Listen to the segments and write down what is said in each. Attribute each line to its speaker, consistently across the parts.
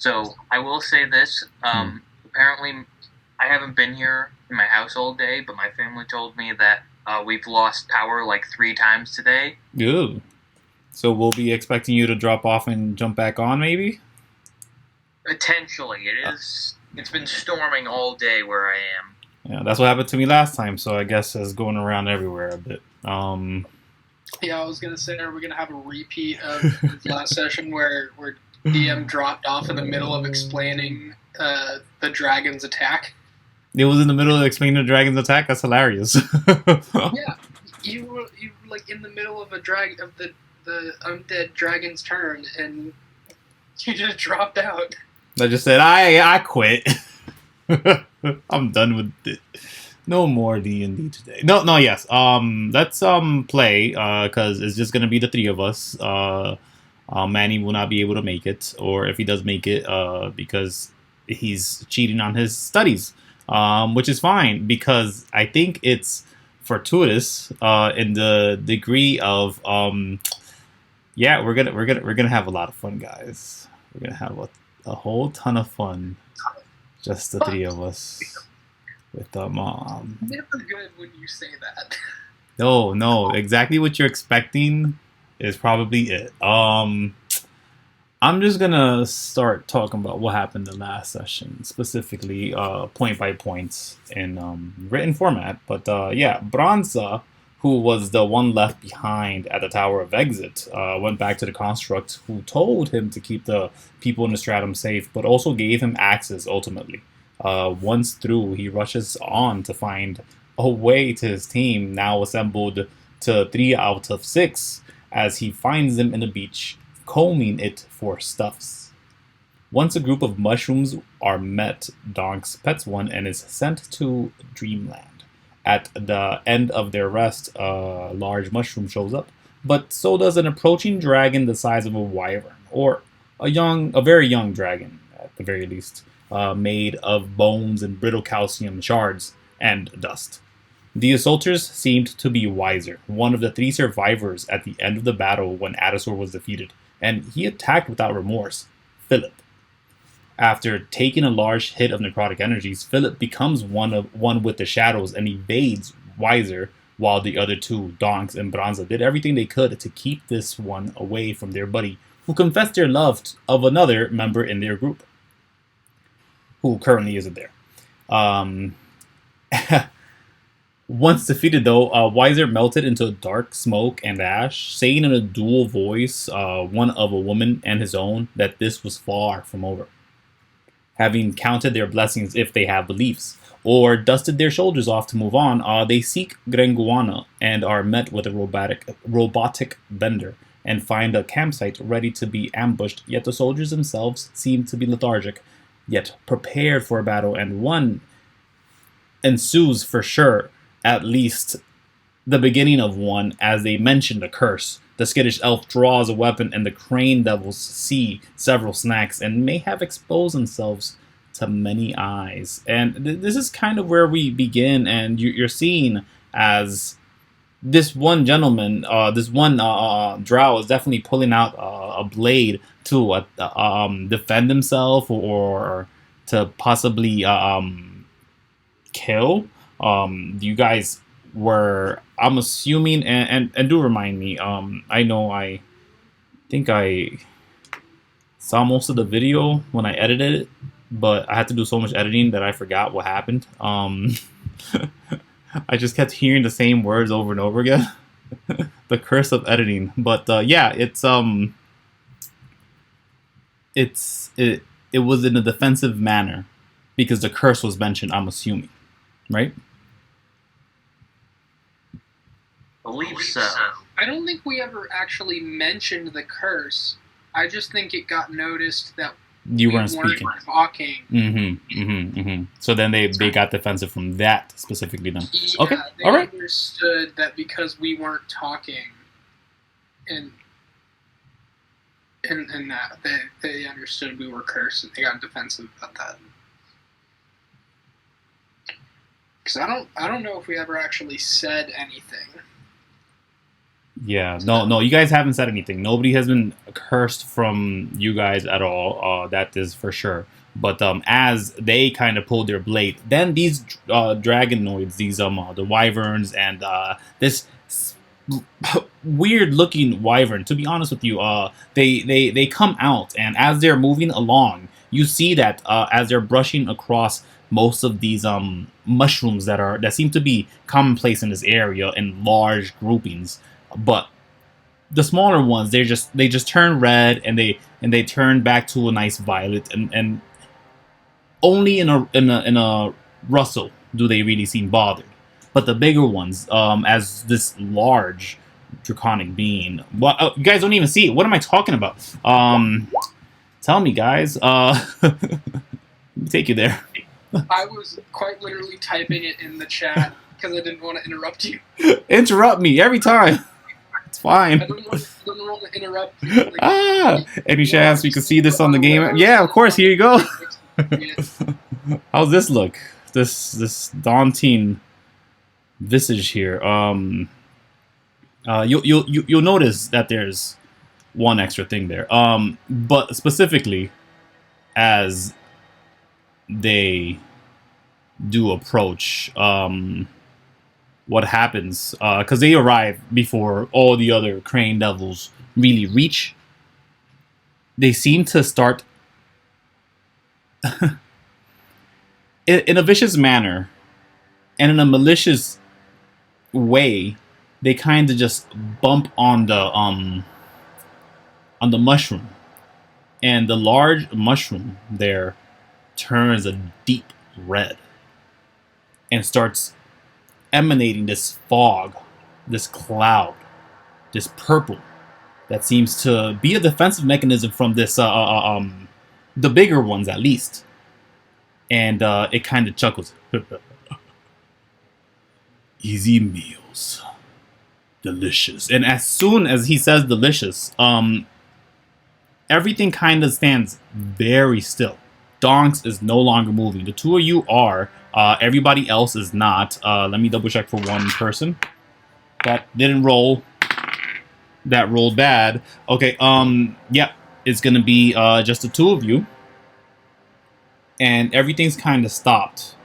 Speaker 1: So I will say this. Apparently, I haven't been here in my house all day, but my family told me that we've lost power like 3 times today.
Speaker 2: Good. So we'll be expecting you to drop off and jump back on, maybe?
Speaker 1: Potentially, It's been storming all day where I am.
Speaker 2: Yeah, that's what happened to me last time, so I guess it's going around everywhere a bit.
Speaker 3: Yeah, I was gonna say, are we gonna have a repeat of last session where DM dropped off in the middle of explaining the dragon's attack?
Speaker 2: It was in the middle of explaining the dragon's attack. That's hilarious.
Speaker 3: Yeah, you were like in the middle of the undead dragon's turn, and you just dropped out.
Speaker 2: I just said I quit. I'm done with it. No more D&D today. No, yes. Let's play because it's just gonna be the three of us. Manny will not be able to make it, or if he does make it, because he's cheating on his studies, which is fine because I think it's fortuitous in the degree of yeah, we're gonna have a lot of fun, guys. We're gonna have a whole ton of fun, just the three of us. With the mom.
Speaker 3: Never good when you say that.
Speaker 2: No, exactly what you're expecting is probably it. I'm just gonna start talking about what happened in the last session, specifically point by points in written format. But yeah, Branza, who was the one left behind at the Tower of Exit, went back to the Construct, who told him to keep the people in the Stratum safe, but also gave him access ultimately. Once through, he rushes on to find a way to his team, now assembled to 3 out of 6, as he finds them in the beach, combing it for stuffs. Once a group of mushrooms are met, Donkz pets one and is sent to Dreamland. At the end of their rest, a large mushroom shows up, but so does an approaching dragon the size of a wyvern, or a very young dragon, at the very least. Made of bones and brittle calcium shards and dust. The assaulters seemed to be Wiser, one of the 3 survivors at the end of the battle when Adasor was defeated, and he attacked without remorse, Phillip. After taking a large hit of necrotic energies, Phillip becomes one with the shadows and evades Wiser, while the other 2, Donkz and Branza, did everything they could to keep this one away from their buddy, who confessed their love of another member in their group, who currently isn't there. Once defeated, though, Wiser melted into dark smoke and ash, saying in a dual voice, one of a woman and his own, that this was far from over. Having counted their blessings if they have beliefs, or dusted their shoulders off to move on, they seek Grenguana and are met with a robotic bender, and find a campsite ready to be ambushed, yet the soldiers themselves seem to be lethargic, yet prepared for a battle, and one ensues for sure, at least the beginning of one, as they mention the curse. The skittish elf draws a weapon, and the crane devils see several snacks and may have exposed themselves to many eyes. And this is kind of where we begin, and you're seeing as this one gentleman, this one drow is definitely pulling out a blade to defend himself or to possibly kill. You guys were, I'm assuming, and do remind me, I think I saw most of the video when I edited it, but I had to do so much editing that I forgot what happened. I just kept hearing the same words over and over again. The curse of editing. But yeah, it was in a defensive manner because the curse was mentioned, I'm assuming. Right?
Speaker 1: Believe so.
Speaker 3: I don't think we ever actually mentioned the curse. I just think it got noticed that
Speaker 2: you weren't speaking.
Speaker 3: Talking.
Speaker 2: So then they got defensive from that specifically then.
Speaker 3: Yeah,
Speaker 2: okay,
Speaker 3: they
Speaker 2: all right.
Speaker 3: understood that because we weren't talking, and that they understood we were cursed, and they got defensive about that. Because I don't know if we ever actually said anything.
Speaker 2: Yeah, no, you guys haven't said anything. Nobody has been cursed from you guys at all. That is for sure. But as they kind of pull their blade, then these dragonoids, these the wyverns and this weird looking wyvern. To be honest with you, they come out, and as they're moving along, you see that as they're brushing across most of these mushrooms that seem to be commonplace in this area in large groupings, but the smaller ones they just turn red and they turn back to a nice violet, and only in a rustle do they really seem bothered. But the bigger ones, as this large draconic being, what you guys don't even see it. What am I talking about? Tell me, guys. Let me take you there.
Speaker 3: I was quite literally typing it in the chat because I didn't want to interrupt you.
Speaker 2: Interrupt me every time. It's fine.
Speaker 3: I didn't want to interrupt you.
Speaker 2: Any chance we can see this on the game? Yeah, of course. Here you go. How's this look? This daunting visage here. You'll notice that there's one extra thing there. But specifically, as they do approach, what happens? Because they arrive before all the other crane devils really reach. They seem to start in a vicious manner and in a malicious way. They kind of just bump on the mushroom, and the large mushroom there turns a deep red and starts emanating this fog, this cloud, this purple that seems to be a defensive mechanism from this the bigger ones at least. And it kind of chuckles. Easy meals. Delicious. And as soon as he says delicious, everything kind of stands very still. Donkz is no longer moving. The two of you are. Everybody else is not. Let me double check for one person. That didn't roll. That rolled bad. Okay, yeah. It's going to be just the two of you. And everything's kind of stopped.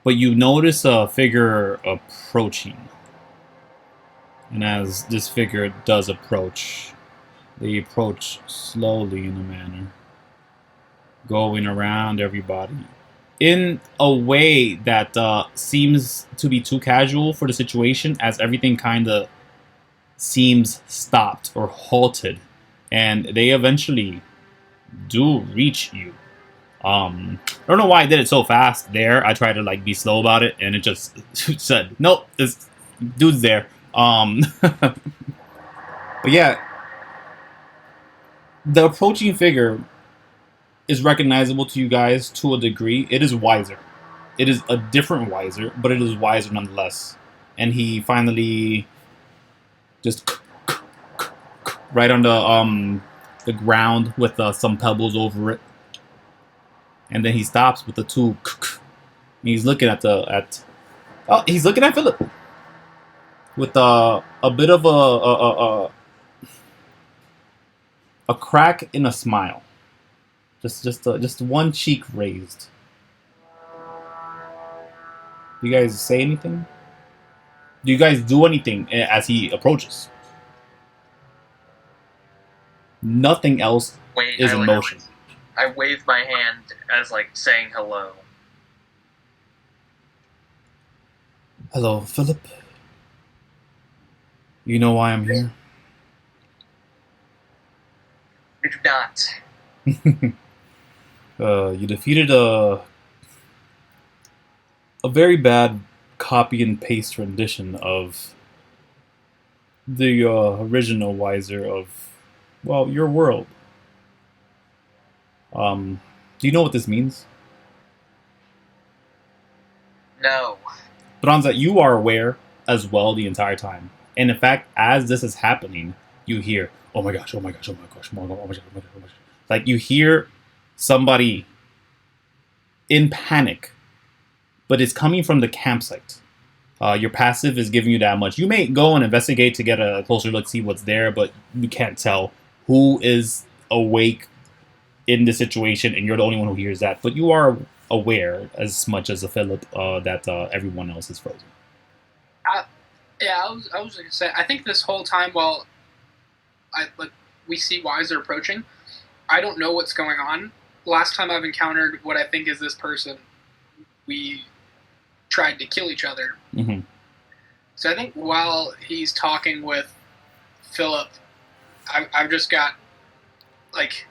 Speaker 2: But you notice a figure approaching. And as this figure does approach, they approach slowly in a manner, going around everybody in a way that seems to be too casual for the situation, as everything kind of seems stopped or halted, and they eventually do reach you. I don't know why I did it so fast there. I tried to like be slow about it, and it just said, nope, this dude's there. But yeah, the approaching figure is recognizable to you guys to a degree. It is wiser. It is a different wiser, but it is wiser nonetheless. And he finally just right on the ground with some pebbles over it. And then he stops with the two. And he's looking at he's looking at Phillip with a bit of a crack in a smile. Just one cheek raised. Do you guys say anything? Do you guys do anything as he approaches? Nothing else is in motion.
Speaker 1: I wave my hand as like saying hello.
Speaker 2: Hello, Phillip. You know why I'm here?
Speaker 1: I do not.
Speaker 2: You defeated a very bad copy and paste rendition of the original Wiser of, well, your world. Do you know what this means?
Speaker 1: No.
Speaker 2: Branza, you are aware as well the entire time. And in fact, as this is happening, you hear, oh my gosh, oh my gosh, oh my gosh, oh my gosh, oh my gosh, oh my gosh, oh my gosh. Like you hear somebody in panic, but it's coming from the campsite. Your passive is giving you that much. You may go and investigate to get a closer look, see what's there, but you can't tell who is awake in the situation, and you're the only one who hears that. But you are aware, as much as a Phillip, that everyone else is frozen.
Speaker 3: I was going to say, I think this whole time while we see Weiser approaching, I don't know what's going on. Last time I've encountered what I think is this person, we tried to kill each other.
Speaker 2: Mm-hmm.
Speaker 3: So I think while he's talking with Phillip, I've just got, like,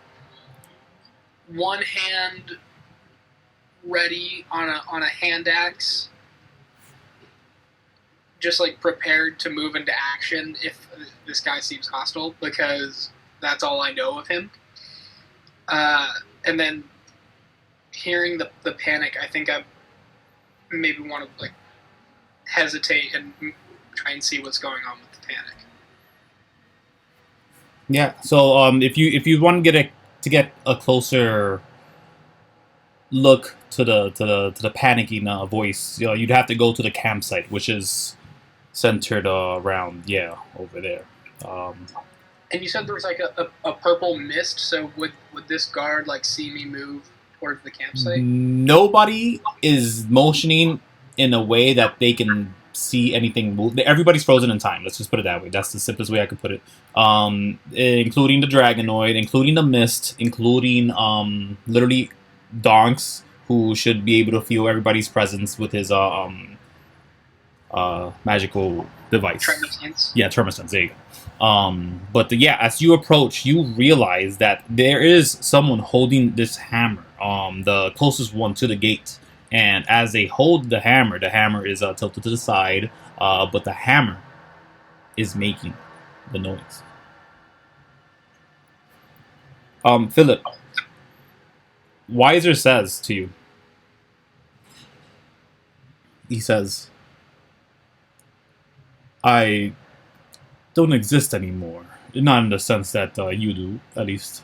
Speaker 3: one hand ready on a hand axe, just like prepared to move into action if this guy seems hostile, because that's all I know of him. And then hearing the panic, I think I maybe want to like hesitate and try and see what's going on with the panic.
Speaker 2: Yeah. So if you want to get a closer look to the panicking voice, you'd have to go to the campsite, which is centered around over there.
Speaker 3: And you said there was like a purple mist, so would this guard like see me move towards the campsite?
Speaker 2: Nobody is motioning in a way that they can see anything move. Everybody's frozen in time. Let's just put it that way. That's the simplest way I could put it. Including the Dragonoid, including the mist, including literally Donkz, who should be able to feel everybody's presence with his magical device.
Speaker 3: Tremor-sense.
Speaker 2: Yeah, Tremor-sense. There you go. But as you approach, you realize that there is someone holding this hammer, the closest one to the gate. And as they hold the hammer is tilted to the side, but the hammer is making the noise. Phillip, Weiser says to you, he says, I don't exist anymore. Not in the sense that you do, at least.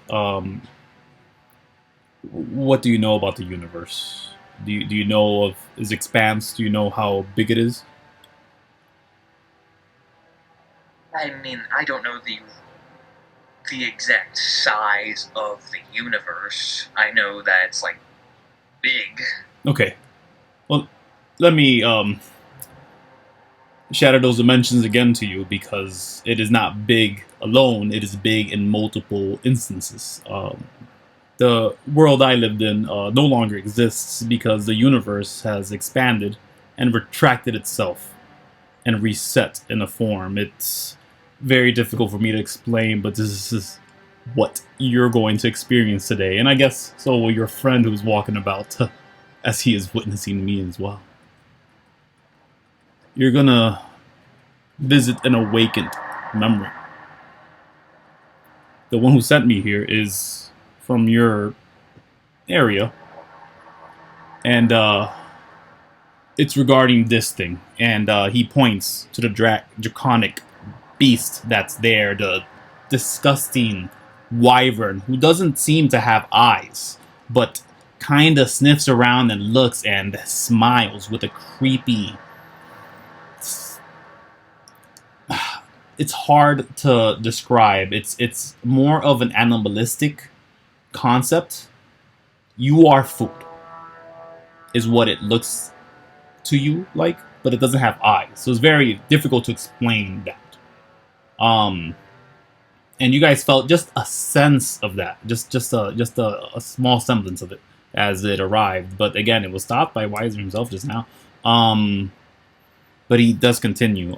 Speaker 2: What do you know about the universe? Do you know of its expanse? Do you know how big it is?
Speaker 1: I mean, I don't know the exact size of the universe. I know that it's like big.
Speaker 2: Okay. Well, let me shatter those dimensions again to you, because it is not big alone. It is big in multiple instances. The world I lived in no longer exists because the universe has expanded and retracted itself and reset in a form. It's very difficult for me to explain, but this is what you're going to experience today. And I guess so will your friend who's walking about as he is witnessing me as well. You're gonna visit an awakened memory. The one who sent me here is from your area, and it's regarding this thing. And he points to the draconic beast that's there, the disgusting wyvern who doesn't seem to have eyes, but kind of sniffs around and looks and smiles with a creepy... It's hard to describe. It's more of an animalistic concept. You are food, is what it looks to you like, but it doesn't have eyes, so it's very difficult to explain that. And you guys felt just a sense of that, just a small semblance of it as it arrived. But again, it was stopped by Weiser himself just now. But he does continue.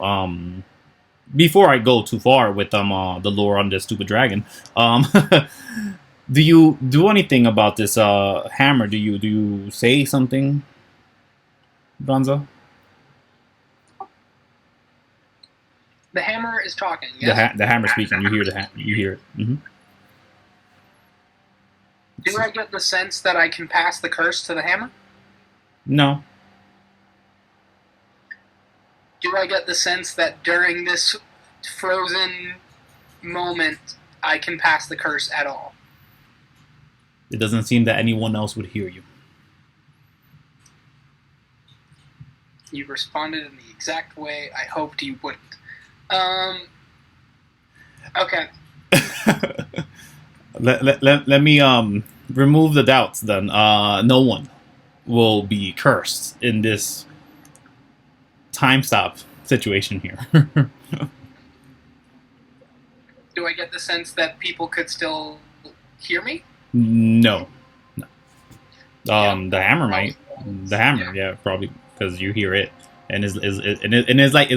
Speaker 2: Before I go too far with the lore on this stupid dragon, do you do anything about this hammer? Do you say something, Branza?
Speaker 3: The hammer is talking. Yes?
Speaker 2: The hammer speaking. You hear you hear it. Mm-hmm.
Speaker 3: Do I get the sense that I can pass the curse to the hammer?
Speaker 2: No.
Speaker 3: Do I get the sense that during this frozen moment, I can pass the curse at all?
Speaker 2: It doesn't seem that anyone else would hear you.
Speaker 3: You responded in the exact way I hoped you wouldn't. Okay.
Speaker 2: Let me remove the doubts then. No one will be cursed in this time stop situation here.
Speaker 3: Do I get the sense that people could still hear me?
Speaker 2: No.
Speaker 3: Yeah.
Speaker 2: The hammer might. The hammer, yeah, probably because you hear it, and it's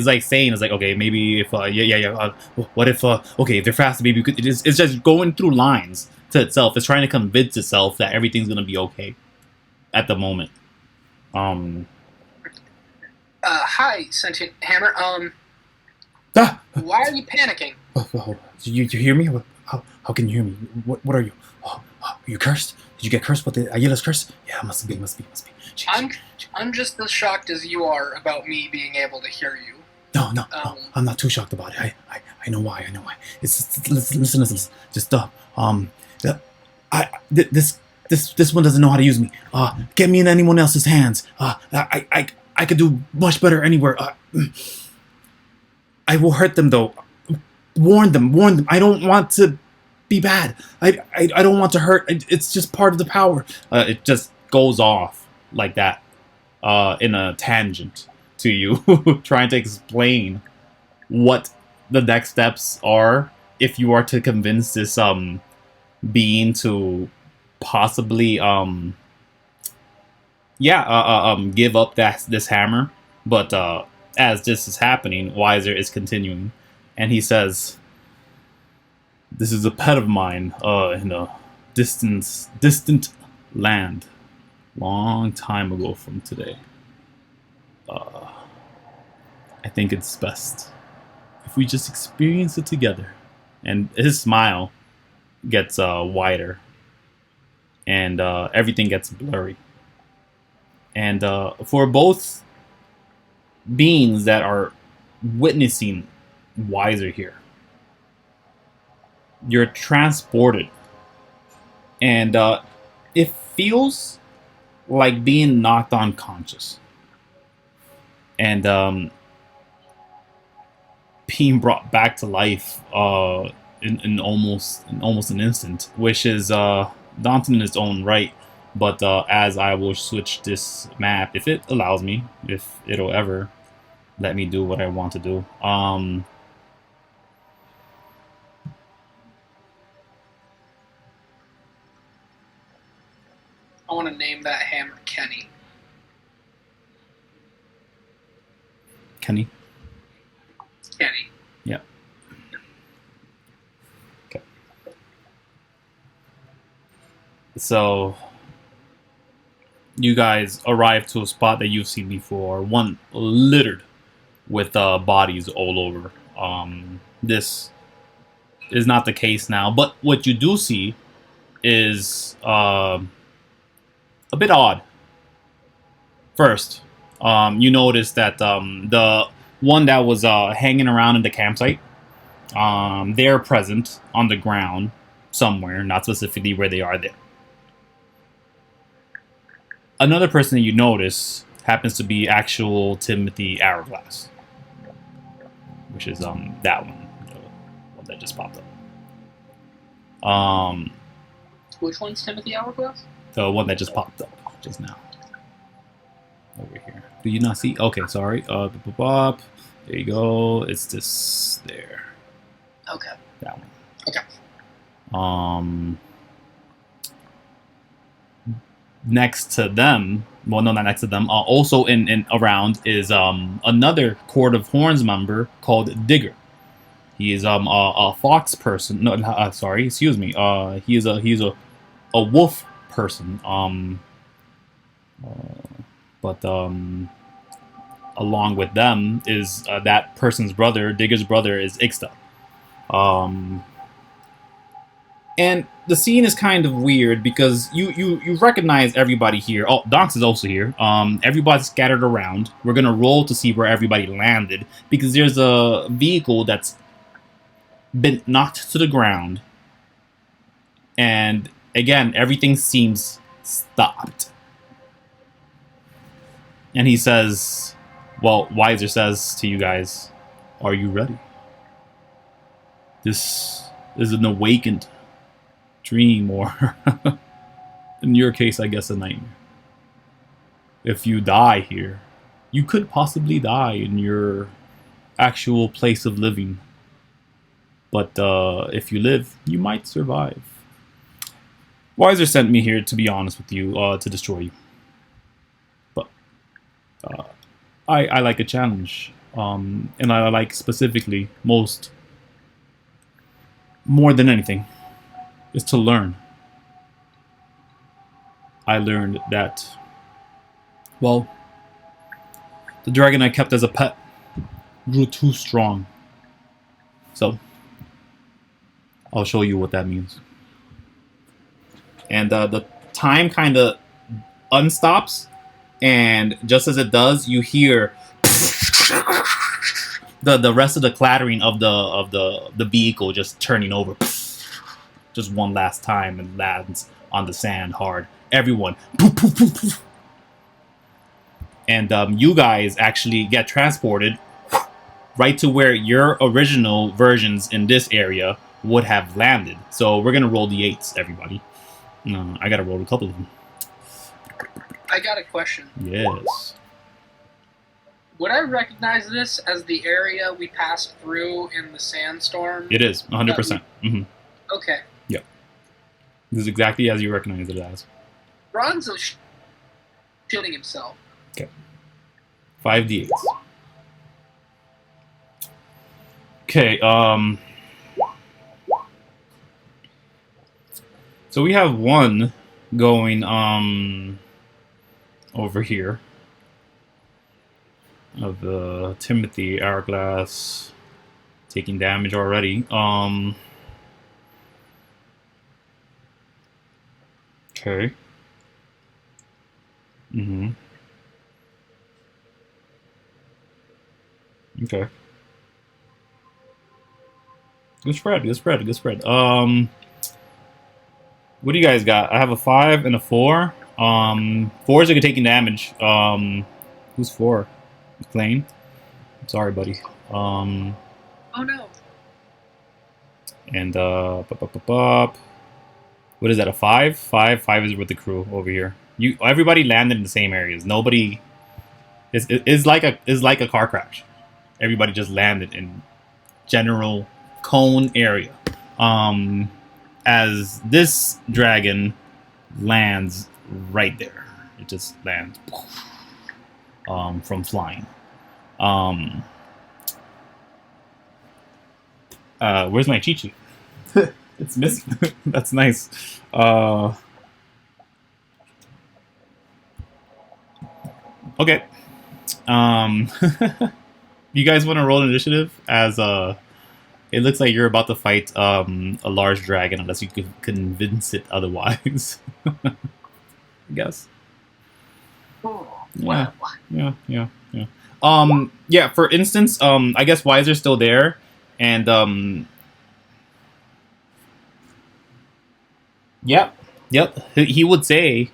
Speaker 2: like saying, it's like, okay, maybe if what if okay, if they're fast, maybe we could. It's just going through lines to itself. It's trying to convince itself that everything's gonna be okay at the moment.
Speaker 3: Hi, sentient hammer. Why are you panicking?
Speaker 2: You hear me? How can you hear me? What are you? Are you cursed? Did you get cursed with the Aguila's curse? Yeah, must be.
Speaker 3: I'm just as shocked as you are about me being able to hear you.
Speaker 2: No, I'm not too shocked about it. I know why. It's listen. Just this one doesn't know how to use me. Get me in anyone else's hands. I could do much better anywhere. I will hurt them though. Warn them. I don't want to be bad. I don't want to hurt. It's just part of the power. It just goes off like that, in a tangent to you, trying to explain what the next steps are if you are to convince this being to possibly give up this hammer. But as this is happening, Wiser is continuing, and he says, "This is a pet of mine in a distant land, long time ago from today. I think it's best if we just experience it together." And his smile gets wider, and everything gets blurry. And for both beings that are witnessing Wiser here, you're transported, and it feels like being knocked unconscious, and being brought back to life in almost an instant, which is daunting in its own right. But as I will switch this map, if it allows me, if it'll ever let me do what I want to do.
Speaker 3: I want to name that hammer Kenny.
Speaker 2: Kenny?
Speaker 3: Kenny.
Speaker 2: Yeah. Okay. So you guys arrive to a spot that you've seen before, one littered with bodies all over. This is not the case now, but what you do see is a bit odd. First, you notice that the one that was hanging around in the campsite, they're present on the ground somewhere, not specifically where they are there. Another person that you notice happens to be actual Timothy Hourglass, which is that one, the one that just popped up.
Speaker 3: Which one's Timothy Hourglass?
Speaker 2: The one that just popped up just now. Over here. Do you not see? Okay, sorry. There you go. It's this there.
Speaker 3: Okay.
Speaker 2: That one.
Speaker 3: Okay.
Speaker 2: Next to them, well, no, not next to them. Also in around is another Court of Horns member called Digger. He is a fox person. No, sorry, excuse me. He's a wolf person. But along with them is that person's brother. Digger's brother is Ixta. And the scene is kind of weird because you recognize everybody here. Oh, Donkz is also here. Everybody's scattered around. We're gonna roll to see where everybody landed because there's a vehicle that's been knocked to the ground. And again, everything seems stopped. And he says, Well, Wiser says to you guys, "Are you ready? This is an awakened dream, or in your case, I guess a nightmare. If you die here, you could possibly die in your actual place of living. But if you live, you might survive. Wiser sent me here, to be honest with you, to destroy you. But I like a challenge. And I like specifically more than anything, is to learn. I learned that, well, the dragon I kept as a pet grew too strong. So, I'll show you what that means." And the time kind of unstops, and just as it does, you hear the rest of the clattering of the vehicle just turning over, just one last time, and lands on the sand hard. Everyone, and you guys actually get transported right to where your original versions in this area would have landed. So we're gonna roll the 8s, everybody. I gotta roll a couple of them.
Speaker 3: I got a question.
Speaker 2: Yes.
Speaker 3: Would I recognize this as the area we passed through in the sandstorm?
Speaker 2: It is 100%. Mm-hmm.
Speaker 3: Okay.
Speaker 2: Yep. This is exactly as you recognize it as.
Speaker 3: Branza shitting himself.
Speaker 2: Okay. 5d8s. Okay, so we have one going over here of Timothy Hourglass taking damage already. Okay. Okay. Good spread. What do you guys got? I have a 5 and a 4. 4s are taking damage. Who's 4? McClean? I'm sorry, buddy.
Speaker 3: Oh no.
Speaker 2: And what is that? A 5? 5 is with the crew over here. Everybody landed in the same areas. Nobody is like a car crash. Everybody just landed in general cone area. As this dragon lands right there. It just lands from flying. Where's my Chi-Chi? It's missing. That's nice. Okay. You guys want to roll initiative as it looks like you're about to fight a large dragon, unless you could convince it otherwise. I guess. Yeah. Yeah. For instance, I guess Wiser's still there, and Yep. He would say,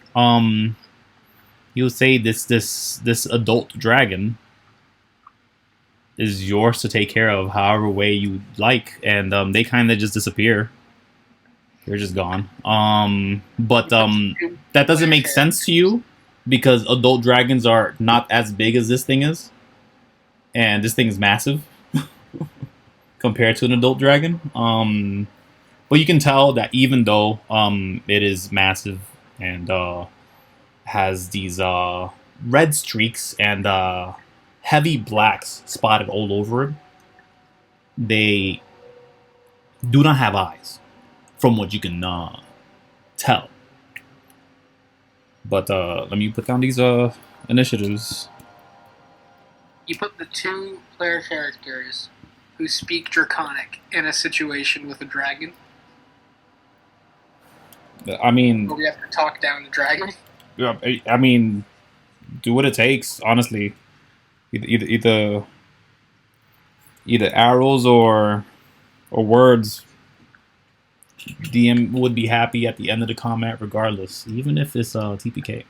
Speaker 2: this adult dragon is yours to take care of however way you like, and they kind of just disappear. They're just gone. But that doesn't make sense to you because adult dragons are not as big as this thing is, and this thing is massive compared to an adult dragon. But you can tell that even though it is massive and has these red streaks and heavy blacks spotted all over it, they do not have eyes, from what you can tell. But let me put down these initiatives.
Speaker 3: You put the 2 player characters who speak Draconic in a situation with a dragon.
Speaker 2: I mean,
Speaker 3: Where we have to talk down the dragon.
Speaker 2: I mean, do what it takes. Honestly, either arrows or words. DM would be happy at the end of the combat, regardless, even if it's TPK.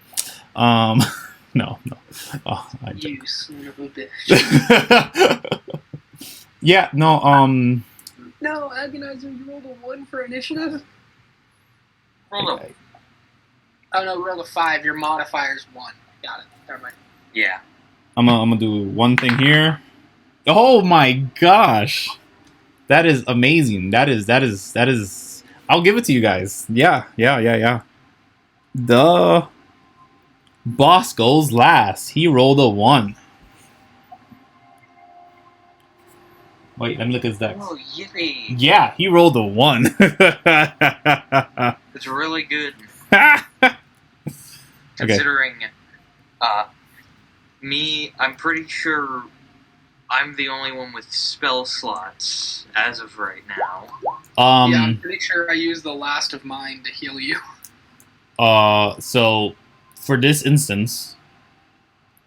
Speaker 2: No. Oh, I
Speaker 3: You son of a bitch.
Speaker 2: Yeah, no,
Speaker 3: No, Agonizer, you rolled a 1 for initiative?
Speaker 1: Roll up.
Speaker 3: Oh no, roll a 5. Your modifier's 1. Got it. Never mind.
Speaker 1: Yeah.
Speaker 2: I'm gonna do one thing here. Oh my gosh. That is amazing. That is I'll give it to you guys. Yeah. The boss goes last. He rolled a 1. Wait, let me look at his dex.
Speaker 1: Oh, yippee.
Speaker 2: Yeah, he rolled a 1.
Speaker 1: It's really good.
Speaker 2: Okay.
Speaker 1: Considering me, I'm pretty sure I'm the only one with spell slots as of right now.
Speaker 3: Yeah, I'm pretty sure I used the last of mine to heal you.
Speaker 2: So for this instance,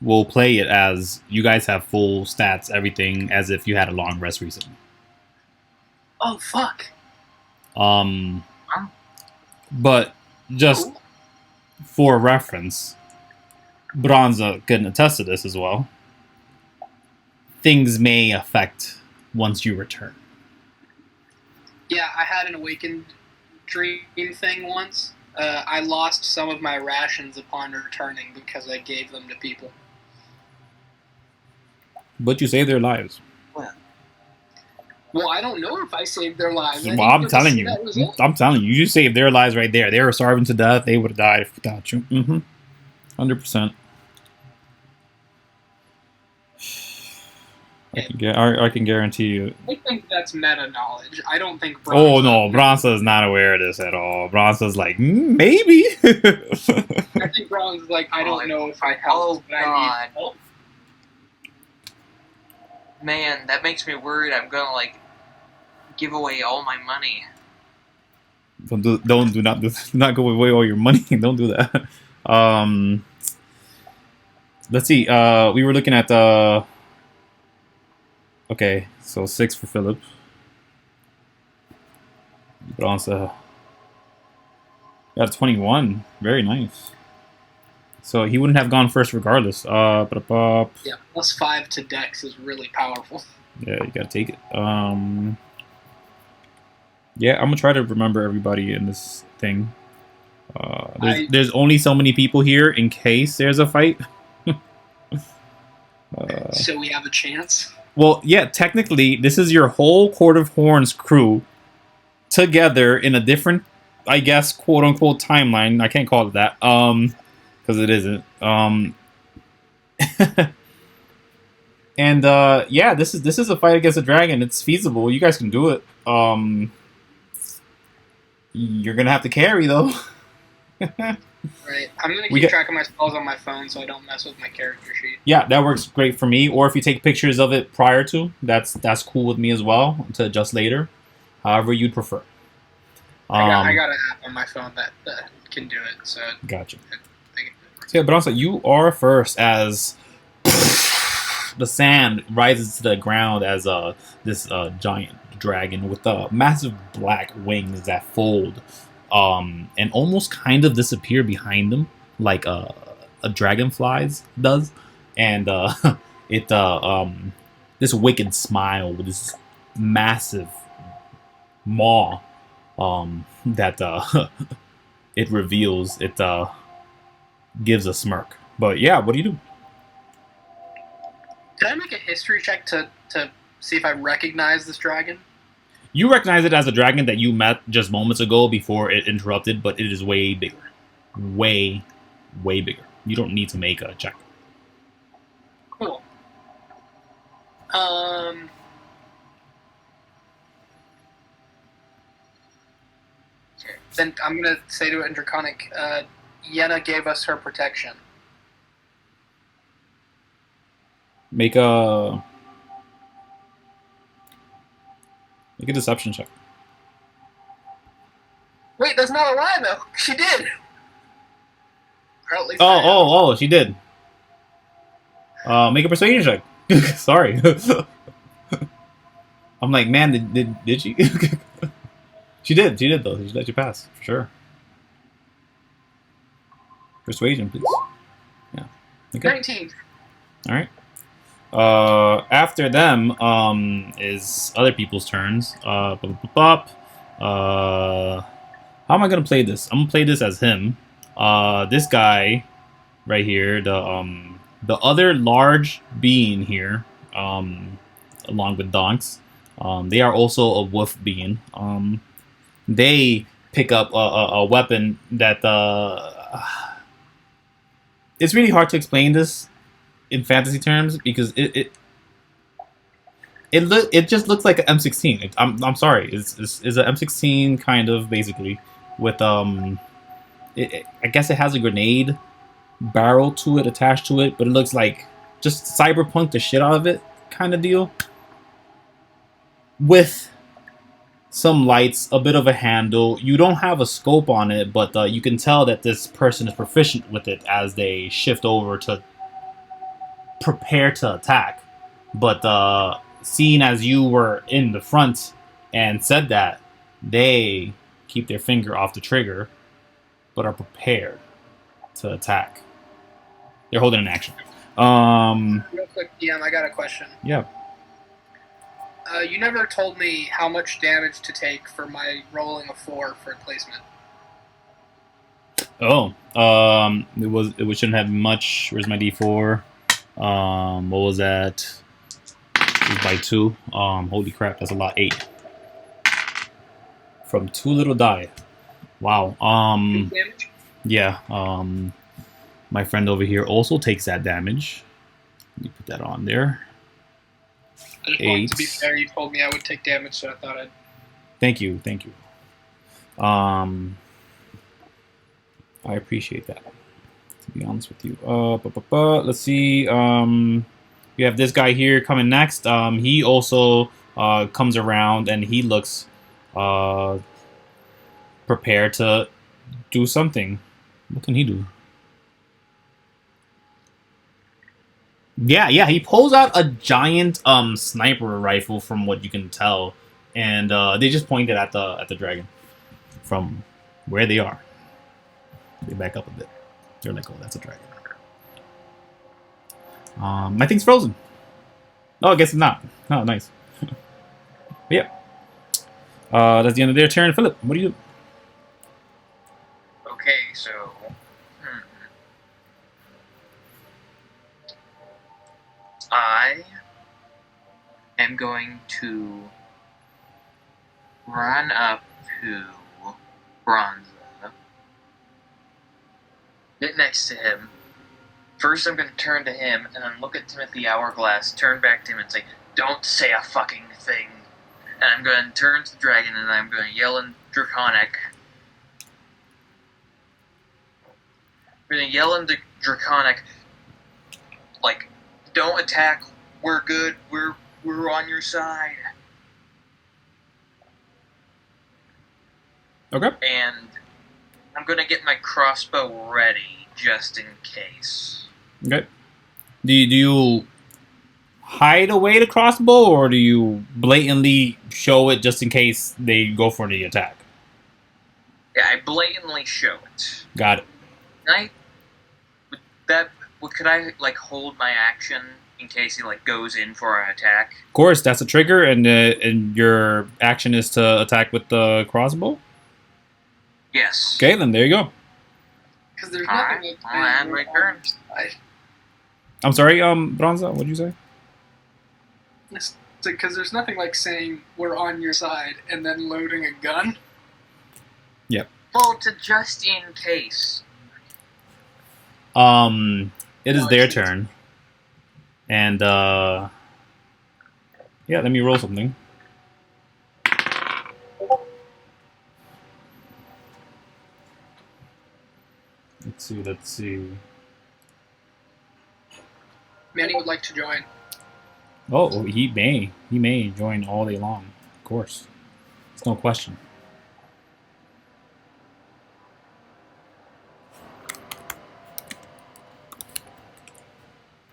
Speaker 2: we'll play it as you guys have full stats, everything, as if you had a long rest recently.
Speaker 3: Oh, fuck.
Speaker 2: But just for reference, Branza can attest to this as well. Things may affect once you return.
Speaker 3: Yeah, I had an awakened dream thing once. I lost some of my rations upon returning because I gave them to people.
Speaker 2: But you saved their lives.
Speaker 3: Well, I don't know if I saved their lives.
Speaker 2: Well, I'm telling you. I'm telling you. You saved their lives right there. They were starving to death. They would have died without you. 100%. I can guarantee you.
Speaker 3: I think that's meta knowledge. I don't think.
Speaker 2: Oh no, Branza is not aware of this at all. Branza's like, maybe.
Speaker 3: I think Branza's like, I don't know if I helped.
Speaker 1: Oh God.
Speaker 3: I need help.
Speaker 1: Man, that makes me worried. I'm gonna give away all my money.
Speaker 2: Do not go away all your money. Don't do that. Let's see. We were looking at okay, so 6 for Phillip. Branza got a 21. Very nice. So he wouldn't have gone first regardless.
Speaker 3: Yeah, +5 to Dex is really powerful.
Speaker 2: Yeah, you gotta take it. Yeah, I'm gonna try to remember everybody in this thing. There's only so many people here in case there's a fight.
Speaker 3: So we have a chance.
Speaker 2: Well, yeah, technically, this is your whole Court of Horns crew together in a different, I guess, quote-unquote timeline. I can't call it that, because it isn't. And, yeah, this is a fight against a dragon. It's feasible. You guys can do it. You're gonna have to carry, though.
Speaker 3: Right. I'm going to keep track of my spells on my phone so I don't mess with my character sheet.
Speaker 2: Yeah, that works great for me. Or if you take pictures of it prior to, that's cool with me as well, to adjust later. However you'd prefer.
Speaker 3: I got an app on my phone that can do it. So
Speaker 2: gotcha. So yeah, but also, you are first as the sand rises to the ground as this giant dragon with massive black wings that fold. And almost kind of disappear behind them, like a dragonfly's does, and it this wicked smile with this massive maw that it reveals. It gives a smirk. But yeah, what do you do?
Speaker 3: Can I make a history check to see if I recognize this dragon?
Speaker 2: You recognize it as a dragon that you met just moments ago before it interrupted, but it is way bigger. Way, way bigger. You don't need to make a check.
Speaker 3: Cool. Then I'm going to say to it in Draconic, Yenna gave us her protection.
Speaker 2: Make a deception check.
Speaker 3: Wait, that's not a lie, though. She did. Or at least
Speaker 2: She did. Make a persuasion check. Sorry. I'm like, man, did she? She did though. She let you pass, for sure. Persuasion, please. Yeah. Make Okay.
Speaker 3: 19.
Speaker 2: All right. After them, is other people's turns. How am I gonna play this? I'm gonna play this as him. This guy right here, the other large being here, along with Donkz, they are also a wolf being. They pick up a weapon that it's really hard to explain this in fantasy terms because it just looks like an M16. I'm sorry, it's an M16 kind of basically with I guess it has a grenade barrel to it attached to it, but it looks like just cyberpunk the shit out of it kind of deal with some lights, a bit of a handle. You don't have a scope on it, but you can tell that this person is proficient with it as they shift over to prepare to attack. But seeing as you were in the front and said that, they keep their finger off the trigger but are prepared to attack. They're holding an action.
Speaker 3: Real quick, DM, I got a question.
Speaker 2: Yeah.
Speaker 3: You never told me how much damage to take for my rolling a 4 for placement.
Speaker 2: Oh, it shouldn't have much. Where's my D4? What was that? It was by 2. Holy crap, that's a lot. 8 from 2 little die. Wow.
Speaker 3: Damage?
Speaker 2: Yeah. My friend over here also takes that damage. Let me put that on there.
Speaker 3: I just wanted to be fair. You told me I would take damage, so I thought I'd.
Speaker 2: Thank you. I appreciate that. To be honest with you. Let's see. We have this guy here coming next. He also comes around and he looks prepared to do something. What can he do? Yeah, he pulls out a giant sniper rifle from what you can tell, and they just point it at the dragon from where they are. They back up a bit. They're like, oh, that's a dragon. My thing's frozen. Oh, I guess it's not. Oh, nice. But yeah. That's the end of their turn. Phillip, what do you do?
Speaker 1: Okay, so I am going to run up to Branza, get next to him. First, I'm going to turn to him and then look at Timothy Hourglass, turn back to him and say, "Don't say a fucking thing." And I'm going to turn to the dragon and I'm going to yell in Draconic. I'm going to yell in Draconic, like, "Don't attack. We're good. We're on your side."
Speaker 2: Okay.
Speaker 1: And I'm gonna get my crossbow ready just in case.
Speaker 2: Okay. Do you hide away the crossbow, or do you blatantly show it just in case they go for the attack?
Speaker 1: Yeah, I blatantly show it.
Speaker 2: Got it.
Speaker 1: Could I like hold my action in case he like goes in for an attack?
Speaker 2: Of course, that's a trigger, and your action is to attack with the crossbow.
Speaker 1: Yes.
Speaker 2: Okay, then there you go.
Speaker 3: Because there's
Speaker 1: Alright,
Speaker 3: nothing
Speaker 1: I'll add my turn.
Speaker 2: I'm sorry, Branza, what did you say?
Speaker 3: Because there's nothing like saying we're on your side and then loading a gun.
Speaker 2: Yep.
Speaker 1: Well, to just in case.
Speaker 2: It is their turn. And, yeah, let me roll something. Let's see.
Speaker 3: Manny would like to join.
Speaker 2: Oh, he may join all day long. Of course. It's no question.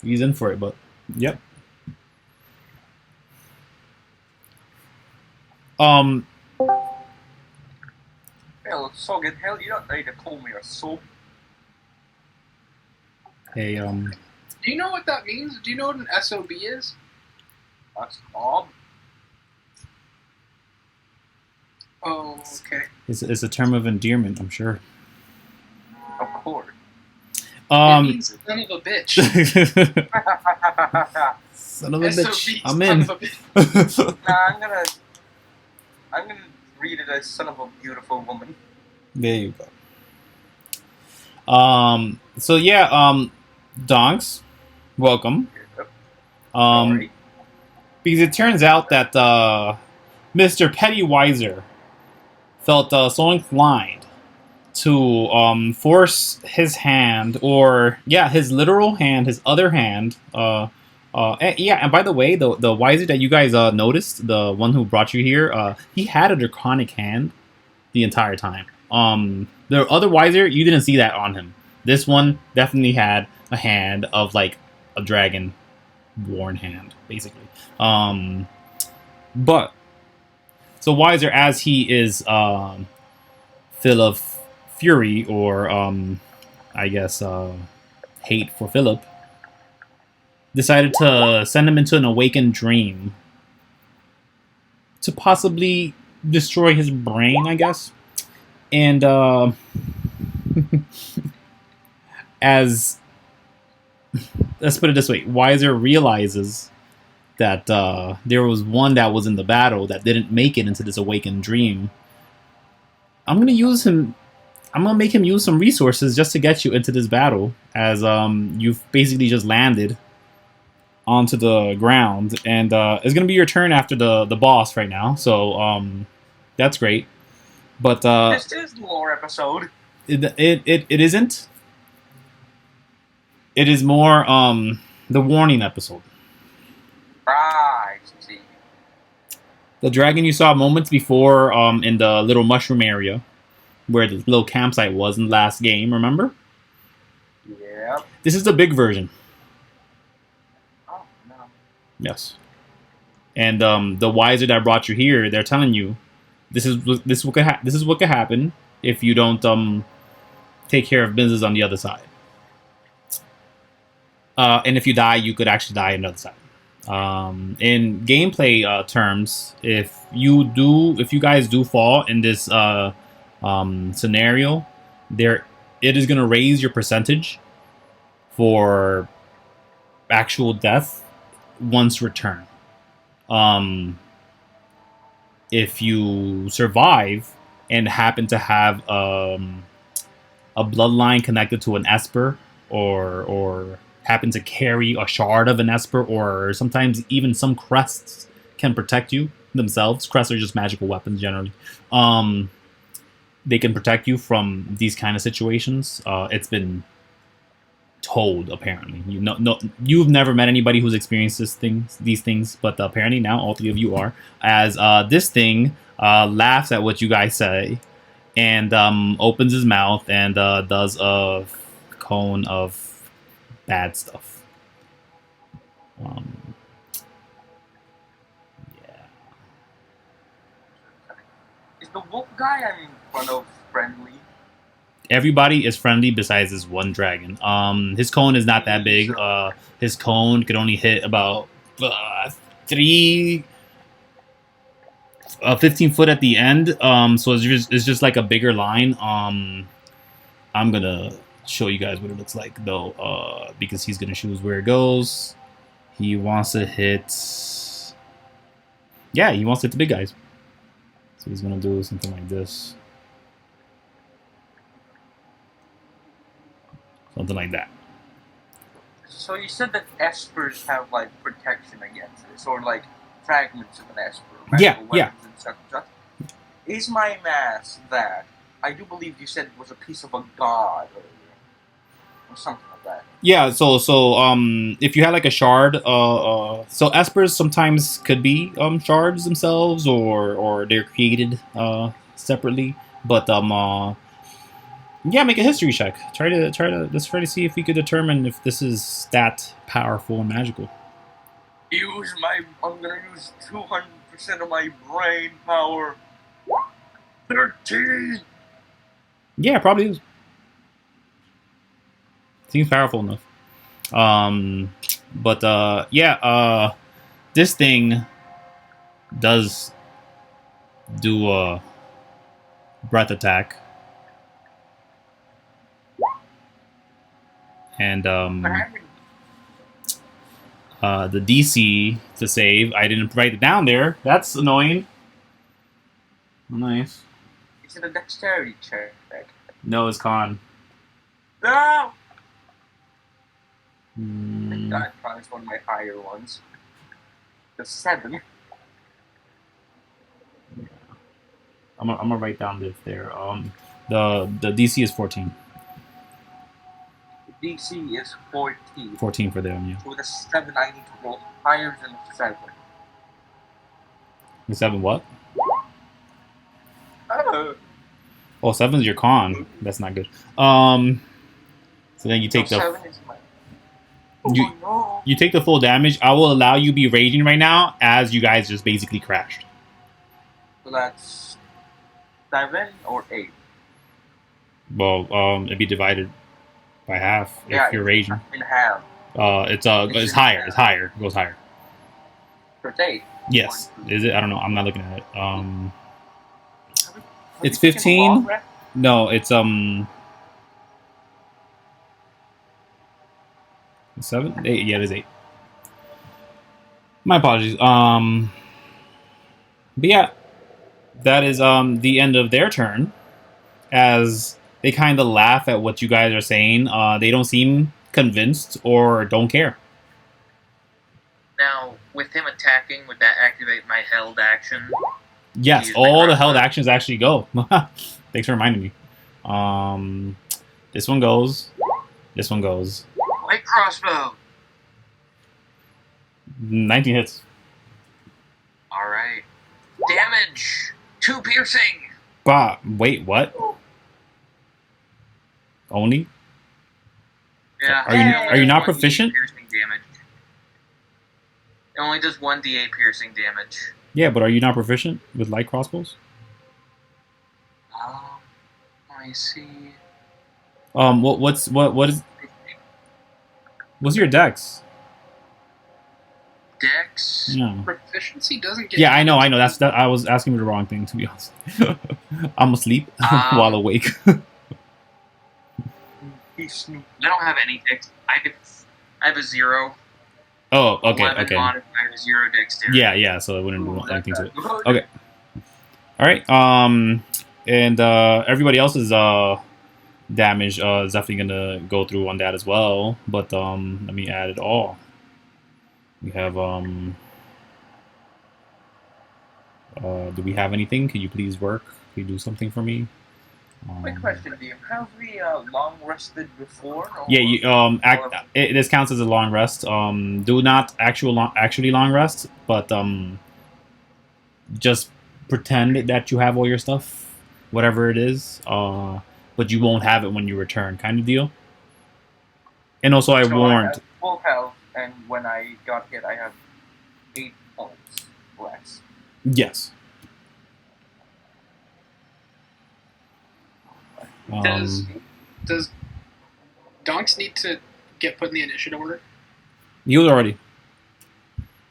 Speaker 2: He's in for it, but yep.
Speaker 4: Hell, sogging hell, you don't need to call me a sub.
Speaker 2: Hey,
Speaker 3: Do you know what that means? Do you know what an SOB is?
Speaker 4: That's Bob.
Speaker 3: Oh, okay.
Speaker 2: It's a term of endearment, I'm sure.
Speaker 4: Of course.
Speaker 3: It means son of a bitch.
Speaker 2: Son of a bitch.
Speaker 3: SOB,
Speaker 2: I'm
Speaker 3: son
Speaker 2: in.
Speaker 3: of a bitch.
Speaker 4: Nah, I'm gonna read it as son of a beautiful woman.
Speaker 2: There you go. So yeah, Donkz, welcome.
Speaker 4: Sorry.
Speaker 2: Because it turns out that Mr. Pennywiser felt so inclined to force his hand, or his literal hand, his other hand. And by the way, the Wiser that you guys noticed, the one who brought you here, he had a draconic hand the entire time. The other Wiser, you didn't see that on him. This one definitely had a hand of like a dragon worn hand, basically. But so Wiser, as he is full of fury, or I guess hate for Phillip, decided to send him into an awakened dream to possibly destroy his brain, I guess. And as let's put it this way, Wiser realizes that there was one that was in the battle that didn't make it into this awakened dream. I'm gonna make him use some resources just to get you into this battle, as you've basically just landed onto the ground, and it's gonna be your turn after the boss right now. So that's great. But
Speaker 4: This is the lore episode.
Speaker 2: it isn't. It is more the warning episode.
Speaker 4: I see.
Speaker 2: The dragon you saw moments before in the little mushroom area where the little campsite was in the last game, remember?
Speaker 4: Yep.
Speaker 2: This is the big version.
Speaker 4: Oh, no.
Speaker 2: Yes. And the Wiser that brought you here, they're telling you this is what could happen if you don't take care of business on the other side. And if you die, you could actually die on the other side. In gameplay terms, if you guys do fall in this scenario, it is going to raise your percentage for actual death once return. If you survive and happen to have a bloodline connected to an Esper, or happen to carry a shard of an Esper, or sometimes even some crests can protect you themselves. Crests are just magical weapons generally. They can protect you from these kind of situations. It's been told, apparently. You've never met anybody who's experienced these things, but apparently now all three of you are. As this thing laughs at what you guys say, and opens his mouth and does a cone of bad stuff. Yeah.
Speaker 4: Is the wolf guy I'm in front of friendly?
Speaker 2: Everybody is friendly besides this one dragon. His cone is not that big. His cone could only hit about 15 foot at the end. So it's just like a bigger line. I'm gonna show you guys what it looks like though, because he's gonna choose where it goes. He wants to hit. Yeah, he wants to hit the big guys. So he's gonna do something like this. Something like that.
Speaker 4: So you said that espers have like protection against this, or like fragments of an esper, magical weapons and such. Is my mass that I do believe you said it was a piece of a god or something like that?
Speaker 2: Yeah. So if you had like a shard, so espers sometimes could be shards themselves, or they're created separately, but yeah, make a history check. Try to see if we could determine if this is that powerful and magical.
Speaker 4: I'm gonna use 200% of my brain power. 13.
Speaker 2: Yeah, probably is. Seems powerful enough. But yeah, this thing does do a breath attack. And the DC to save, I didn't write it down there. That's annoying. Nice.
Speaker 4: Is it a dexterity check?
Speaker 2: No, it's con.
Speaker 4: No!
Speaker 2: Mm,
Speaker 4: God, probably one of my higher ones. The 7.
Speaker 2: I'm gonna write down this there. The DC is 14.
Speaker 4: DC is 14.
Speaker 2: 14 for them, yeah.
Speaker 4: With a 7, I need to roll higher than a 7.
Speaker 2: The 7 what?
Speaker 4: Oh.
Speaker 2: Oh, 7's your con. That's not good. So then you take
Speaker 4: So
Speaker 2: the
Speaker 4: 7 is my... Oh
Speaker 2: You-
Speaker 4: no!
Speaker 2: you take the full damage. I will allow you be raging right now as you guys just basically crashed.
Speaker 4: So that's 7 or 8?
Speaker 2: Well, it'd be divided by half if
Speaker 4: Yeah,
Speaker 2: you're raging.
Speaker 4: In half.
Speaker 2: It's
Speaker 4: It's
Speaker 2: higher.
Speaker 4: in
Speaker 2: It's higher. It goes higher.
Speaker 4: So it's 8.
Speaker 2: Yes.
Speaker 4: 1, 2.
Speaker 2: Is it? I don't know. I'm not looking at it.
Speaker 4: Have
Speaker 2: It's
Speaker 4: you taken a
Speaker 2: 15?
Speaker 4: long rest?
Speaker 2: No, it's 7, 8. Yeah, it is 8. My apologies. But yeah, that is the end of their turn. As they kind of laugh at what you guys are saying. They don't seem convinced or don't care.
Speaker 1: Now, with him attacking, would that activate my held action?
Speaker 2: Yes,
Speaker 1: Use
Speaker 2: all
Speaker 1: my
Speaker 2: the held
Speaker 1: crossbow.
Speaker 2: actions actually go. Thanks for reminding me. This one goes. This one goes.
Speaker 1: Light crossbow!
Speaker 2: 19 hits.
Speaker 1: Alright. Damage! 2 piercing!
Speaker 2: Bah, wait, what? Only?
Speaker 1: Yeah.
Speaker 2: Are you-
Speaker 1: it only
Speaker 2: are you
Speaker 1: does
Speaker 2: not
Speaker 1: 1d8
Speaker 2: proficient?
Speaker 1: Piercing damage. It only does 1d8 piercing damage.
Speaker 2: Yeah, but are you not proficient with light crossbows?
Speaker 1: Let me see.
Speaker 2: What's your dex?
Speaker 1: Dex?
Speaker 2: Yeah.
Speaker 3: Proficiency doesn't get.
Speaker 2: Yeah, I know. That I was asking you the wrong thing, to be honest. I'm asleep while awake.
Speaker 4: He's sneaky.
Speaker 1: I don't have any dex. I have a 0.
Speaker 2: Oh, okay,
Speaker 1: 11
Speaker 2: okay.
Speaker 1: modifier, 0 dexterity.
Speaker 2: Yeah, so it wouldn't do anything to it.
Speaker 4: Good.
Speaker 2: Okay. All right. And everybody else's damage is definitely gonna go through on that as well. But let me add it all. We have do we have anything? Can you please work? Can you do something for me?
Speaker 4: Quick question, Liam. Have we long rested before? Or
Speaker 2: Yeah, you this counts as a long rest. Do not actually long rest, but just pretend that you have all your stuff, whatever it is. But you won't have it when you return, kind of deal. And also, I
Speaker 4: So
Speaker 2: warned.
Speaker 4: I have full health, and when I got hit, I have 8 points less.
Speaker 2: Yes.
Speaker 3: Does Donkz need to get put in the initiative order?
Speaker 2: He was already.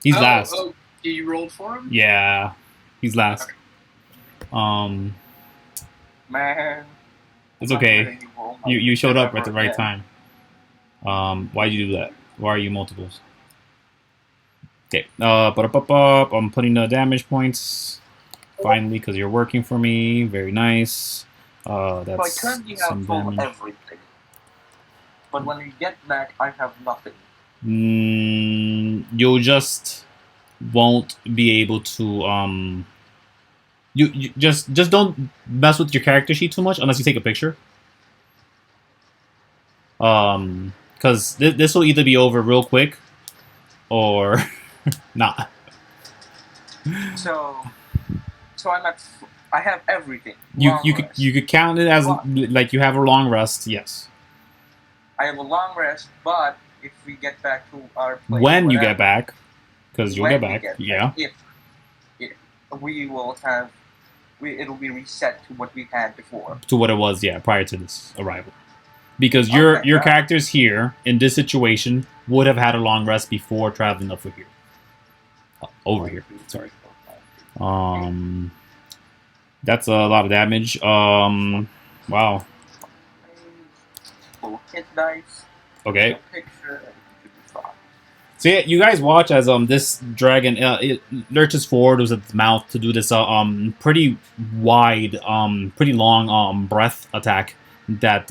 Speaker 2: He's last.
Speaker 3: Oh, you rolled for him?
Speaker 2: Yeah, he's last.
Speaker 3: Okay.
Speaker 4: Man.
Speaker 2: It's okay. You showed up at the right time. Why'd you do that? Why are you multiples? Okay. I'm putting the damage points. Finally, because you're working for me. Very nice. That's
Speaker 4: So I currently
Speaker 2: some
Speaker 4: have full
Speaker 2: damage.
Speaker 4: everything. But when we get back, I have nothing.
Speaker 2: You just won't be able to you just don't mess with your character sheet too much unless you take a picture. Because this will either be over real quick or not.
Speaker 4: So I'm at. I have everything.
Speaker 2: You
Speaker 4: Long
Speaker 2: could
Speaker 4: rest.
Speaker 2: you could count it as like you have a long rest. Yes.
Speaker 4: I have a long rest, but if we get back to our place,
Speaker 2: When you
Speaker 4: whatever,
Speaker 2: get back, because you'll
Speaker 4: when
Speaker 2: get
Speaker 4: we
Speaker 2: back.
Speaker 4: get
Speaker 2: Yeah.
Speaker 4: if we will have, it'll be reset to what we had before.
Speaker 2: To what it was. Yeah. Prior to this arrival. Because your characters here in this situation would have had a long rest before traveling over here. Over here, sorry. That's a lot of damage. Wow.
Speaker 4: Hit dice.
Speaker 2: Okay.
Speaker 4: Picture.
Speaker 2: So yeah, you guys watch as this dragon it lurches forward with its mouth to do this pretty wide pretty long breath attack that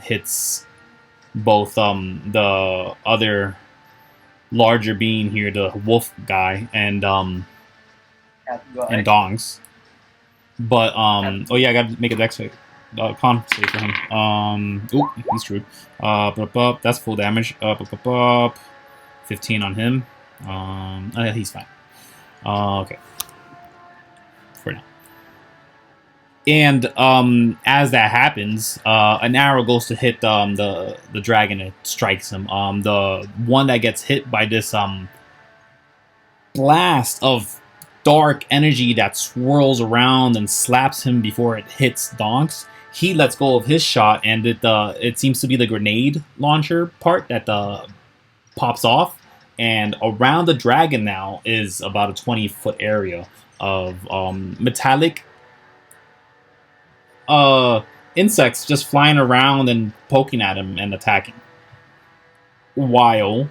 Speaker 2: hits both the other larger being here, the wolf guy, and Donkz. But oh yeah, I gotta make a dex save. Con save for him. Oh, he's screwed. That's full damage. 15 on him. He's fine. Okay. For now. And as that happens, an arrow goes to hit the dragon. It strikes him. The one that gets hit by this blast of dark energy that swirls around and slaps him before it hits Donkz. He lets go of his shot, and it seems to be the grenade launcher part that pops off, and around the dragon now is about a 20-foot area of metallic insects just flying around and poking at him and attacking, while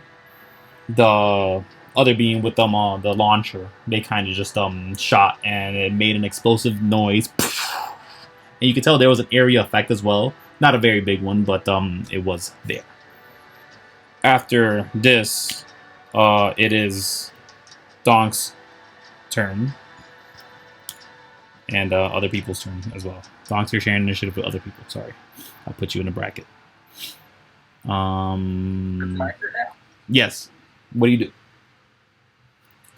Speaker 2: the other being with them the launcher, they kind of just shot, and it made an explosive noise, and you could tell there was an area effect as well, not a very big one, but it was there. After this, it is Donks' turn. And other people's turn as well. Donks, you're sharing initiative with other people. Sorry. I'll put you in a bracket. Yes. What do you do?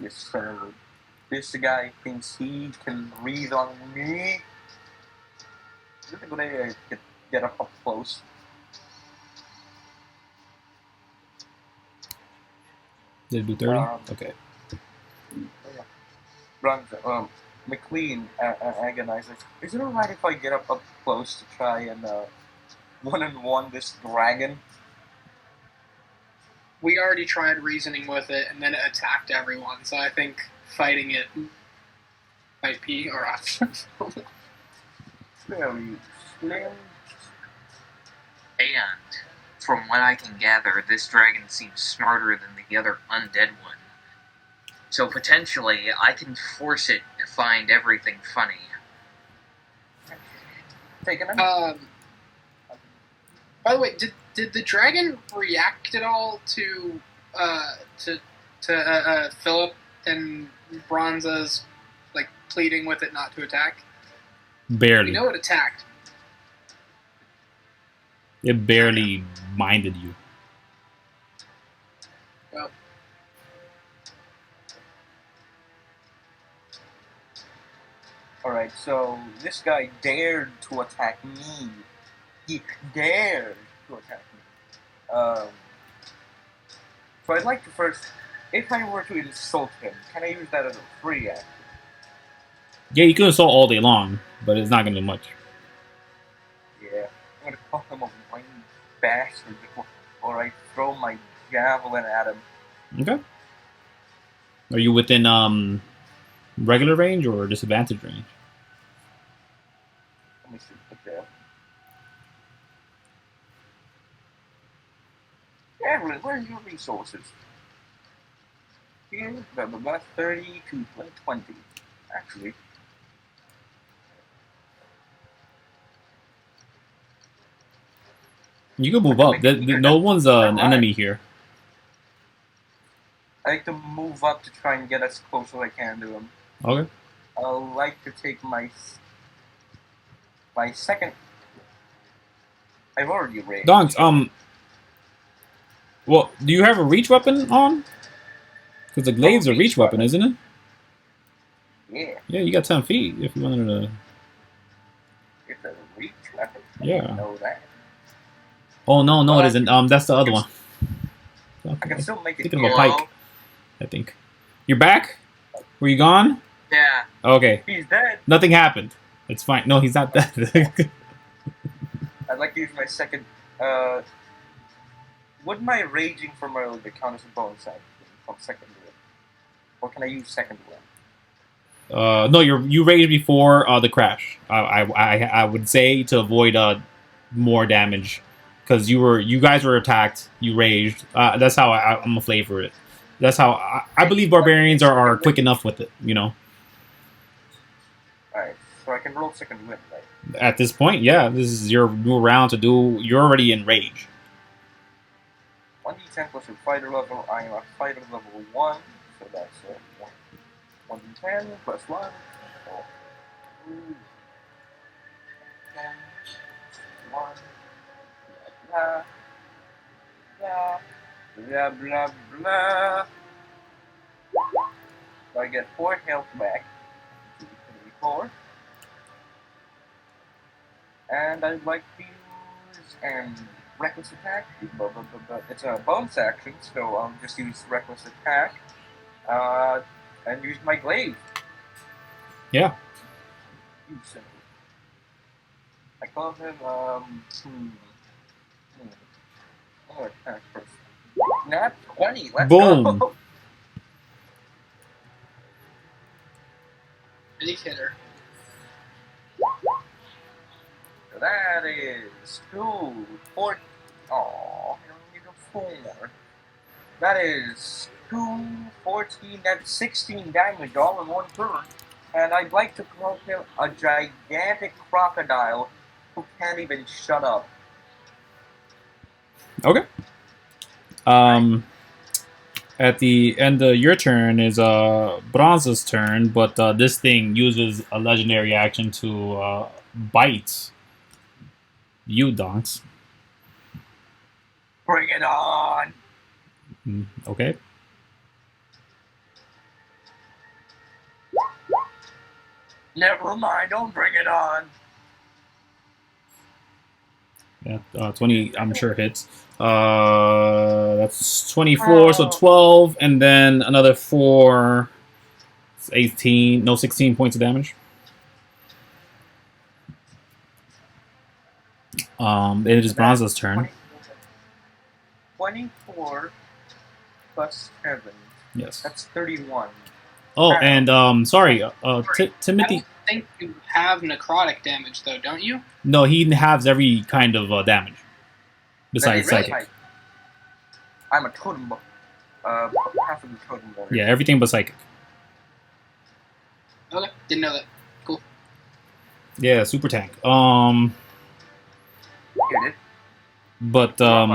Speaker 4: Yes, sir. This guy thinks he can breathe on me. Is it a good idea to get up close?
Speaker 2: Did it do 30? Okay.
Speaker 4: Branza, McClean, Agonizer. Is it alright if I get up close to try and one-on-one this dragon?
Speaker 3: We already tried reasoning with it, and then it attacked everyone, so I think fighting it might be or
Speaker 4: Very slim.
Speaker 1: And from what I can gather, this dragon seems smarter than the other undead one. So potentially, I can force it to find everything funny.
Speaker 4: Taking it?
Speaker 3: By the way, did the dragon react at all to Phillip and Branza's pleading with it not to attack?
Speaker 2: Barely.
Speaker 3: You know it attacked.
Speaker 2: It barely minded you.
Speaker 3: Well.
Speaker 4: Alright, so this guy dared to attack me. He dared to attack me. So I'd like to first, if I were to insult him, can I use that as a free action?
Speaker 2: Yeah, you can assault all day long, but it's not going to do much.
Speaker 4: Yeah, I'm going to call him a whiny bastard before I throw my javelin at him.
Speaker 2: Okay. Are you within regular range or disadvantage range?
Speaker 4: Let me see. Okay. Evelyn, where's your resources? Here, about 30 to 20, actually.
Speaker 2: You can move up. No one's an enemy here.
Speaker 4: I like to move up to try and get as close as I can to him.
Speaker 2: Okay.
Speaker 4: I'll like to take my second. I've already raised.
Speaker 2: Donkz, well, do you have a reach weapon on? Because the glade's a reach weapon, isn't it?
Speaker 4: Yeah.
Speaker 2: Yeah, you got 10 feet if you wanted to.
Speaker 4: It's a reach weapon.
Speaker 2: Yeah.
Speaker 4: I know that.
Speaker 2: Oh no, it isn't. That's the other one. Okay.
Speaker 4: I can still make it.
Speaker 2: Thinking of a pike, I think. You're back? Were you gone?
Speaker 1: Yeah.
Speaker 2: Okay.
Speaker 4: He's dead.
Speaker 2: Nothing happened. It's fine. No, he's not dead.
Speaker 4: I'd like to use my second Would my raging from earlier count as a bonus action from second win? Or can I use second win?
Speaker 2: No, you raged before the crash. I would say to avoid more damage because you guys were attacked. You raged. That's how I'm gonna flavor it. That's how I believe barbarians are quick enough with it. You know.
Speaker 4: Alright, so I can roll second win, right?
Speaker 2: At this point, yeah, this is your new round to do. You're already in rage.
Speaker 4: 1d10 plus your fighter level. I am a fighter level 1, so that's 1d10 plus 1. So 2, 10, 1, blah, blah, blah, blah, blah. So I get 4 health back. 4. And I'd like to use reckless attack. It's a bonus action, so I'll just use reckless attack and use my glaive.
Speaker 2: Yeah.
Speaker 4: I call him. I'm gonna attack first. Nat 20. Let's
Speaker 2: Boom.
Speaker 4: go.
Speaker 3: Big hitter.
Speaker 4: So that is 2, 4. Oh, I don't need a 4. That is 2, 14, that's 16 damage all in one turn. And I'd like to call him a gigantic crocodile who can't even shut up.
Speaker 2: Okay. At the end of your turn is Branza's turn, but this thing uses a legendary action to bite you, Donkz.
Speaker 4: Bring it on!
Speaker 2: Okay.
Speaker 4: Never mind, don't bring it on.
Speaker 2: Yeah, 20, I'm sure hits. That's 24, so 12, and then another 4, it's 18, no, 16 points of damage. It is Branza's turn.
Speaker 4: 24 plus 7.
Speaker 2: Yes.
Speaker 4: That's 31.
Speaker 2: Oh, and Sorry, Timothy.
Speaker 3: I don't think you have necrotic damage, though, don't you?
Speaker 2: No, he halves every kind of damage besides
Speaker 3: Really?
Speaker 2: psychic.
Speaker 4: I'm a totem. Half of the totem warrior.
Speaker 2: Yeah, everything but psychic.
Speaker 3: Okay, didn't know that. Cool.
Speaker 2: Yeah, super tank.
Speaker 4: Get it?
Speaker 2: But
Speaker 4: 24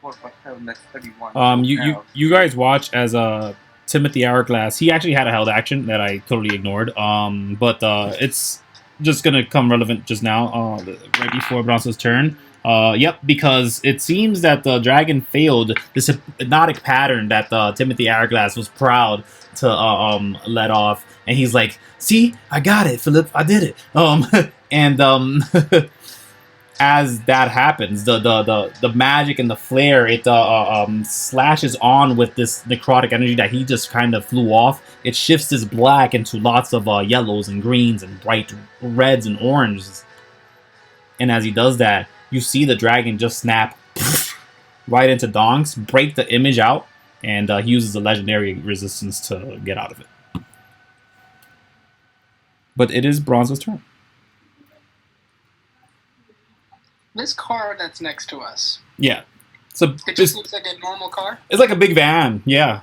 Speaker 4: plus 7, that's 31.
Speaker 2: you guys watch as Timothy Hourglass. He actually had a held action that I totally ignored. But it's just gonna come relevant just now. Right before Branza's turn. Yep, because it seems that the dragon failed this hypnotic pattern that Timothy Hourglass was proud to let off, and he's like, "See, I got it, Phillip. I did it." And as that happens, the magic and the flare, it slashes on with this necrotic energy that he just kind of flew off. It shifts his black into lots of yellows and greens and bright reds and oranges. And as he does that, you see the dragon just snap right into Donkz, break the image out, and he uses a legendary resistance to get out of it. But it is Branza's turn.
Speaker 3: This car that's next to us.
Speaker 2: Yeah.
Speaker 3: It just looks like a normal car?
Speaker 2: It's like a big van. Yeah.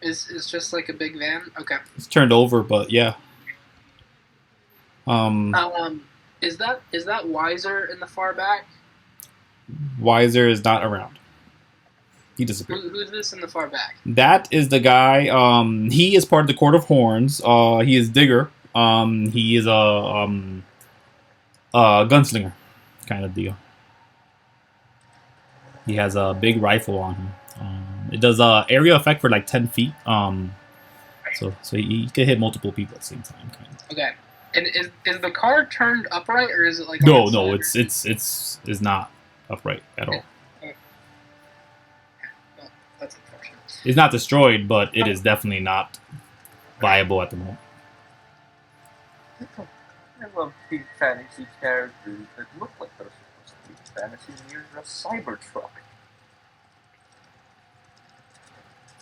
Speaker 3: It's just like a big van? Okay.
Speaker 2: It's turned over, but yeah.
Speaker 3: Is that Wiser in the far back?
Speaker 2: Wiser is not around. He disappeared.
Speaker 3: Who's this in the far back?
Speaker 2: That is the guy. He is part of the Court of Horns. He is Digger. He is a gunslinger kind of deal. He has a big rifle on him. It does area effect for like 10 feet. So he can hit multiple people at the same time. Kind of.
Speaker 3: Okay. And is the car turned upright, or is it like
Speaker 2: no, it's not upright at all.
Speaker 3: Okay. Well, that's unfortunate.
Speaker 2: It's not destroyed, but it is definitely not viable at the moment.
Speaker 4: I love big fantasy characters that look like they're supposed to be fantasy near a Cybertruck.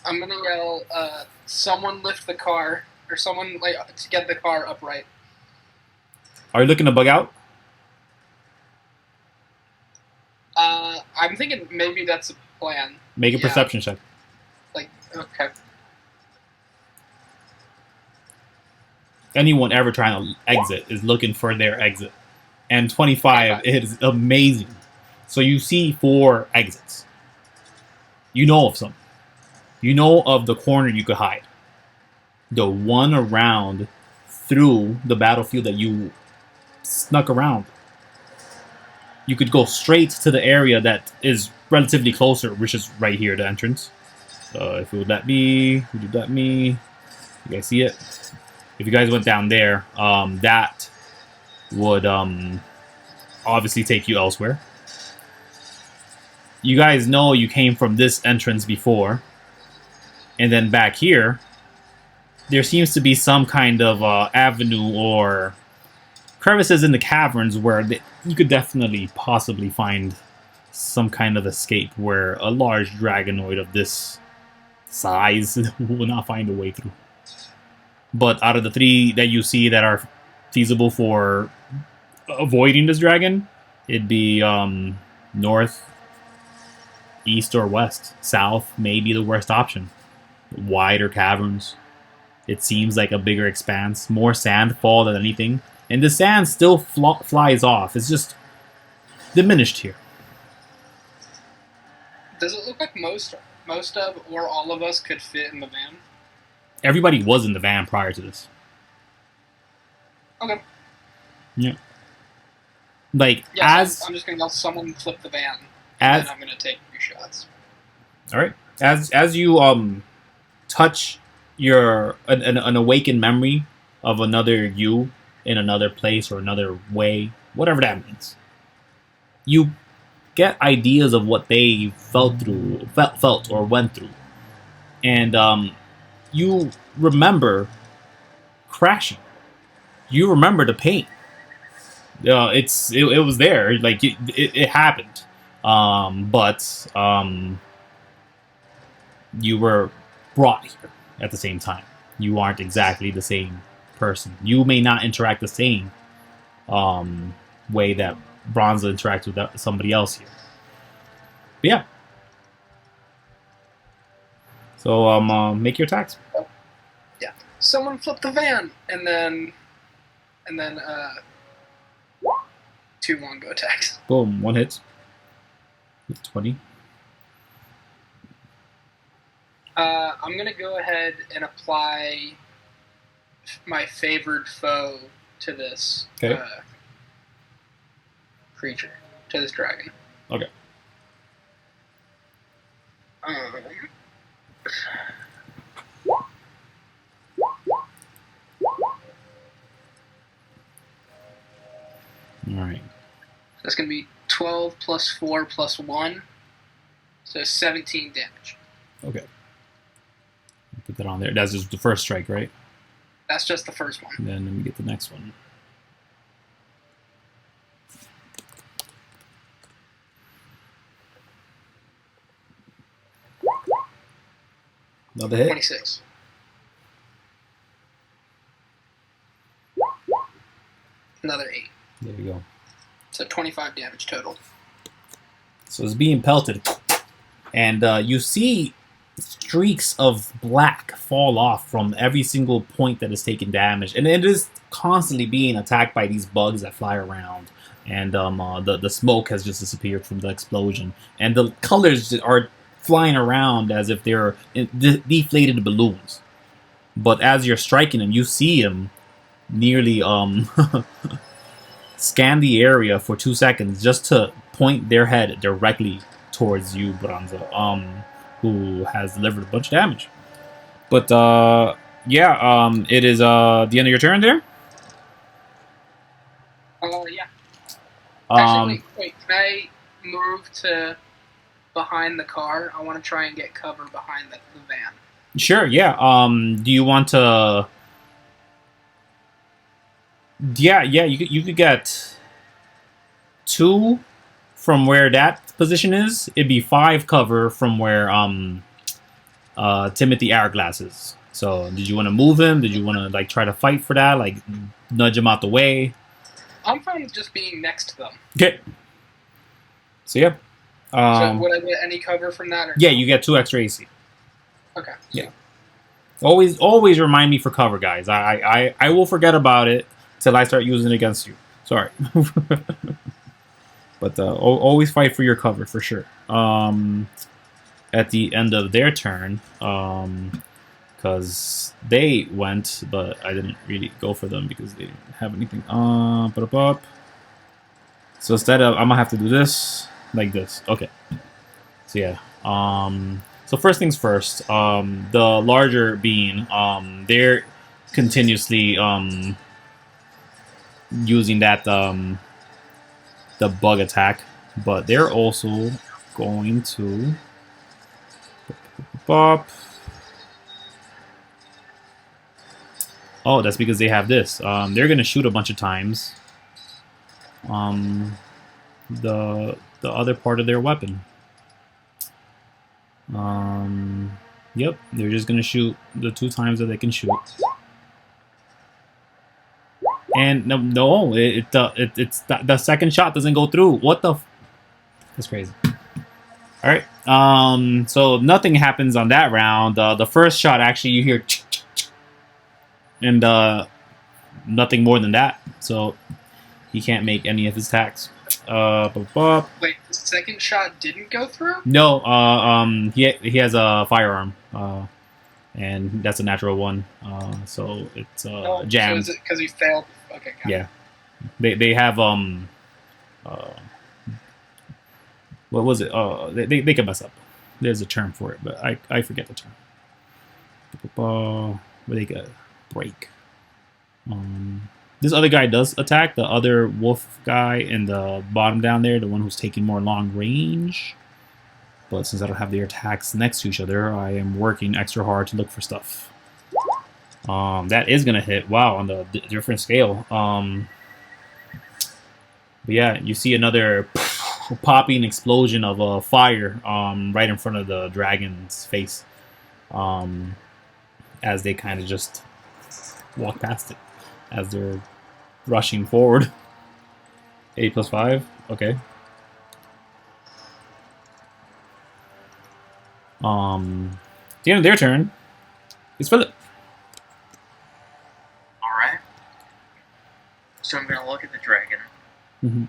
Speaker 3: I'm gonna yell, someone lift the car, or someone, like, to get the car upright.
Speaker 2: Are you looking to bug out?
Speaker 3: I'm thinking maybe that's a plan.
Speaker 2: Make a
Speaker 3: Yeah.
Speaker 2: perception check.
Speaker 3: Like, okay.
Speaker 2: Anyone ever trying to exit is looking for their exit. And 25 is amazing. So you see 4 exits. You know of some. You know of the corner you could hide. The one around through the battlefield that you snuck around. You could go straight to the area that is relatively closer, which is right here, the entrance. If it would let me, would you let me? You guys see it? If you guys went down there, that would obviously take you elsewhere. You guys know you came from this entrance before. And then back here, there seems to be some kind of avenue or crevices in the caverns where you could definitely possibly find some kind of escape where a large dragonoid of this size will not find a way through. But out of the 3 that you see that are feasible for avoiding this dragon, it'd be north, east, or west. South may be the worst option. Wider caverns. It seems like a bigger expanse. More sandfall than anything. And the sand still flies off. It's just diminished here.
Speaker 3: Does it look like most of or all of us could fit in the van?
Speaker 2: Everybody was in the van prior to this.
Speaker 3: Okay.
Speaker 2: Yeah. Like,
Speaker 3: Yeah,
Speaker 2: as...
Speaker 3: I'm just going to let someone flip the van.
Speaker 2: As,
Speaker 3: and I'm going to take 3 shots.
Speaker 2: Alright. As you touch an awakened memory of another you in another place or another way, whatever that means, you get ideas of what they felt or went through. And you remember crashing. You remember the pain. It was there. Like, it happened. But you were brought here at the same time. You aren't exactly the same person. You may not interact the same way that Branza interacts with somebody else here. But yeah. So make your attacks.
Speaker 3: Yeah. Someone flip the van, and then 2 longbow attacks.
Speaker 2: Boom, 1 hit. 20.
Speaker 3: I'm gonna go ahead and apply my favored foe to this creature, to this dragon.
Speaker 2: Okay. Alright.
Speaker 3: That's going to be 12 plus 4 plus 1. So 17 damage.
Speaker 2: Okay. Put that on there. That's just the first strike, right?
Speaker 3: That's just the first one.
Speaker 2: And then let me get the next one. Another hit.
Speaker 3: 26. Another 8.
Speaker 2: There you go.
Speaker 3: So 25 damage total.
Speaker 2: So it's being pelted. And you see streaks of black fall off from every single point that is taking damage. And it is constantly being attacked by these bugs that fly around. And the smoke has just disappeared from the explosion. And the colors are flying around as if they're deflated balloons. But as you're striking them, you see them nearly scan the area for 2 seconds just to point their head directly towards you, Branza, who has delivered a bunch of damage. But yeah, it is the end of your turn there.
Speaker 3: Yeah. Actually, wait, can I move to behind the car? I want to try and get cover behind the van.
Speaker 2: Sure, yeah. Do you want to Yeah, you could get 2 from where that position is. It'd be 5 cover from where Timothy Hourglass is. So did you want to move him? Did you want to like try to fight for that? Like nudge him out the way?
Speaker 3: I'm fine with just being next to them.
Speaker 2: Okay. So yeah.
Speaker 3: So would I get any cover from that? Or
Speaker 2: Yeah, you get 2 extra AC.
Speaker 3: Okay.
Speaker 2: Yeah. Always remind me for cover, guys. I will forget about it till I start using it against you. Sorry. But always fight for your cover for sure. At the end of their turn, because they went, but I didn't really go for them because they didn't have anything. So instead of, I'm gonna have to do this like this. Okay. So yeah. So first things first. The larger being, they're continuously using that the bug attack, but they're also going to pop. Oh, that's because they have this. They're gonna shoot a bunch of times. The other part of their weapon. Yep, they're just gonna shoot the 2 times that they can shoot. And no, it's the second shot doesn't go through. What the? That's crazy. All right. So nothing happens on that round. The first shot actually you hear, and nothing more than that. So he can't make any of his attacks.
Speaker 3: Wait, the second shot didn't go through?
Speaker 2: No. He has a firearm. And that's a natural one. So it's jammed.
Speaker 3: So is it because he failed? Okay.
Speaker 2: Yeah. They have what was it? They can mess up. There's a term for it, but I forget the term. Where they get break. This other guy does attack. The other wolf guy in the bottom down there, the one who's taking more long range. But since I don't have their attacks next to each other, I am working extra hard to look for stuff. That is gonna hit. Wow, on the different scale. But yeah, you see another popping explosion of fire right in front of the dragon's face, as they kind of just walk past it as they're rushing forward. 8 + 5. Okay. At the end of their turn, it's Phillip.
Speaker 1: Alright. So I'm going to look at the dragon.
Speaker 2: Mm-hmm.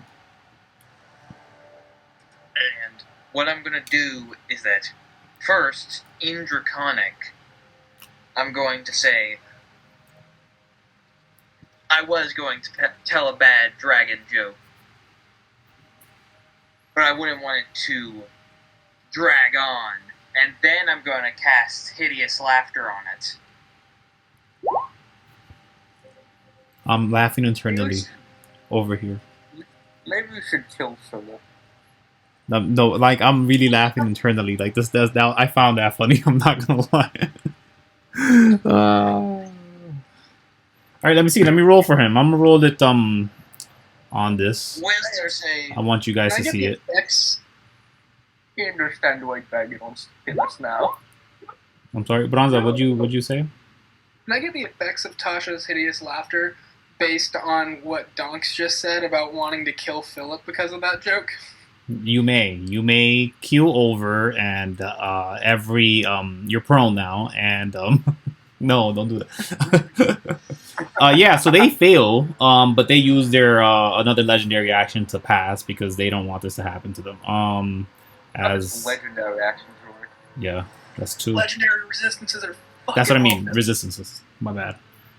Speaker 1: And what I'm going to do is that, first, in Draconic, I'm going to say, I was going to tell a bad dragon joke, but I wouldn't want it to drag on. And then I'm going to cast Hideous Laughter on it.
Speaker 2: I'm laughing internally over here.
Speaker 4: Maybe we should kill Phillip.
Speaker 2: No, like I'm really laughing internally. Like this does now. I found that funny. I'm not gonna lie. All right, let me see. Let me roll for him. I'm gonna roll it on this.
Speaker 1: Wisdom save.
Speaker 2: I want you guys to see it.
Speaker 4: You understand why dragon wants to kill us now.
Speaker 2: I'm sorry, Branza. What'd you say?
Speaker 3: Can I get the effects of Tasha's hideous laughter based on what Donkz just said about wanting to kill Phillip because of that joke?
Speaker 2: You may keel over and every you're prone now and no, don't do that. Yeah, so they fail, but they use their another legendary action to pass because they don't want this to happen to them. As
Speaker 4: legendary actions work.
Speaker 2: Yeah, that's 2.
Speaker 3: Legendary resistances are fucking
Speaker 2: That's what I mean.
Speaker 3: awesome.
Speaker 2: Resistances. My bad.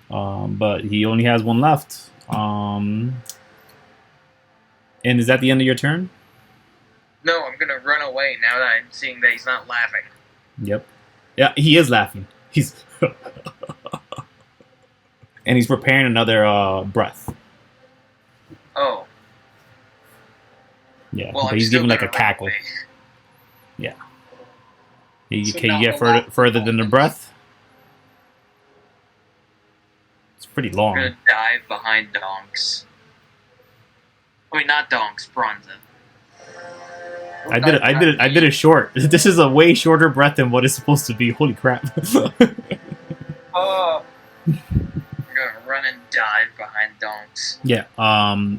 Speaker 2: But he only has 1 left. And is that the end of your turn?
Speaker 1: No, I'm gonna run away now that I'm seeing that he's not laughing.
Speaker 2: Yep. Yeah, he is laughing. He's and he's preparing another breath.
Speaker 1: Oh.
Speaker 2: Yeah,
Speaker 1: Well,
Speaker 2: but
Speaker 1: I'm
Speaker 2: he's
Speaker 1: still
Speaker 2: giving like a
Speaker 1: gonna run
Speaker 2: cackle.
Speaker 1: away.
Speaker 2: Yeah.
Speaker 3: So
Speaker 2: Can you
Speaker 3: now
Speaker 2: get
Speaker 3: we'll
Speaker 2: further than the breath? pretty
Speaker 1: I'm
Speaker 2: long.
Speaker 1: gonna dive behind Donkz. I mean, not Donkz, Branza.
Speaker 2: I did it short. This is a way shorter breath than what it's supposed to be. Holy crap.
Speaker 4: Oh,
Speaker 1: I'm gonna run and dive behind Donkz.
Speaker 2: Yeah.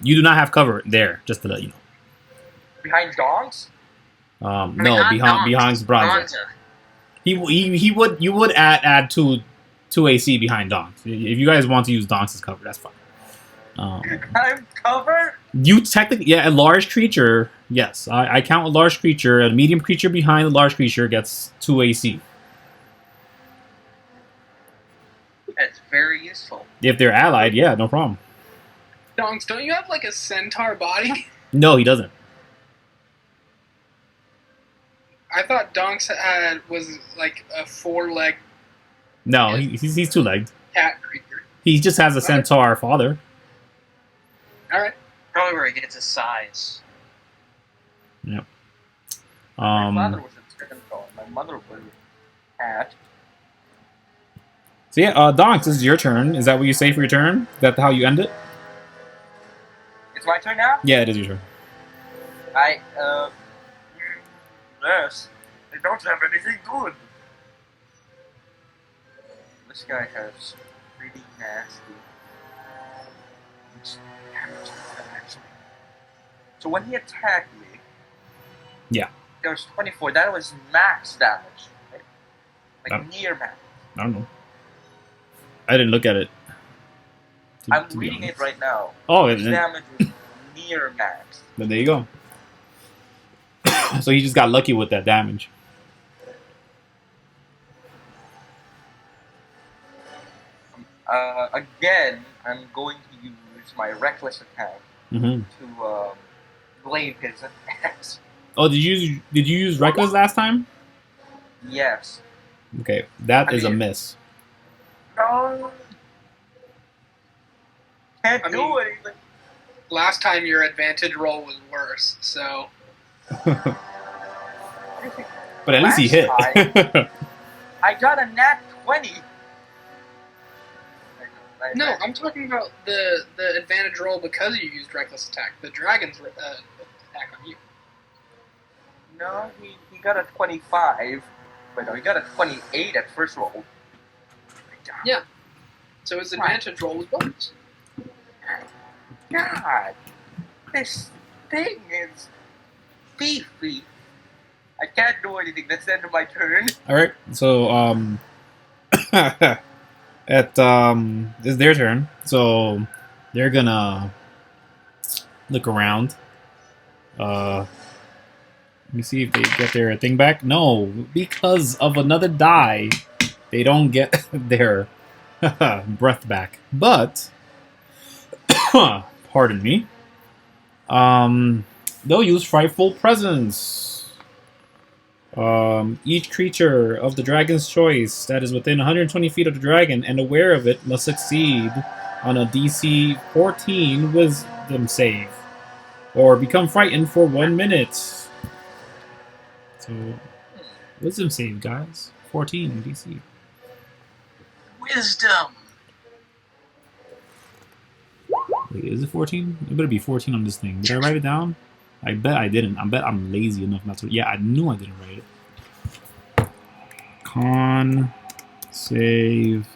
Speaker 2: You do not have cover there, just to let you know.
Speaker 4: behind Donkz?
Speaker 1: I mean,
Speaker 2: No,
Speaker 1: not
Speaker 2: behind
Speaker 1: Donkz,
Speaker 2: Branza. You would add two AC behind Donkz. If you guys want to use Donks as cover, that's fine.
Speaker 4: I'm covered?
Speaker 2: You technically, a large creature, yes. I count a large creature. A medium creature behind a large creature gets 2 AC.
Speaker 1: That's very useful.
Speaker 2: If they're allied, yeah, no problem.
Speaker 3: Donkz, don't you have like a centaur body?
Speaker 2: No, he doesn't.
Speaker 3: I thought Donkz was like a 4-leg
Speaker 2: No, he's 2-legged.
Speaker 3: cat creature.
Speaker 2: He just has a centaur father.
Speaker 3: Alright.
Speaker 1: Probably where he gets his size.
Speaker 2: Yep.
Speaker 4: My father was a centaur. My mother was a cat.
Speaker 2: So yeah, Donks, this is your turn. Is that what you say for your turn? Is that how you end it?
Speaker 4: It's my turn now?
Speaker 2: Yeah, it is your turn.
Speaker 4: Yes. They don't have anything good. This guy has pretty nasty. So when he attacked me,
Speaker 2: yeah,
Speaker 4: there was 24. That was max damage, right? Like near max.
Speaker 2: I don't know. I didn't look at it.
Speaker 4: I'm reading it right now.
Speaker 2: Oh,
Speaker 4: his damage was near max.
Speaker 2: But there you go. So he just got lucky with that damage.
Speaker 4: Again, I'm going to use my reckless attack to blade his ass.
Speaker 2: Oh, did you use reckless last time?
Speaker 4: Yes.
Speaker 2: Okay, that is a miss.
Speaker 4: No. Can't do anything.
Speaker 3: Last time your advantage roll was worse, so...
Speaker 2: But at least he hit.
Speaker 4: I got a nat 20.
Speaker 3: No, I'm talking about the advantage roll because you used reckless attack. The dragon's attack on you.
Speaker 4: No, he got a 25. But no, he got a 28 at first roll.
Speaker 3: Yeah. So his advantage roll was bonus.
Speaker 4: God, this thing is beefy. I can't do anything. That's the end of my turn.
Speaker 2: All right. So it's their turn. So they're gonna look around. Let me see if they get their thing back. No, because of another die, they don't get their breath back. But pardon me. They'll use Frightful Presence. Each creature of the dragon's choice that is within 120 feet of the dragon and aware of it must succeed on a DC 14 Wisdom save, or become frightened for 1 minute. So, Wisdom save, guys. 14 DC.
Speaker 1: Wisdom.
Speaker 2: Wait, is it 14? It better be 14 on this thing. Did I write it down? I bet I didn't. I bet I'm lazy enough not to. Yeah, I knew I didn't write it. Con save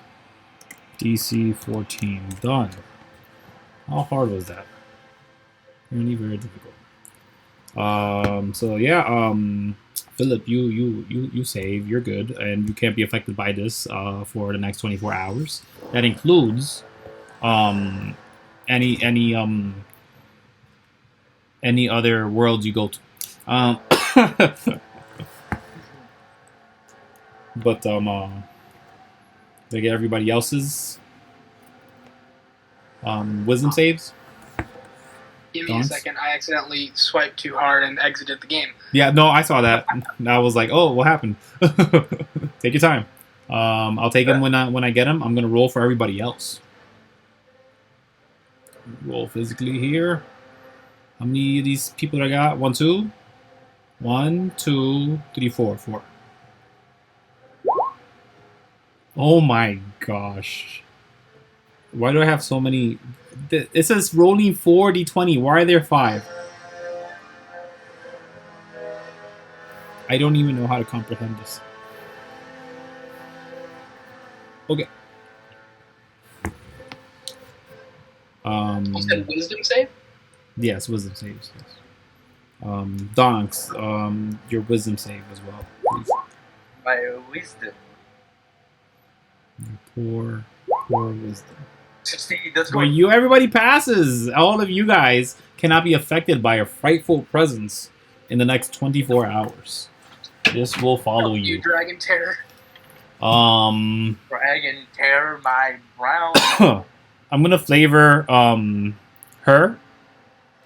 Speaker 2: DC 14. Done. How hard was that? Really very difficult. So yeah, Philip, you save. You're good, and you can't be affected by this for the next 24 hours. That includes any other worlds you go to. But they get everybody else's wisdom saves.
Speaker 3: Give me a second. I accidentally swiped too hard and exited the game.
Speaker 2: Yeah, no, I saw that. And I was like, oh, what happened? Take your time. I'll take him when I get him. I'm gonna roll for everybody else. Roll physically here. How many of these people I got? 1, 2? 1, 2, 3, 4. 4. Oh my gosh. Why do I have so many? It says rolling 4d20. Why are there 5? I don't even know how to comprehend this. Okay.
Speaker 3: You said wisdom save?
Speaker 2: Yes, wisdom saves. Yes. Donkz, your wisdom save as well, please.
Speaker 4: My wisdom.
Speaker 2: Your poor wisdom.
Speaker 4: See, that's
Speaker 2: Where
Speaker 4: what
Speaker 2: everybody passes. All of you guys cannot be affected by a frightful presence in the next 24 hours. This will follow you.
Speaker 3: Dragon terror.
Speaker 4: dragon tear my brown.
Speaker 2: I'm gonna flavor her.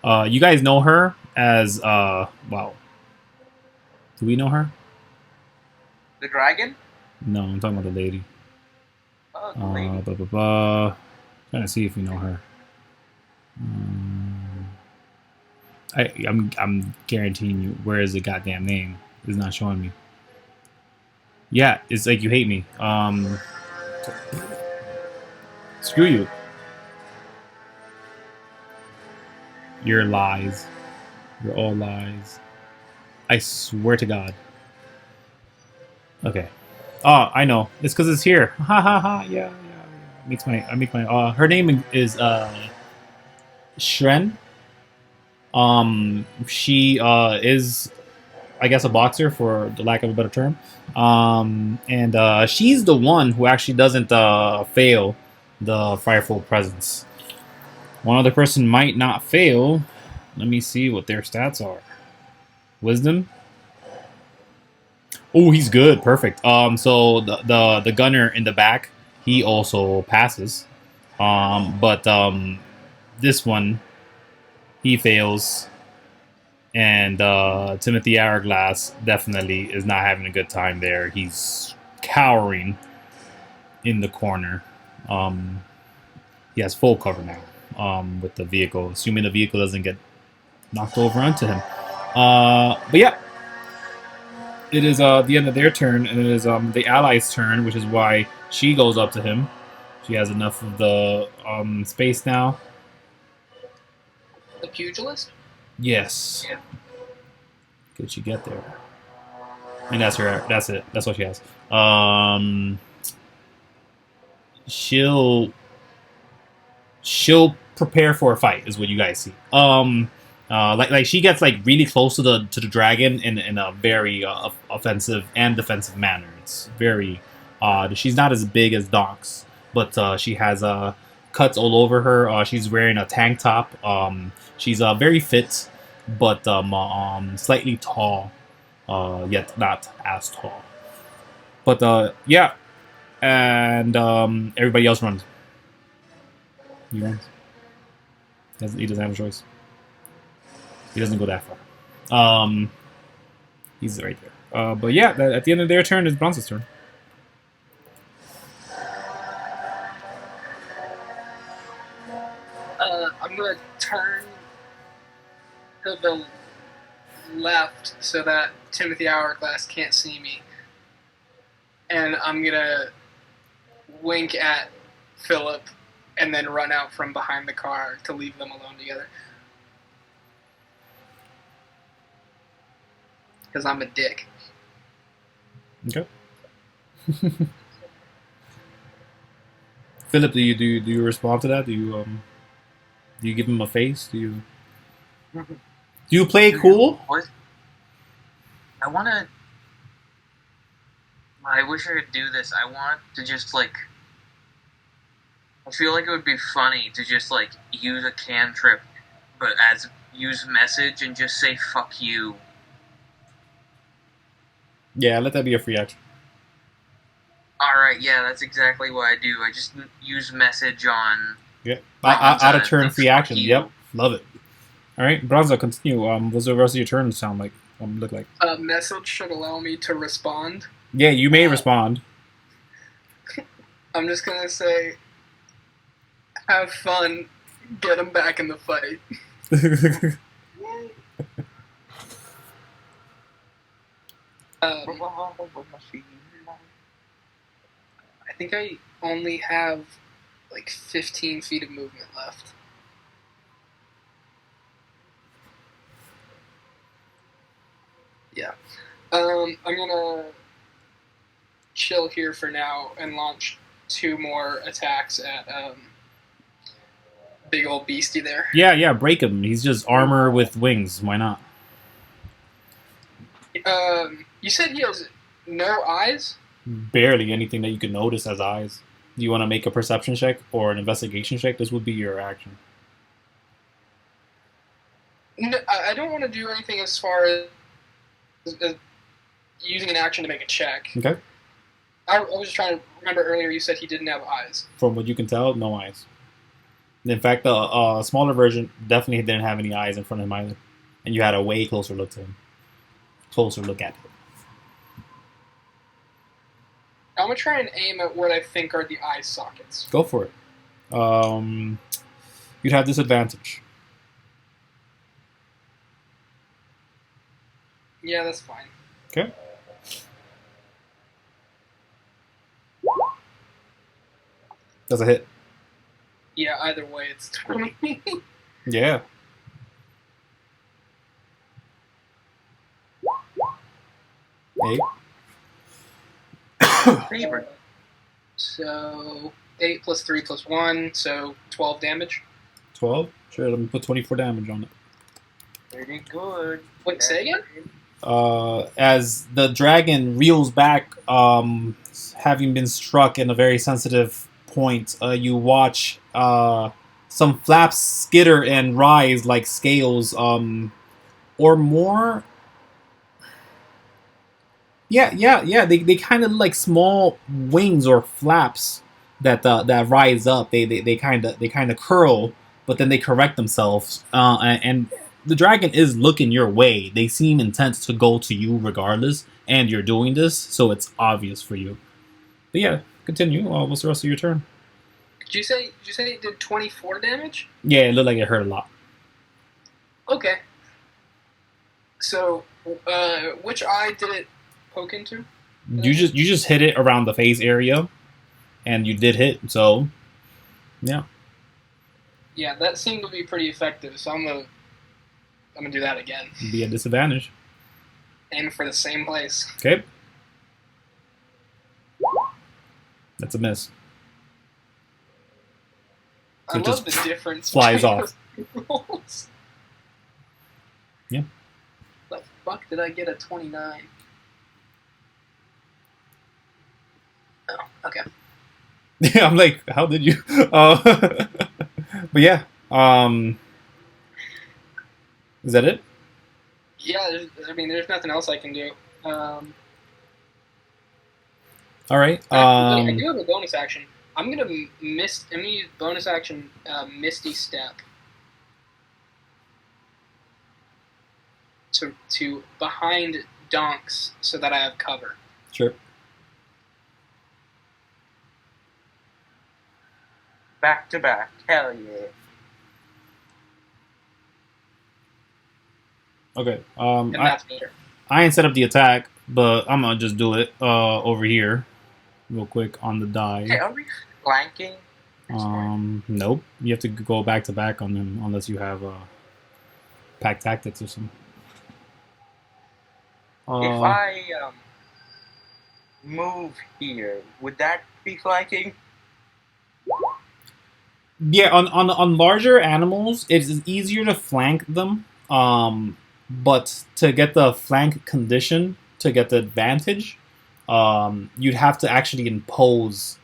Speaker 2: You guys know her as wow. Do we know her?
Speaker 4: The dragon?
Speaker 2: No, I'm talking about the lady.
Speaker 4: Oh, the lady.
Speaker 2: Trying to see if we know her. I'm guaranteeing you. Where is the goddamn name? It's not showing me. Yeah, it's like you hate me. Screw you. You're lies. You're all lies. I swear to God. Okay. Oh, I know. It's because it's here. Ha ha ha. Yeah. I make my. Her name is Shren. She is, I guess, a boxer for the lack of a better term. And she's the one who actually doesn't fail the Fireful Presence. One other person might not fail. Let me see what their stats are. Wisdom. Oh, he's good. Perfect. So the gunner in the back, he also passes. But this one, he fails. And Timothy Hourglass definitely is not having a good time there. He's cowering in the corner. He has full cover now with the vehicle, assuming the vehicle doesn't get knocked over onto him. But yeah, it is the end of their turn, and it is the allies' turn, which is why she goes up to him. She has enough of the space now.
Speaker 3: The pugilist?
Speaker 2: Yes. Yeah. Could she get there? And that's her. That's it. That's what she has. She'll prepare for a fight, is what you guys see. Like she gets like really close to the dragon in a very offensive and defensive manner. It's very odd. She's not as big as Donkz, but she has cuts all over her. She's wearing a tank top. She's very fit, but slightly tall, yet not as tall. But yeah, and everybody else runs. He runs. He doesn't have a choice. He doesn't go that far. He's right there. But yeah, at the end of their turn is Branza's turn.
Speaker 3: I'm gonna turn to the left so that Timothy Hourglass can't see me, and I'm gonna wink at Phillip and then run out from behind the car to leave them alone together. Because I'm a dick.
Speaker 2: Okay. Phillip, do you respond to that? Do you give him a face? Do you play cool?
Speaker 1: I wanna. I wish I could do this. I want to just like. I feel like it would be funny to just like use a cantrip, but use message and just say "fuck you."
Speaker 2: Yeah, let that be a free action.
Speaker 1: Alright, yeah, that's exactly what I do. I just use message on...
Speaker 2: Yeah, out of turn free action. Yep, love it. Alright, Branza, continue. What's the rest of your turn sound like? Look like?
Speaker 3: Message should allow me to respond.
Speaker 2: Yeah, you may respond.
Speaker 3: I'm just gonna say, have fun, get him back in the fight. I think I only have like 15 feet of movement left. Yeah. I'm gonna chill here for now and launch 2 more attacks at big old beastie there.
Speaker 2: Yeah, break him. He's just armor with wings. Why not?
Speaker 3: You said he has no eyes?
Speaker 2: Barely anything that you can notice as eyes. Do you want to make a perception check or an investigation check? This would be your action.
Speaker 3: No, I don't want to do anything as far as using an action to make a check.
Speaker 2: Okay.
Speaker 3: I was just trying to remember earlier you said he didn't have eyes.
Speaker 2: From what you can tell, no eyes. In fact, the smaller version definitely didn't have any eyes in front of him either. And you had a way closer look to him. Closer look at him.
Speaker 3: I'm going to try and aim at what I think are the eye sockets.
Speaker 2: Go for it. You'd have disadvantage.
Speaker 3: Yeah, that's fine.
Speaker 2: Okay. That's a hit.
Speaker 3: Yeah, either way, it's 20.
Speaker 2: Yeah. Eight.
Speaker 4: Favorite.
Speaker 3: So, 8 plus 3 plus 1, so 12 damage.
Speaker 2: 12? Sure, let me put 24 damage on it.
Speaker 4: Pretty good.
Speaker 3: Wait, say again?
Speaker 2: As the dragon reels back, having been struck in a very sensitive point, you watch some flaps skitter and rise like scales, or more. Yeah. They kind of like small wings or flaps that rise up. They kind of curl, but then they correct themselves. And the dragon is looking your way. They seem intent to go to you regardless, and you're doing this, so it's obvious for you. But yeah, continue. What's the rest of your turn?
Speaker 3: Did you say it did 24 damage?
Speaker 2: Yeah, it looked like it hurt a lot.
Speaker 3: Okay. So, which eye did it poke into?
Speaker 2: You just hit it around the face area, and you did hit. So, yeah.
Speaker 3: Yeah, that seemed to be pretty effective. So I'm gonna do that again.
Speaker 2: Be a disadvantage.
Speaker 3: Aim for the same place.
Speaker 2: Okay. That's a miss.
Speaker 3: I
Speaker 2: It
Speaker 3: love
Speaker 2: just
Speaker 3: the difference.
Speaker 2: flies
Speaker 3: between
Speaker 2: off.
Speaker 3: those rolls.
Speaker 2: Yeah.
Speaker 3: The fuck did I get a 29? Oh, okay.
Speaker 2: Yeah, I'm like, how did you? But yeah. Is that it?
Speaker 3: Yeah, there's nothing else I can do.
Speaker 2: All right.
Speaker 3: I do have a bonus action. I'm gonna use bonus action Misty Step to behind Donkz so that I have cover.
Speaker 2: Sure.
Speaker 4: Back to back. Hell yeah.
Speaker 2: Okay.
Speaker 3: And that's better.
Speaker 2: I ain't set up the attack, but I'm gonna just do it over here, real quick on the die.
Speaker 4: Hey, are we flanking?
Speaker 2: Nope. You have to go back to back on them unless you have pack tactics or something.
Speaker 4: If I move here, would that be flanking?
Speaker 2: Yeah, on larger animals, it's easier to flank them. But to get the flank condition, to get the advantage, you'd have to actually impose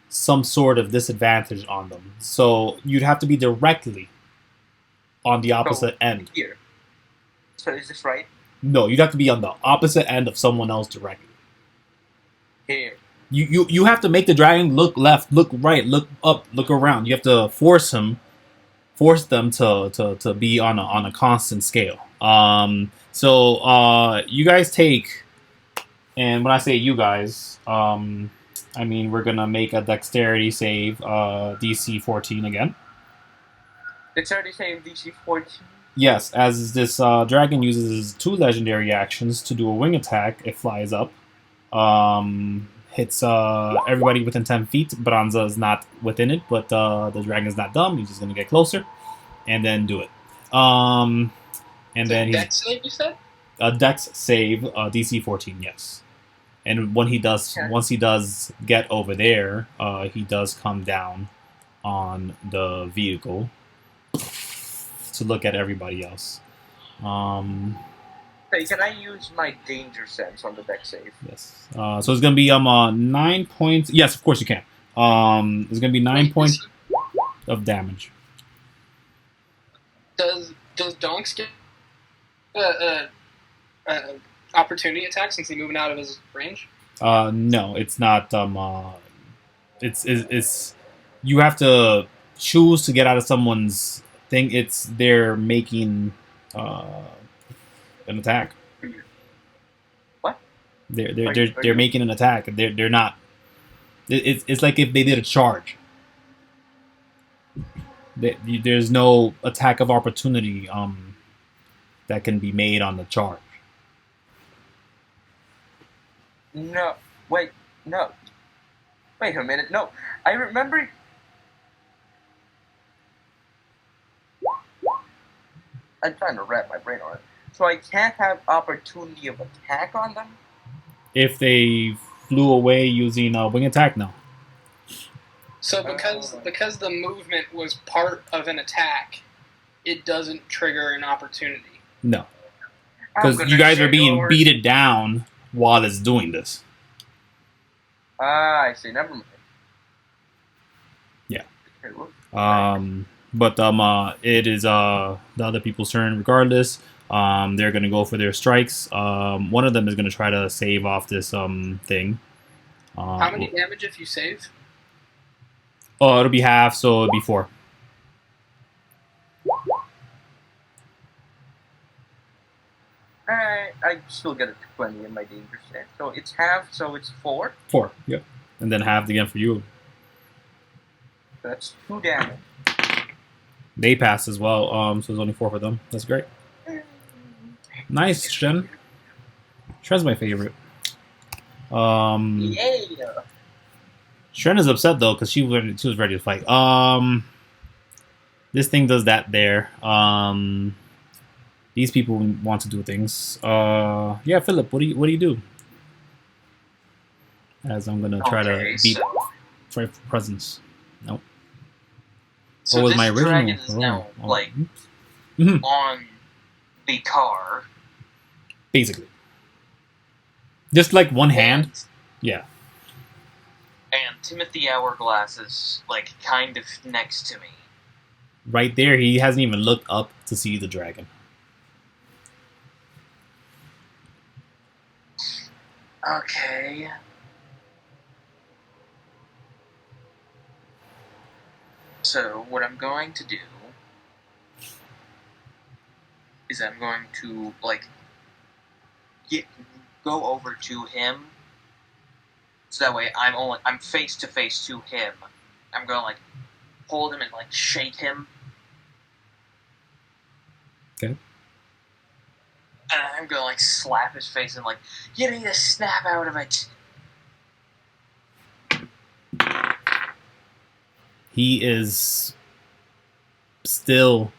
Speaker 2: some sort of disadvantage on them. So you'd have to be directly on the opposite end.
Speaker 4: Here. So is this right?
Speaker 2: No, you'd have to be on the opposite end of someone else directly.
Speaker 4: Here.
Speaker 2: You have to make the dragon look left, look right, look up, look around. You have to force them to be on a constant scale. So you guys take, and when I say you guys, I mean we're gonna make a dexterity save, DC 14 again.
Speaker 4: Dexterity save DC 14.
Speaker 2: Yes, as this dragon uses 2 legendary actions to do a wing attack, it flies up. hits everybody within 10 feet. Branza is not within it, but the dragon is not dumb. He's just going to get closer and then do it. And then
Speaker 3: Dex save, you said?
Speaker 2: A Dex save, DC 14, yes. And when he does, once he does get over there, he does come down on the vehicle to look at everybody else.
Speaker 4: Hey, can I use my danger sense on the Dex save?
Speaker 2: Yes. So it's gonna be 9 points. Yes, of course you can. It's gonna be 9 points of damage.
Speaker 3: Does Donkz get opportunity attack since he's moving out of his range?
Speaker 2: No, it's not. It's you have to choose to get out of someone's thing. They're making an attack.
Speaker 4: What?
Speaker 2: They're making an attack. They're not. It's like if they did a charge. There's no attack of opportunity that can be made on the charge.
Speaker 4: No. Wait. No. Wait a minute. No. I remember. I'm trying to wrap my brain on it. So I can't have opportunity of attack on them?
Speaker 2: If they flew away using a wing attack, no.
Speaker 3: So because the movement was part of an attack, it doesn't trigger an opportunity.
Speaker 2: No. Because you guys are being beaten down while it's doing this.
Speaker 4: Ah, I see. Never mind.
Speaker 2: Yeah. But it is the other people's turn regardless. They're gonna go for their strikes. One of them is gonna try to save off this thing.
Speaker 3: How many damage if you save?
Speaker 2: Oh, it'll be half, so it'll be 4.
Speaker 4: I still get a 20 in my danger set. So it's half, so it's 4?
Speaker 2: 4, yep. And then half again for you.
Speaker 4: That's 2 damage.
Speaker 2: They pass as well, so there's only 4 for them. That's great. Nice, Shen. Shen's my favorite.
Speaker 4: Yeah.
Speaker 2: Shen is upset though because she was ready to fight. This thing does that there. These people want to do things. Yeah, Philip, what do you do? As I'm gonna try to beat for presence. Nope.
Speaker 1: So
Speaker 2: was
Speaker 1: this
Speaker 2: my original
Speaker 1: dragon is now like on the car,
Speaker 2: basically. Just like one hand. Yeah.
Speaker 1: And Timothy Hourglass is like kind of next to me.
Speaker 2: Right there, he hasn't even looked up to see the dragon.
Speaker 1: Okay. So what I'm going to do is I'm going to like go over to him, so that way I'm face to face to him. I'm gonna like hold him and like shake him.
Speaker 2: Okay.
Speaker 1: And I'm gonna like slap his face and like, you need to snap out of it.
Speaker 2: He is still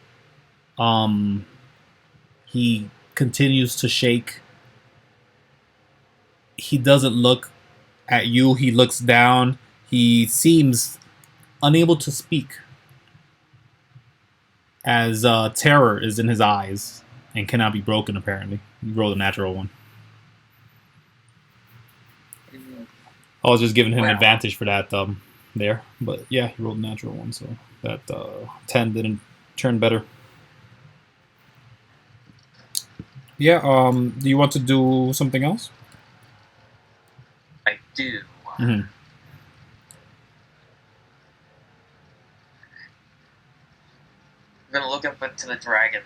Speaker 2: he continues to shake. He doesn't look at you, he looks down. He seems unable to speak as terror is in his eyes and cannot be broken apparently. He rolled a natural one. I was just giving him advantage for that there, but yeah, he rolled a natural one, so that 10 didn't turn better. Yeah, do you want to do something else?
Speaker 1: I do.
Speaker 2: Mm-hmm.
Speaker 1: I'm gonna look up to the dragon.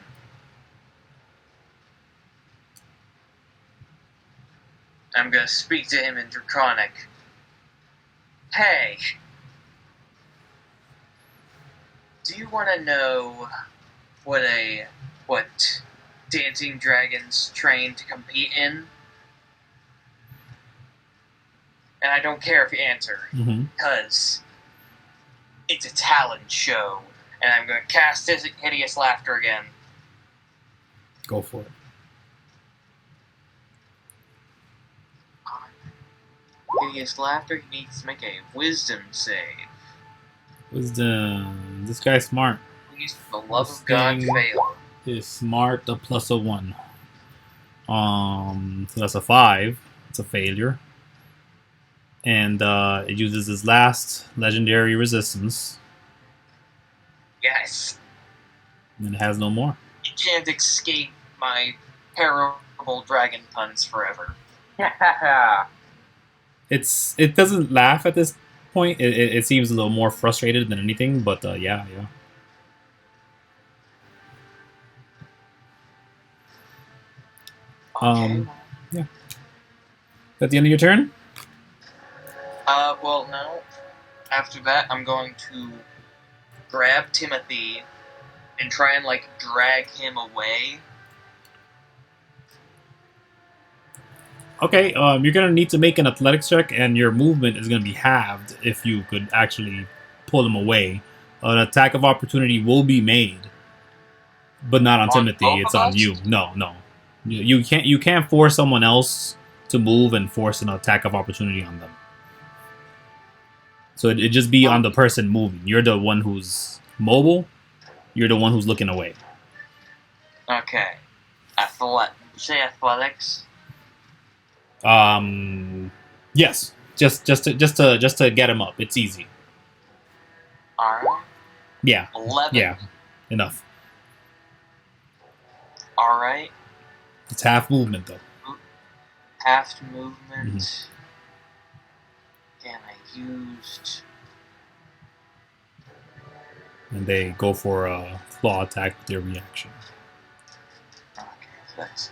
Speaker 1: I'm gonna speak to him in Draconic. Hey! Do you want to know what dancing dragons train to compete in? and I don't care if you answer,
Speaker 2: Mm-hmm.
Speaker 1: because it's a talent show, and I'm going to cast Hideous Laughter again.
Speaker 2: Go for it.
Speaker 1: Hideous Laughter, he needs to make a wisdom save.
Speaker 2: Wisdom. This guy's smart.
Speaker 1: Please, for the love of God,
Speaker 2: Wisdom.
Speaker 1: fail.
Speaker 2: Is smart, a plus a 1. So that's a 5. It's a failure. And it uses his last legendary resistance.
Speaker 1: Yes.
Speaker 2: And it has no more.
Speaker 1: You can't escape my terrible dragon puns forever.
Speaker 2: It doesn't laugh at this point. It seems a little more frustrated than anything, but yeah.
Speaker 1: Okay.
Speaker 2: Yeah. At the end of your turn?
Speaker 1: Well, no. After that, I'm going to grab Timothy and try and, like, drag him away.
Speaker 2: Okay, you're gonna need to make an athletics check, and your movement is gonna be halved if you could actually pull him away. An attack of opportunity will be made, but not on Timothy.
Speaker 1: both
Speaker 2: It's
Speaker 1: of
Speaker 2: on
Speaker 1: us?
Speaker 2: you. No. You can't force someone else to move and force an attack of opportunity on them. So it'd just be on the person moving. You're the one who's mobile. You're the one who's looking away.
Speaker 1: Okay. Say athletics.
Speaker 2: Yes. Just to get him up. It's easy.
Speaker 1: Alright.
Speaker 2: Yeah.
Speaker 1: 11.
Speaker 2: Yeah. Enough.
Speaker 1: Alright.
Speaker 2: It's half movement though.
Speaker 1: Half movement. Again, I used...
Speaker 2: And they go for a claw attack with their reaction.
Speaker 1: Okay, that's...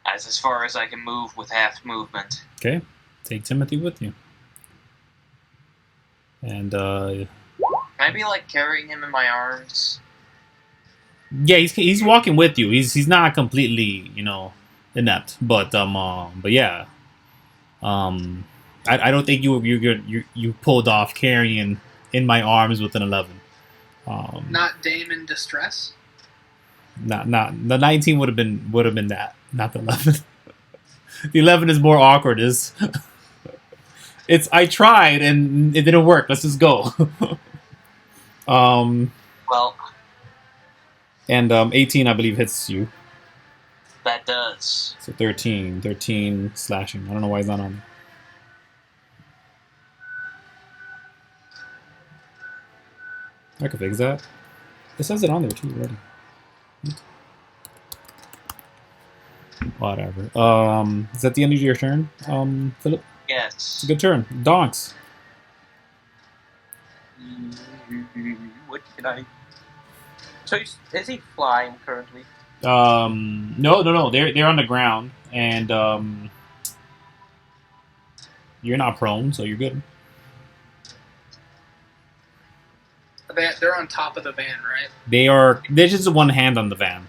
Speaker 1: That's as far as I can move with half movement.
Speaker 2: Okay. Take Timothy with you. And
Speaker 1: Can I be, like, carrying him in my arms?
Speaker 2: yeah, he's walking with you. He's not completely, inept, but yeah. I don't think you pulled off carrying in my arms with an 11.
Speaker 3: Not Dame in distress.
Speaker 2: Not the 19 would have been that, not the 11. The 11 is more awkward. I tried and it didn't work. Let's just go.
Speaker 1: Well,
Speaker 2: And 18, I believe, hits you.
Speaker 1: that does.
Speaker 2: So 13 slashing. I don't know why he's not on there. I could fix that. It says it on there too already. Whatever. Is that the end of your turn, Philip? It's
Speaker 1: Yes.
Speaker 2: a good turn. Donkz.
Speaker 4: What can I... So is he flying currently?
Speaker 2: No. They're on the ground, and you're not prone, so you're good.
Speaker 3: They're on top of the van, right?
Speaker 2: They're just one hand on the van.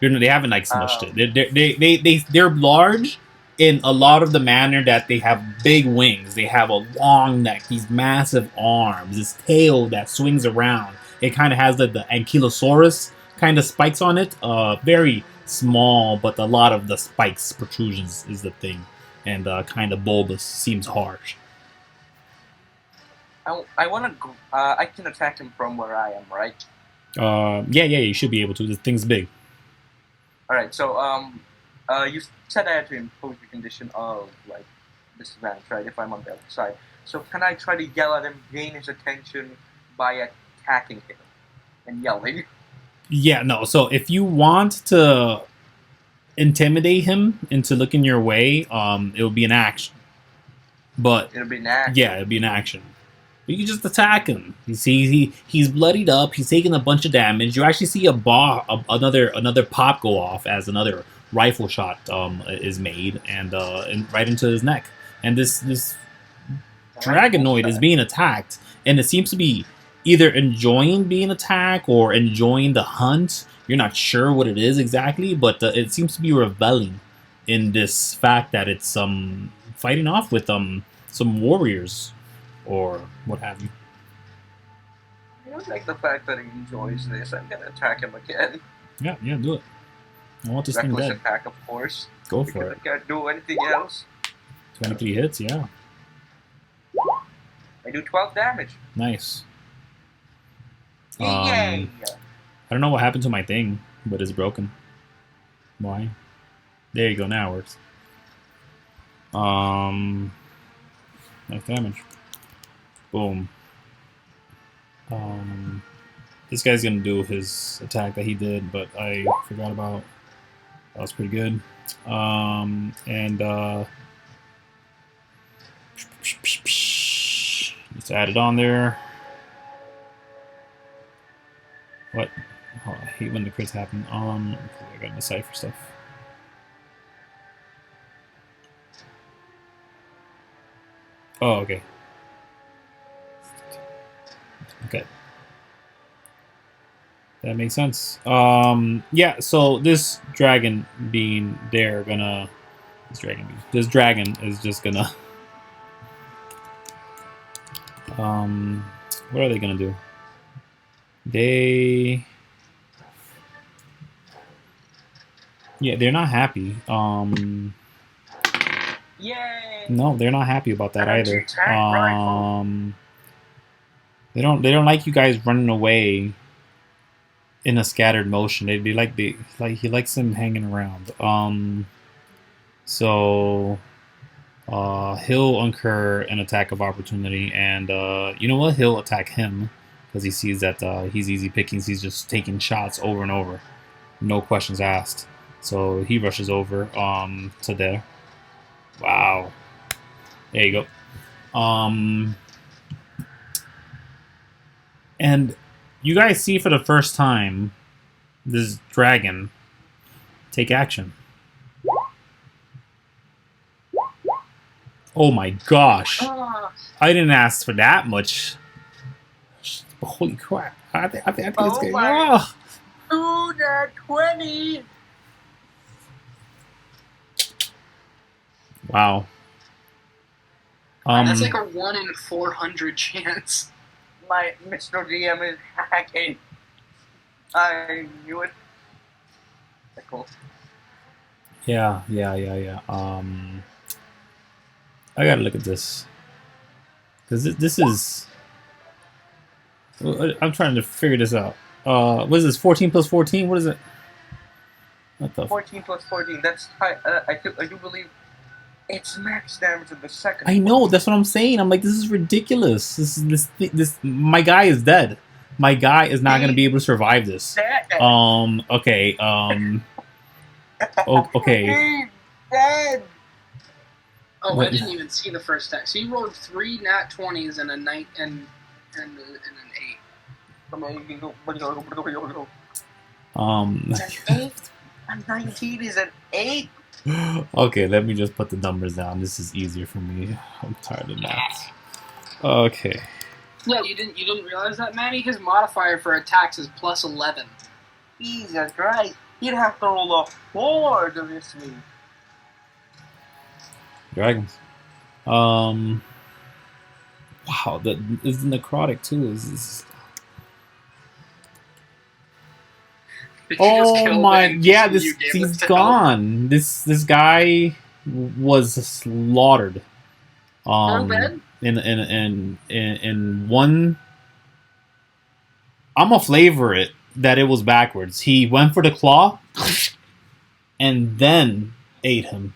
Speaker 2: They haven't like smushed it. They're large in a lot of the manner that they have big wings. They have a long neck, these massive arms, this tail that swings around. It kind of has the ankylosaurus kind of spikes on it. Very small, but a lot of the spikes, protrusions is the thing, and kind of bulbous. Seems harsh.
Speaker 4: I want to. I can attack him from where I am, right?
Speaker 2: Yeah, you should be able to. This thing's big.
Speaker 4: All right. So you said I had to impose the condition of like disadvantage, right? If I'm on the other side. So can I try to yell at him, gain his attention by attacking him and yelling?
Speaker 2: Yeah, no. So if you want to intimidate him into looking your way, it would be an action. But
Speaker 4: It'll be an action.
Speaker 2: yeah, it'd be an action. But you can just attack him. You see, he's bloodied up. He's taking a bunch of damage. You actually see another pop go off as another rifle shot is made and right into his neck. And this Dragonoid is being attacked, and it seems to be either enjoying being attacked or enjoying the hunt. You're not sure what it is exactly, but it seems to be reveling in this fact that it's fighting off with some warriors or what have you.
Speaker 4: I don't like the fact that he enjoys this. I'm gonna attack him again.
Speaker 2: Yeah, do it. I want this thing
Speaker 4: Reckless
Speaker 2: dead.
Speaker 4: attack, of course.
Speaker 2: Go
Speaker 4: because
Speaker 2: for it.
Speaker 4: I can't do anything else.
Speaker 2: 23 hits, yeah.
Speaker 4: I do 12 damage.
Speaker 2: Nice.
Speaker 4: Yay!
Speaker 2: I don't know what happened to my thing, but it's broken. Why? There you go, now it works. Nice damage. Boom. This guy's gonna do his attack that he did, but I forgot about. That was pretty good. Just add it on there. What? Oh, I hate when the crits happen. I gotta decipher stuff. Oh, okay. Okay. That makes sense. Yeah, so this dragon being there gonna... This dragon is just gonna... what are they gonna do? Yeah, they're not happy.
Speaker 4: Yay!
Speaker 2: No, they're not happy about that either.
Speaker 4: Attack rifle.
Speaker 2: They don't like you guys running away in a scattered motion. He likes them hanging around. So he'll incur an attack of opportunity, and you know what? He'll attack him because he sees that he's easy pickings. He's just taking shots over and over, no questions asked. So he rushes over to there. Wow. There you go. And you guys see for the first time this dragon take action. Oh my gosh. I didn't ask for that much. Holy crap. I think it's good. Oh.
Speaker 4: Ooh, that 20!
Speaker 2: Wow.
Speaker 3: That's like a 1 in 400 chance.
Speaker 4: My Mr. DM is hacking. I knew it. Cool.
Speaker 2: Yeah. I gotta look at this. Because this is... I'm trying to figure this out. What is this? 14 plus 14? What is it? What the
Speaker 4: 14 plus 14. That's high. I do believe it's max damage in the second.
Speaker 2: I know, that's what I'm saying. I'm like, this is ridiculous. This my guy is dead. My guy is not gonna be able to survive this. Okay. Okay.
Speaker 4: Dead.
Speaker 3: Oh,
Speaker 2: What?
Speaker 3: I didn't even see the first attack. So you rolled 3 nat 20s and a night and an 8.
Speaker 4: An 8? A 19 is an 8?
Speaker 2: Okay, let me just put the numbers down. This is easier for me. I'm tired of math. Okay.
Speaker 3: Yeah, you didn't realize that, Manny? His modifier for attacks is plus 11.
Speaker 4: Jesus Christ. You'd have to roll a 4 to miss me.
Speaker 2: Dragons. Wow, that is necrotic too.
Speaker 3: Did you just kill
Speaker 2: Oh my,
Speaker 3: him?
Speaker 2: yeah,
Speaker 3: You gave
Speaker 2: he's
Speaker 3: us to
Speaker 2: gone. This guy was slaughtered.
Speaker 3: Dead?
Speaker 2: In one. I'm gonna flavor it that it was backwards. He went for the claw, and then ate him.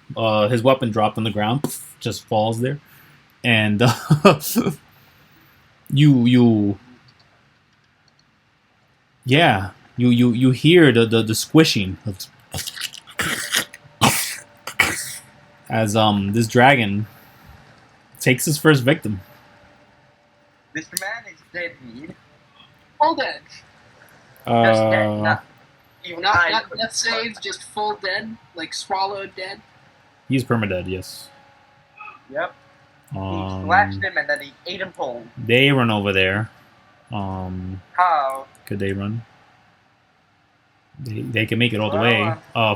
Speaker 2: His weapon dropped on the ground, just falls there, and you hear the squishing as this dragon takes his first victim.
Speaker 4: This man is dead, Mead.
Speaker 3: Full dead.
Speaker 4: Just dead. Not even
Speaker 3: Not death save, just full dead, like swallowed dead.
Speaker 2: He's permadead, yes.
Speaker 4: Yep. He slashed him and then he ate him whole.
Speaker 2: They run over there.
Speaker 4: How?
Speaker 2: Could they run? They can make it all the
Speaker 4: Well,
Speaker 2: way.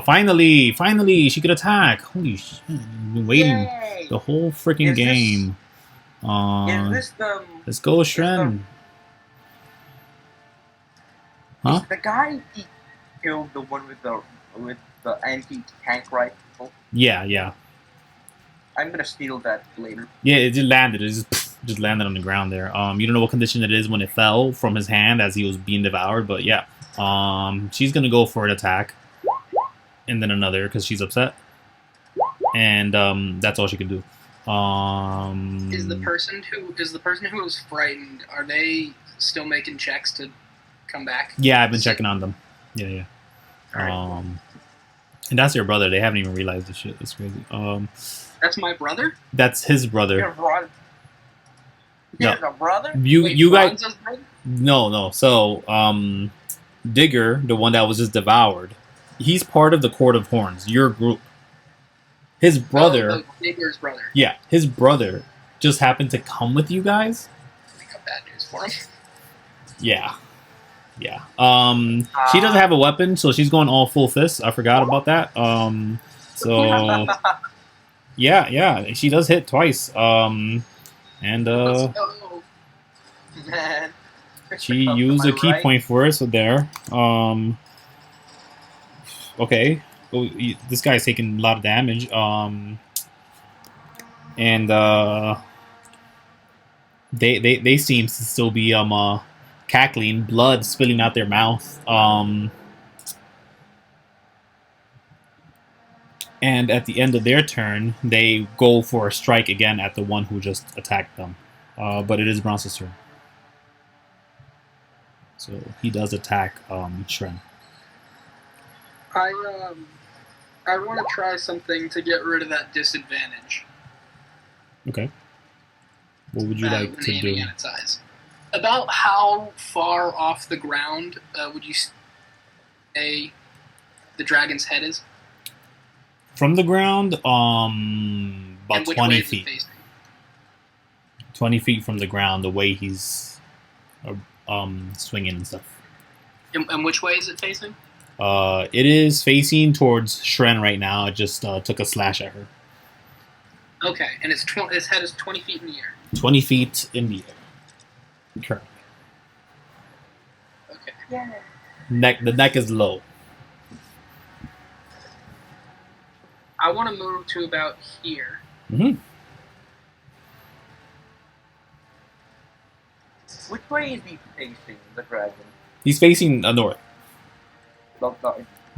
Speaker 2: Finally, she could attack. Holy shit! I've been waiting
Speaker 4: Yay!
Speaker 2: the whole freaking
Speaker 4: Is this-
Speaker 2: game.
Speaker 4: Is this the
Speaker 2: Let's go, Shren. Huh?
Speaker 4: is the guy he killed the one with the anti-tank rifle?
Speaker 2: Yeah.
Speaker 4: I'm gonna steal that later.
Speaker 2: Yeah, it just landed. It just landed on the ground there. You don't know what condition it is when it fell from his hand as he was being devoured, but yeah. She's gonna go for an attack, and then another because she's upset, and that's all she can do.
Speaker 3: Is the person who was frightened? Are they still making checks to come back?
Speaker 2: Yeah, I've been checking on them. Yeah.
Speaker 3: Alright.
Speaker 2: And that's your brother. They haven't even realized this shit. That's crazy.
Speaker 3: That's my brother.
Speaker 2: That's his brother.
Speaker 4: Your brother?
Speaker 2: No.
Speaker 4: There's a brother?
Speaker 3: Wait,
Speaker 2: You guys.
Speaker 3: Branza's brother?
Speaker 2: No. So, Digger, the one that was just devoured, he's part of the Court of Horns, your group. His brother,
Speaker 3: Oh, Digger's brother.
Speaker 2: yeah, his brother just happened to come with you guys.
Speaker 3: I got bad news for him.
Speaker 2: Yeah. She doesn't have a weapon, so she's going all full fist. I forgot about that. So yeah, she does hit twice. And
Speaker 3: Let's go.
Speaker 4: Man.
Speaker 2: she used a key point for it, so there. Okay. Oh, this guy's taking a lot of damage. And they seem to still be cackling, blood spilling out their mouth. And at the end of their turn, they go for a strike again at the one who just attacked them. But it is Branza's turn. So he does attack Shren.
Speaker 3: I want to try something to get rid of that disadvantage.
Speaker 2: Okay. What would you like
Speaker 3: when
Speaker 2: to
Speaker 3: aiming
Speaker 2: do?
Speaker 3: at its eyes. About how far off the ground would you say the dragon's head is?
Speaker 2: From the ground, about
Speaker 3: And which
Speaker 2: 20
Speaker 3: way is it
Speaker 2: feet.
Speaker 3: facing?
Speaker 2: 20 feet from the ground, the way he's swinging and stuff.
Speaker 3: And which way is it facing?
Speaker 2: It is facing towards Shren right now. It just took a slash at her.
Speaker 3: Okay, and its head is 20 feet in the air.
Speaker 2: 20 feet in the air. Correct.
Speaker 3: Okay.
Speaker 4: Yeah.
Speaker 2: The neck is low.
Speaker 3: I want to move to about here.
Speaker 2: Mm-hmm.
Speaker 4: Which way is he facing the dragon?
Speaker 2: He's facing north.
Speaker 4: No,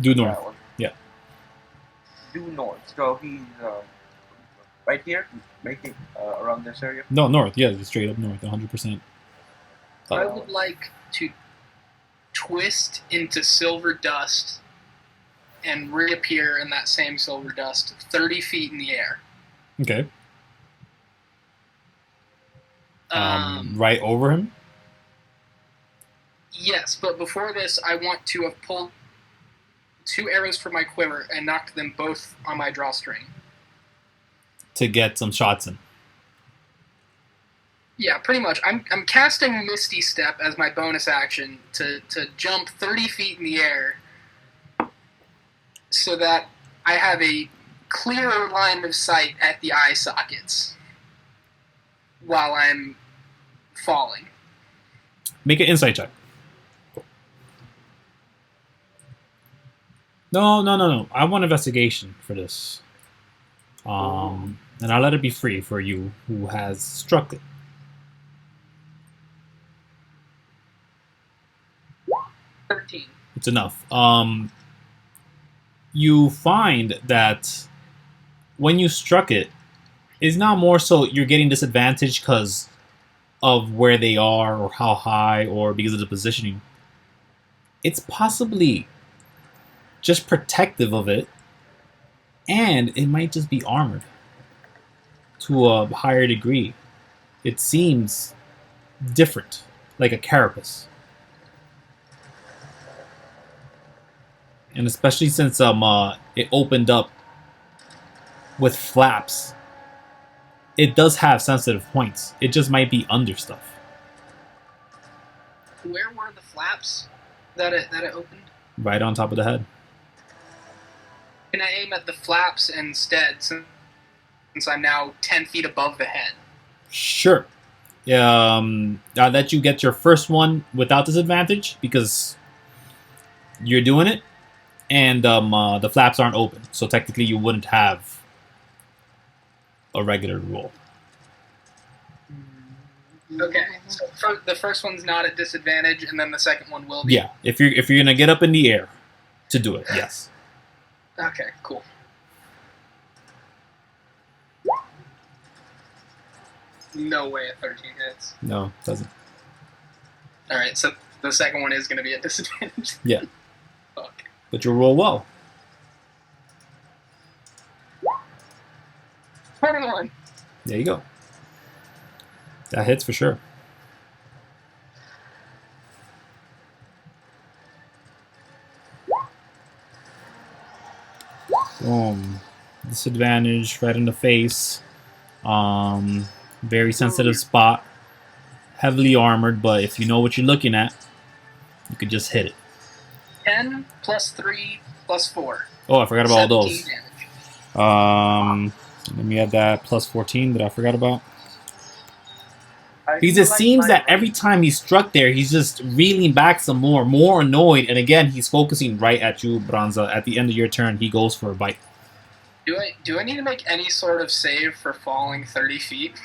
Speaker 2: Due north.
Speaker 4: that one.
Speaker 2: Yeah.
Speaker 4: Due north. So he's right here, making around this area.
Speaker 2: No, north. Yeah, straight up north, 100%.
Speaker 3: I would like to twist into silver dust and reappear in that same silver dust 30 feet in the air.
Speaker 2: Okay. Right over him?
Speaker 3: Yes, but before this, I want to have pulled 2 arrows from my quiver and knocked them both on my drawstring.
Speaker 2: To get some shots in.
Speaker 3: Yeah, pretty much. I'm casting Misty Step as my bonus action to jump 30 feet in the air so that I have a clearer line of sight at the eye sockets while I'm falling.
Speaker 2: Make an insight check. No. I want investigation for this. And I'll let it be free for you who has struck it.
Speaker 3: 13.
Speaker 2: It's enough. You find that when you struck it, it's not more so you're getting disadvantaged because of where they are or how high or because of the positioning. It's possibly just protective of it, and it might just be armored to a higher degree. It seems different, like a carapace. And especially since it opened up with flaps, it does have sensitive points. It just might be under stuff.
Speaker 3: Where were the flaps that it opened?
Speaker 2: Right on top of the head.
Speaker 3: Can I aim at the flaps instead, since I'm now 10 feet above the head?
Speaker 2: Sure. I'll let you get your first one without disadvantage because you're doing it, and the flaps aren't open, so technically you wouldn't have a regular roll.
Speaker 3: Okay, so the first one's not at disadvantage, and then the second one will be.
Speaker 2: Yeah, if you're gonna get up in the air to do it, yes.
Speaker 3: Okay, cool. No way a 13 hits.
Speaker 2: No, it doesn't.
Speaker 3: All right, so the second one is going to be at disadvantage.
Speaker 2: Yeah.
Speaker 3: Fuck.
Speaker 2: But you'll roll well.
Speaker 3: 21.
Speaker 2: There you go. That hits for sure. Boom. Disadvantage right in the face. Very sensitive spot. Heavily armored, but if you know what you're looking at, you could just hit it.
Speaker 3: 10 plus 3 plus 4.
Speaker 2: Oh, I forgot about all
Speaker 3: 17
Speaker 2: those.
Speaker 3: damage.
Speaker 2: Let me add that plus 14 that I forgot about.
Speaker 4: I
Speaker 2: Because
Speaker 4: feel
Speaker 2: it
Speaker 4: like
Speaker 2: seems
Speaker 4: my-
Speaker 2: that every time he's struck there, he's just reeling back some more annoyed. And again, he's focusing right at you, Branza. At the end of your turn, he goes for a bite.
Speaker 3: Do I need to make any sort of save for falling 30 feet?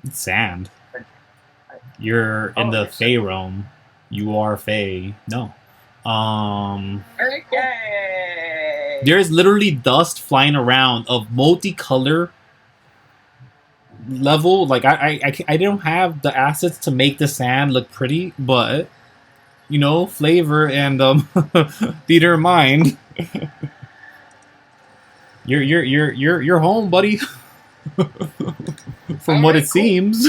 Speaker 2: It's sand. You're in the
Speaker 4: it's
Speaker 2: Fey realm. You are Fey. No.
Speaker 3: All right, cool.
Speaker 4: Yay!
Speaker 2: There's literally dust flying around of multicolor level. Like I don't have the assets to make the sand look pretty, but you know, flavor and theater of mind. You're home, buddy. From what
Speaker 3: Alright,
Speaker 2: it
Speaker 3: cool.
Speaker 2: seems.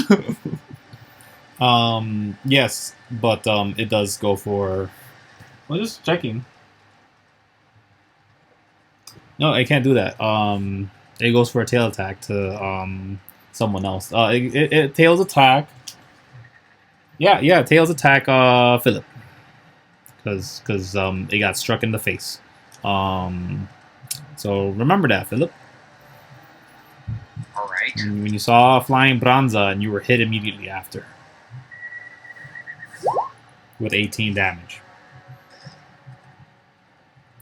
Speaker 2: Yes, but it does go for. Well, just checking. No, I can't do that. It goes for a tail attack to someone else. It tails attack. Yeah, tails attack Phillip. Because it got struck in the face. So remember that, Phillip.
Speaker 1: Alright.
Speaker 2: When you saw flying Branza and you were hit immediately after. With 18 damage.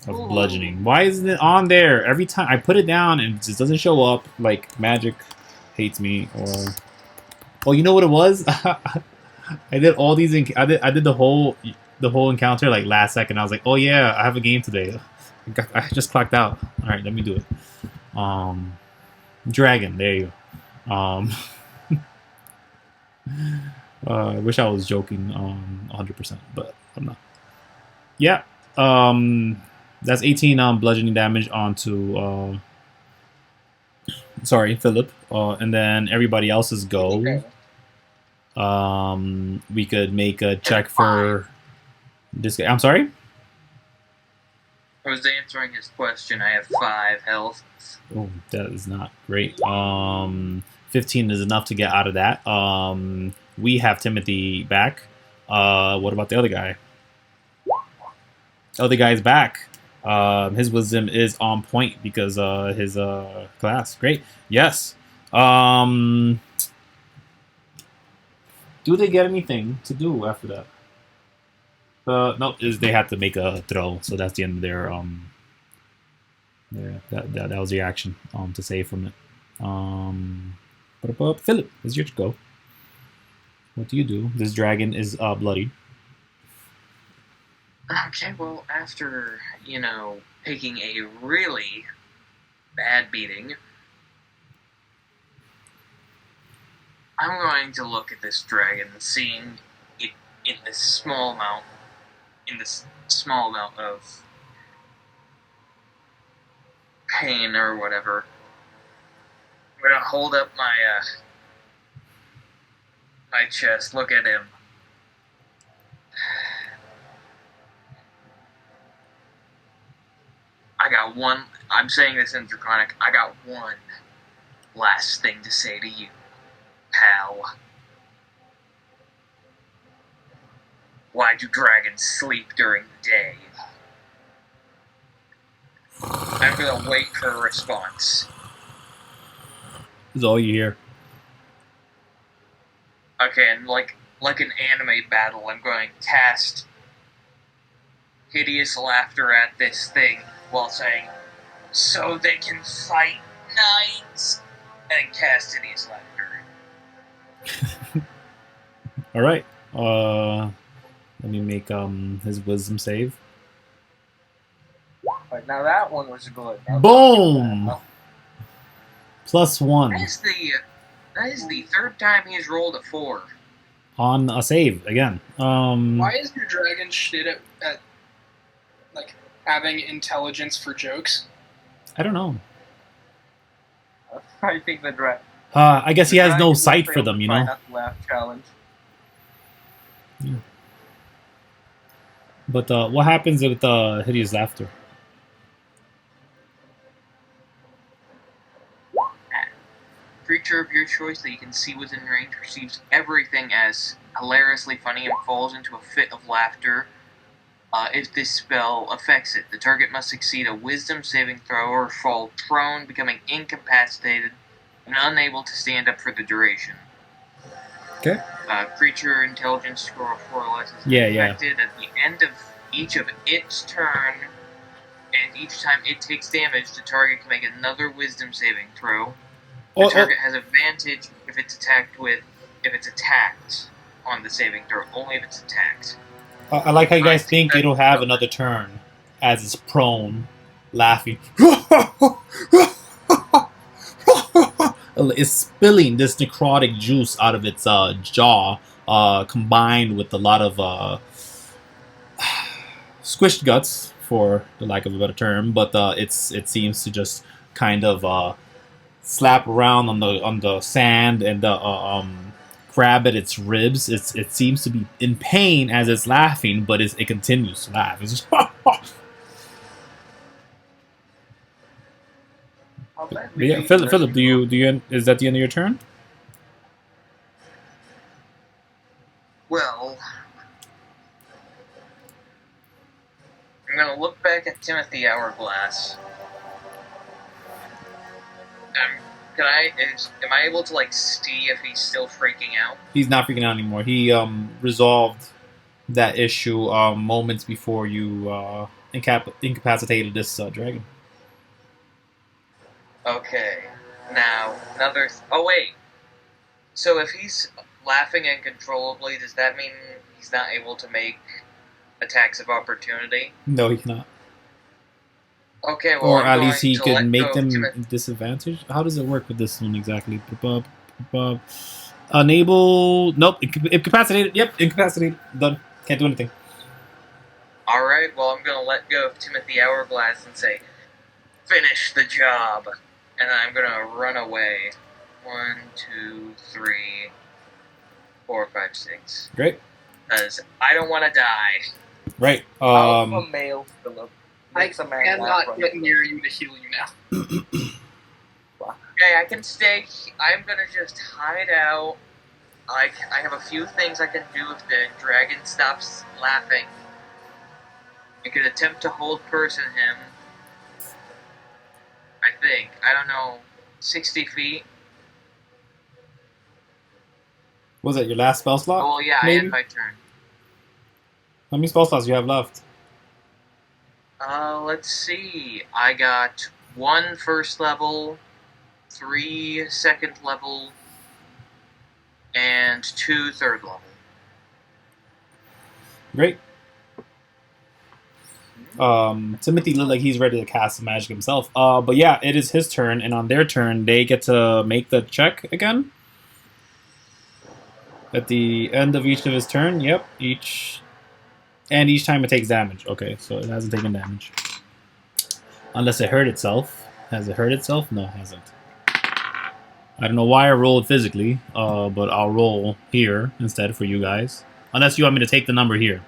Speaker 2: Of
Speaker 3: Ooh.
Speaker 2: bludgeoning. Why isn't it on there? Every time I put it down and it just doesn't show up. Like Magic hates me or. Oh, you know what it was? I did all these. I did the whole encounter like last second. I was like, oh yeah, I have a game today. I just clocked out. All right, let me do it. Dragon. There you go. I wish I was joking 100%, but I'm not. Yeah. That's 18 bludgeoning damage onto sorry, Phillip. And then everybody else's go. We could make a check for this guy. I'm sorry?
Speaker 1: I was answering his question. I have 5 health.
Speaker 2: Oh, that is not great. 15 is enough to get out of that. We have Timothy back. What about the other guy? Other guy's back. His wisdom is on point because his class. Great. Yes. Do they get anything to do after that? No, they have to make a throw, so that's the end of their that was the action to save from it. Phillip, it's your go. What do you do? This dragon is bloody.
Speaker 1: Okay, well, after, taking a really bad beating, I'm going to look at this dragon, seeing it in this small amount of pain or whatever. I'm gonna hold up my chest, look at him. I'm saying this in Draconic, I got one last thing to say to you, pal. Why do dragons sleep during the day? I'm gonna wait for a response.
Speaker 2: That's all you hear.
Speaker 1: Okay, and like an anime battle, I'm going to cast hideous laughter at this thing while saying, "So they can fight knights," and cast hideous laughter.
Speaker 2: All right. Let me make his wisdom save.
Speaker 4: But now that one was good. Now
Speaker 2: Boom! +1
Speaker 1: That is the third time he's rolled a 4.
Speaker 2: on a save again.
Speaker 3: Why is your dragon shit at like having intelligence for jokes?
Speaker 2: I don't know.
Speaker 4: I think the
Speaker 2: I guess he has no sight for them, you know.
Speaker 4: Not to laugh challenge.
Speaker 2: Yeah. But what happens with hideous laughter?
Speaker 1: Creature of your choice that you can see within range perceives everything as hilariously funny and falls into a fit of laughter. If this spell affects it, the target must succeed a wisdom saving throw or fall prone, becoming incapacitated and unable to stand up for the duration.
Speaker 2: Okay.
Speaker 1: Creature intelligence score of 4 or less is
Speaker 2: Yeah.
Speaker 1: affected at the end of each of its turn, and each time it takes damage, the target can make another wisdom saving throw. The target has advantage if it's attacked on the saving throw, only if it's attacked.
Speaker 2: I like how you guys think it'll have another turn as it's prone, laughing. It's spilling this necrotic juice out of its jaw, combined with a lot of squished guts, for the lack of a better term. But it seems to just kind of slap around on the sand and grab at its ribs. It seems to be in pain as it's laughing, but it continues to laugh. It's just yeah, Philip, do you is that the end of your turn?
Speaker 1: Well, I'm gonna look back at Timothy Hourglass. Am I able to like see if he's still freaking out?
Speaker 2: He's not freaking out anymore. He resolved that issue moments before you incapacitated this dragon.
Speaker 1: Okay. Now oh wait. So if he's laughing uncontrollably, does that mean he's not able to make attacks of opportunity?
Speaker 2: No, he cannot.
Speaker 1: Okay, well,
Speaker 2: or at least he could make them disadvantaged. How does it work with this one exactly? Enable. Nope. Incapacitated. Yep. Incapacitated. Done. Can't do anything.
Speaker 1: Alright, well, I'm going to let go of Timothy Hourglass and say, finish the job. And I'm going to run away. 1, 2, 3, 4, 5, 6.
Speaker 2: Great.
Speaker 1: Because I don't want to die.
Speaker 2: Right.
Speaker 4: Alpha male Phillip.
Speaker 3: I cannot get near you to heal you now.
Speaker 1: Okay, I can stay. I'm gonna just hide out. I have a few things I can do if the dragon stops laughing. I could attempt to hold person him. I think. I don't know. 60 feet.
Speaker 2: Was that your last spell slot?
Speaker 1: Oh, yeah,
Speaker 2: maybe?
Speaker 1: I end my turn.
Speaker 2: How many spell slots do you have left?
Speaker 1: Let's see. I got 1 first level, 3 second level, and 2 third level.
Speaker 2: Great. Timothy looked like he's ready to cast some magic himself. But yeah, it is his turn, and on their turn, they get to make the check again. At the end of each of his turn, yep, each time it takes damage. Okay, so it hasn't taken damage. Unless it hurt itself. Has it hurt itself? No, it hasn't. I don't know why I rolled physically, but I'll roll here instead for you guys. Unless you want me to take the number here.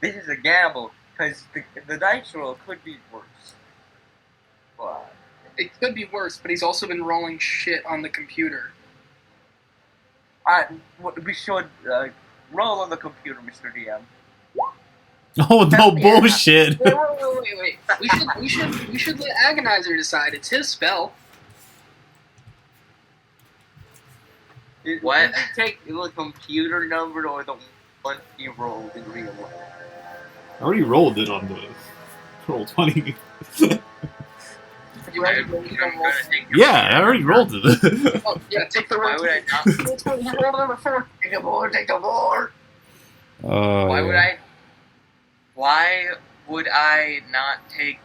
Speaker 4: This is a gamble, because the dice roll could be worse. But
Speaker 3: it could be worse, but he's also been rolling shit on the computer.
Speaker 4: We should roll on the computer, Mr. DM.
Speaker 2: Oh no,
Speaker 3: Yeah.
Speaker 2: bullshit.
Speaker 3: Wait. We should let Agonizer decide. It's his spell.
Speaker 1: What?
Speaker 4: Did you take the computer number or the one you rolled in real life?
Speaker 2: I already rolled it on the roll 20.
Speaker 3: You already rolled it on roll.
Speaker 2: Yeah, I already rolled it.
Speaker 3: Oh, yeah, take the
Speaker 1: Why
Speaker 3: roll.
Speaker 1: would I not?
Speaker 3: Roll number 4.
Speaker 4: Take the board, take the board!
Speaker 1: Why would I? Why would I not take?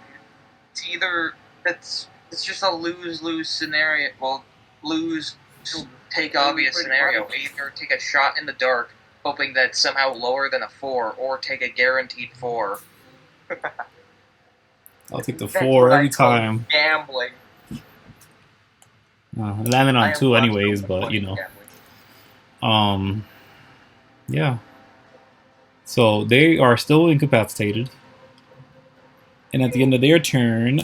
Speaker 1: It's either it's just a lose scenario. Well, lose take obvious scenario. Either take a shot in the dark, hoping that it's somehow lower than a 4, or take a guaranteed 4.
Speaker 2: I'll take the
Speaker 4: That's
Speaker 2: 4
Speaker 4: what I
Speaker 2: every
Speaker 4: call
Speaker 2: time.
Speaker 4: Gambling.
Speaker 2: I landed
Speaker 4: I
Speaker 2: on
Speaker 4: am
Speaker 2: 2
Speaker 4: lost
Speaker 2: anyways,
Speaker 4: on
Speaker 2: but
Speaker 4: money
Speaker 2: you know.
Speaker 4: gambling.
Speaker 2: Yeah. So they are still incapacitated. And at the end of their turn,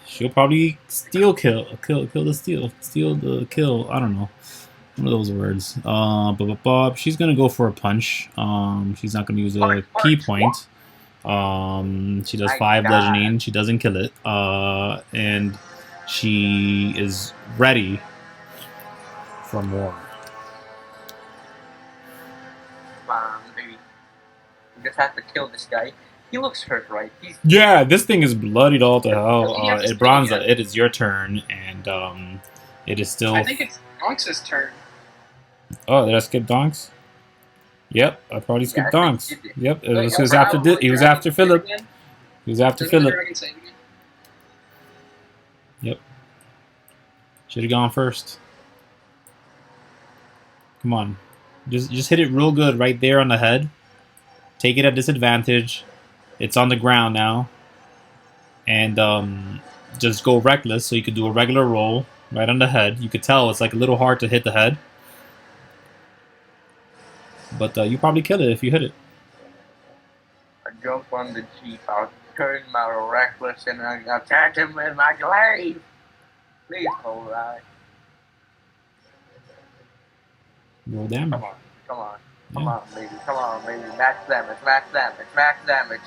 Speaker 2: she'll probably kill the steal the kill. I don't know. One of those words. She's gonna go for a punch. She's not gonna use a key point. She does 5 bludgeoning. She doesn't kill it. And she is ready for more.
Speaker 4: Baby. We just have to kill this guy. He looks hurt, right?
Speaker 2: Yeah, this thing is bloodied all to hell.
Speaker 3: Yeah, this
Speaker 2: Branza,
Speaker 3: thing,
Speaker 2: it is your turn, and it is still.
Speaker 3: I think it's Donks' turn.
Speaker 2: Oh, did I skip Donkz? Yep, I probably skipped
Speaker 4: Yeah, I think
Speaker 2: Donkz.
Speaker 4: you did.
Speaker 2: Yep, it
Speaker 3: Wait,
Speaker 2: was
Speaker 3: oh,
Speaker 2: after
Speaker 3: wow,
Speaker 2: he was
Speaker 3: Dragon
Speaker 2: after
Speaker 3: save
Speaker 2: Phillip.
Speaker 3: again?
Speaker 2: He was after
Speaker 3: Doesn't the
Speaker 2: Phillip.
Speaker 3: Dragon save again?
Speaker 2: Yep. Should have gone first. Come on, just hit it real good right there on the head. Take it at disadvantage. It's on the ground now, and just go reckless. So you could do a regular roll right on the head. You could tell it's like a little hard to hit the head, but you probably kill it if you hit it.
Speaker 4: I jump on the jeep. I'll turn my reckless and I attack him with my glaive. Please, alright.
Speaker 2: Roll damage.
Speaker 4: Come on, baby. Max damage.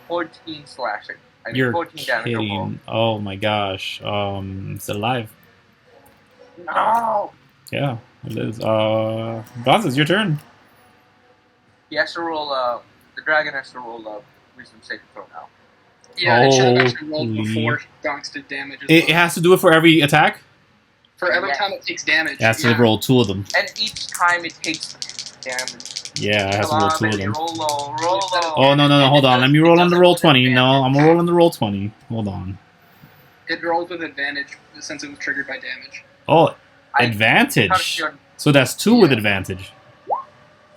Speaker 4: 14 slashing. I mean,
Speaker 2: You're
Speaker 4: 14 damage overall.
Speaker 2: kidding. Oh my gosh. It's alive.
Speaker 4: No!
Speaker 2: Yeah, it is. Branza, it's your turn.
Speaker 4: He has to roll, the dragon has to roll wisdom saving throw now.
Speaker 3: Yeah, it should have actually rolled
Speaker 2: Holy.
Speaker 3: before Donks did damage. As
Speaker 2: It
Speaker 3: well.
Speaker 2: has to do it for every attack.
Speaker 3: For every
Speaker 4: Yeah.
Speaker 3: time it takes damage.
Speaker 2: It has to
Speaker 3: yeah.
Speaker 2: roll 2 of them.
Speaker 4: And each time it takes damage.
Speaker 2: Yeah, it has to roll 2 of
Speaker 4: baby,
Speaker 2: them.
Speaker 4: roll low.
Speaker 2: Oh no! Hold on. Let me roll on the roll 20. No,
Speaker 3: advantage.
Speaker 2: I'm gonna roll on the roll 20. Hold on.
Speaker 3: It rolls with advantage since it was triggered by damage.
Speaker 2: Oh,
Speaker 4: I-
Speaker 2: advantage. So that's 2 with advantage.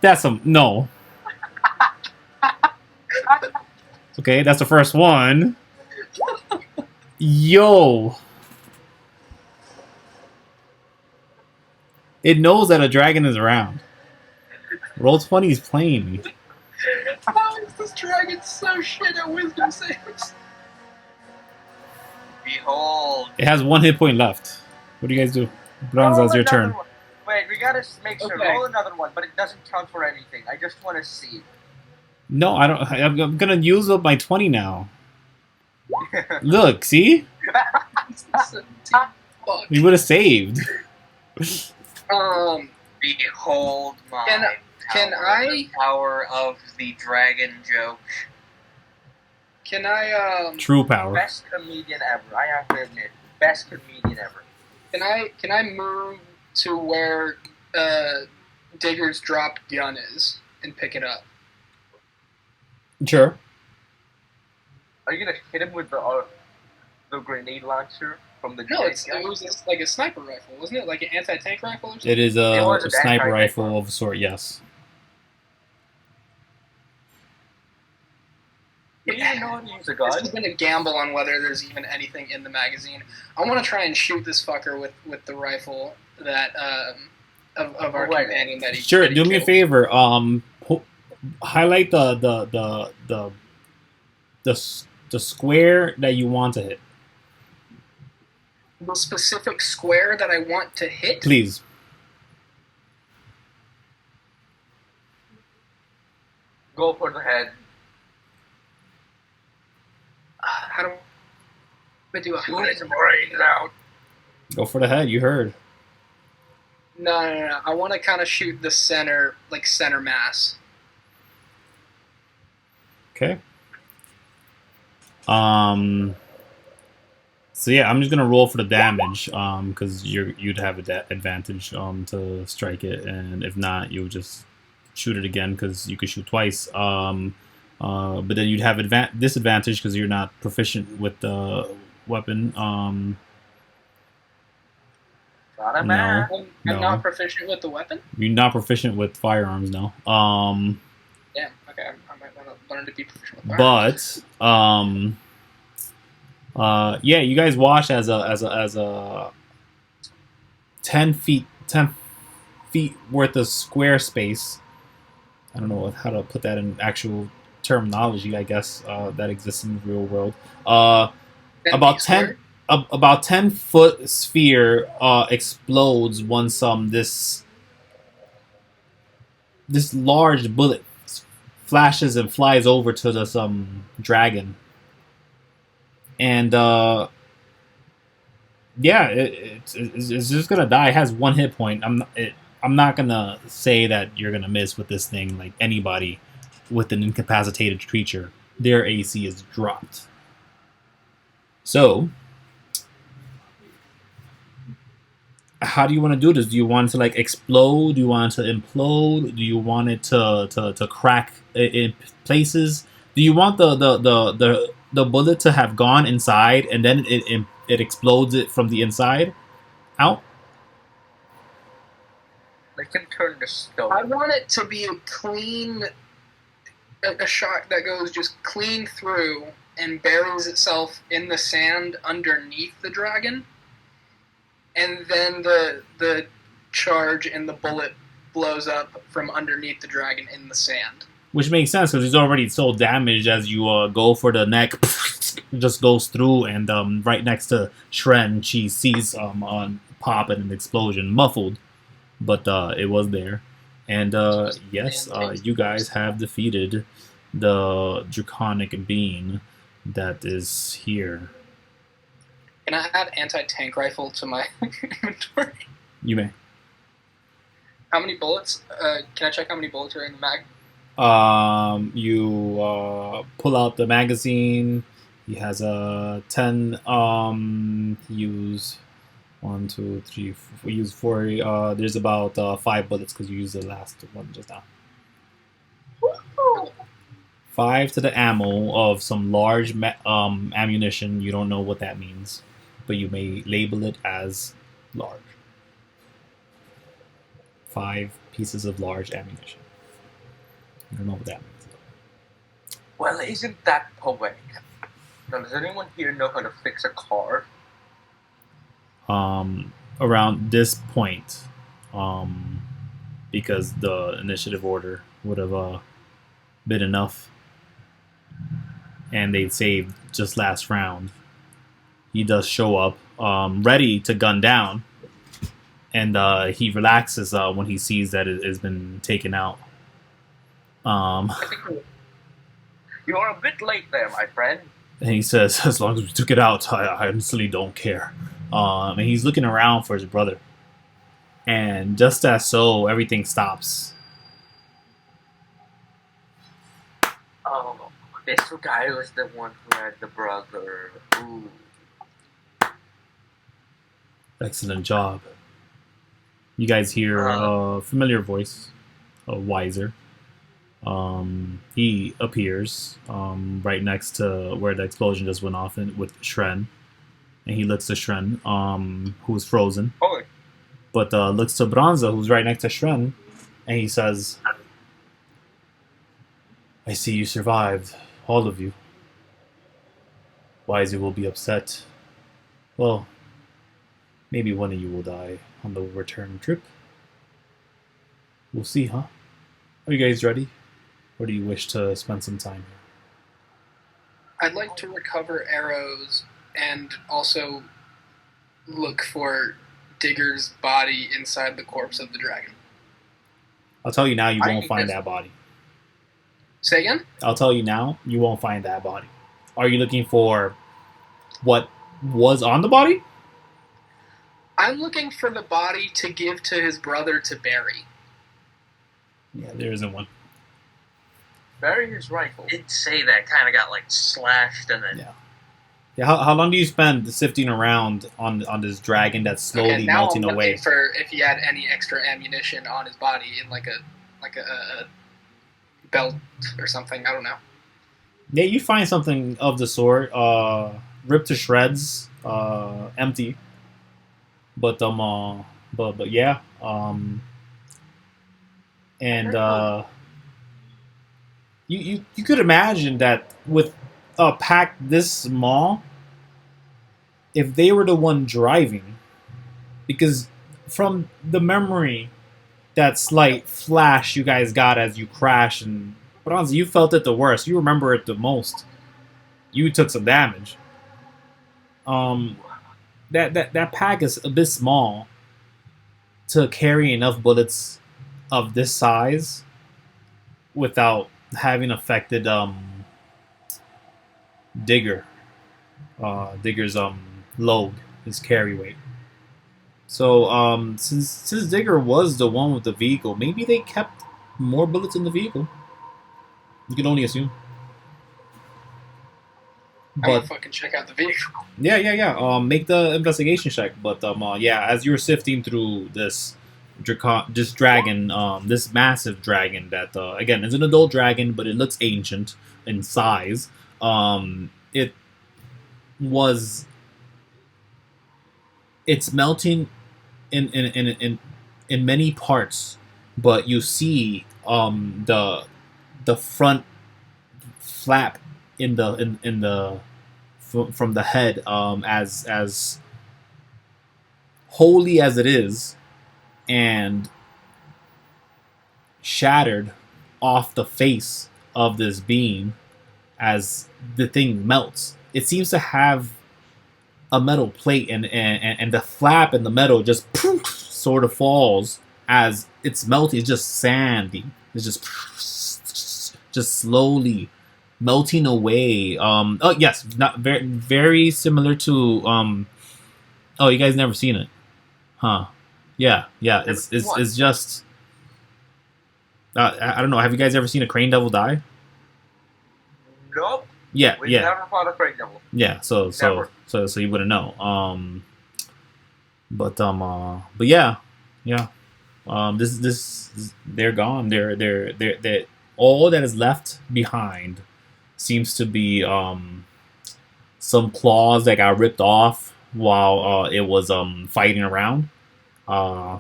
Speaker 2: That's a no. Okay, that's the first one. Yo. It knows that a dragon is around. Roll 20 is playing me.
Speaker 3: How is this dragon so shit at wisdom saves?
Speaker 1: Behold.
Speaker 2: It has 1 hit point left. What do you guys do? Branza, it's your turn.
Speaker 4: One. Wait, we gotta make sure.
Speaker 3: Okay.
Speaker 4: Roll another one, but it doesn't count for anything. I just want to see.
Speaker 2: No, I don't. I'm gonna use up my 20 now. Look, see?
Speaker 3: Fuck.
Speaker 2: We would have saved.
Speaker 1: Behold my
Speaker 3: Can
Speaker 1: power,
Speaker 3: I-
Speaker 1: the power of the dragon joke.
Speaker 3: Can I
Speaker 2: True power.
Speaker 4: Best comedian ever. I have to admit, best comedian ever.
Speaker 3: can I move to where Digger's drop gun is and pick it up?
Speaker 2: Sure.
Speaker 4: Are you gonna hit him with the grenade launcher from the?
Speaker 3: No,
Speaker 4: grenade gun?
Speaker 3: it was like a sniper rifle, wasn't it? Like an anti-tank rifle or something?
Speaker 2: It is
Speaker 4: It
Speaker 2: a
Speaker 4: was an
Speaker 2: sniper
Speaker 4: anti-tank
Speaker 2: rifle
Speaker 4: rifle.
Speaker 2: of a sort, yes.
Speaker 4: You didn't know how to use a
Speaker 3: This
Speaker 4: gun?
Speaker 3: has been a gamble on whether there's even anything in the magazine. I want to try and shoot this fucker with the rifle that of our
Speaker 4: Right.
Speaker 3: companion that he.
Speaker 2: Sure,
Speaker 3: that he
Speaker 2: do me a
Speaker 3: killed.
Speaker 2: favor. Highlight the the square that you want to hit.
Speaker 3: The specific square that I want to hit?
Speaker 2: Please.
Speaker 4: Go for the head.
Speaker 3: How do I do a
Speaker 4: Shoot his brains out.
Speaker 2: Go for the head, you heard.
Speaker 3: No. I want to kind of shoot the center mass.
Speaker 2: Okay. So yeah, I'm just gonna roll for the damage, because you'd have advantage to strike it, and if not, you'll just shoot it again because you could shoot twice. But then you'd have disadvantage because you're not proficient with the weapon.
Speaker 3: I'm
Speaker 2: No.
Speaker 3: not proficient with the weapon?
Speaker 2: You're not proficient with firearms, no.
Speaker 3: Yeah, okay. I might want to learn to be proficient with firearms.
Speaker 2: But yeah, you guys watch as a 10 feet worth of square space. I don't know how to put that in actual terminology. I guess that exists in the real world. About 10-foot sphere explodes once this large bullet flashes and flies over to this dragon. And yeah, it's just gonna die. It has 1 hit point. I'm not gonna say that you're gonna miss with this thing. Like anybody with an incapacitated creature, their AC is dropped. So, how do you want to do this? Do you want it to like explode? Do you want it to implode? Do you want it to crack in places? Do you want the bullet to have gone inside and then it explodes it from the inside out?
Speaker 4: They can turn the stone.
Speaker 3: I want it to be a shot that goes just clean through and buries itself in the sand underneath the dragon, and then the charge and the bullet blows up from underneath the dragon in the sand.
Speaker 2: Which makes sense because he's already so damaged. As you go for the neck, just goes through, and right next to Shren, she sees on pop and an explosion, muffled, but it was there. And yes, you guys have defeated the draconic being that is here.
Speaker 3: Can I add anti-tank rifle to my inventory?
Speaker 2: You may.
Speaker 3: How many bullets? Can I check how many bullets are in the mag?
Speaker 2: You pull out the magazine. He has a 10. Use 1, 2, 3, 4. Use 4. There's about 5 bullets because you used the last one just now.
Speaker 3: Woo!
Speaker 2: 5 to the ammo of some large ammunition. You don't know what that means, but you may label it as large. 5 pieces of large ammunition. You don't know what that means.
Speaker 4: Well, isn't that poetic? Now, does anyone here know how to fix a car?
Speaker 2: Around this point, because the initiative order would have been enough, and they'd saved just last round. He does show up, ready to gun down, and he relaxes when he sees that it has been taken out.
Speaker 4: You're a bit late there, my friend.
Speaker 2: And he says, as long as we took it out, I honestly don't care. And he's looking around for his brother. And just as so, everything stops.
Speaker 4: Oh, this guy was the one who had the brother. Ooh.
Speaker 2: Excellent job. You guys hear a familiar voice, a Wiser. He appears right next to where the explosion just went off with Shren. And he looks to Shren, who's frozen.
Speaker 4: Oh.
Speaker 2: But looks to Branza, who's right next to Shren, and he says, I see you survived, all of you. Wiser will be upset. Well, maybe one of you will die on the return trip. We'll see, huh? Are you guys ready? Or do you wish to spend some time here?
Speaker 3: I'd like to recover arrows and also look for Digger's body inside the corpse of the dragon.
Speaker 2: I'll tell you now, you
Speaker 4: I
Speaker 2: won't
Speaker 4: think
Speaker 2: find
Speaker 4: that's-
Speaker 2: that body.
Speaker 3: Say again?
Speaker 2: I'll tell you now, you won't find that body. Are you looking for what was on the body?
Speaker 3: I'm looking for the body to give to his brother to bury.
Speaker 2: Yeah, there isn't one.
Speaker 4: Bury his rifle.
Speaker 1: I did say that kind of got like slashed and then
Speaker 2: Yeah. Yeah, how long do you spend sifting around on this dragon that's slowly
Speaker 3: Okay, now
Speaker 2: melting
Speaker 3: I'm looking
Speaker 2: away?
Speaker 3: for if he had any extra ammunition on his body in like a belt or something. I don't know.
Speaker 2: Yeah, you find something of the sort, ripped to shreds, empty. But yeah, and you could imagine that with a pack this small, if they were the one driving, because from the memory, that slight flash you guys got as you crashed, and Branza, you felt it the worst. You remember it the most. You took some damage. That pack is a bit small to carry enough bullets of this size without having affected Digger's load, his carry weight. So since Digger was the one with the vehicle, maybe they kept more bullets in the vehicle. You can only assume.
Speaker 3: I'm gonna
Speaker 2: But
Speaker 3: fucking check out the vehicle.
Speaker 2: yeah. Make the investigation check. But yeah, as you're sifting through this dragon, this massive dragon that again is an adult dragon, but it looks ancient in size. It's melting in many parts, but you see the front flap in the from the head, as holy as it is, and shattered off the face of this being as the thing melts. It seems to have a metal plate, and the flap in the metal just poof, sort of falls as it's melting. It's just sandy. It's just slowly melting away. Oh yes, not very very similar to Oh, you guys never seen it, huh? Yeah. It's just. I don't know. Have you guys ever seen a crane devil die?
Speaker 4: Nope.
Speaker 2: Yeah.
Speaker 4: We never fought a crane devil.
Speaker 2: Yeah. So you wouldn't know. But yeah. This they're gone. They're all that is left behind seems to be some claws that got ripped off while it was fighting around.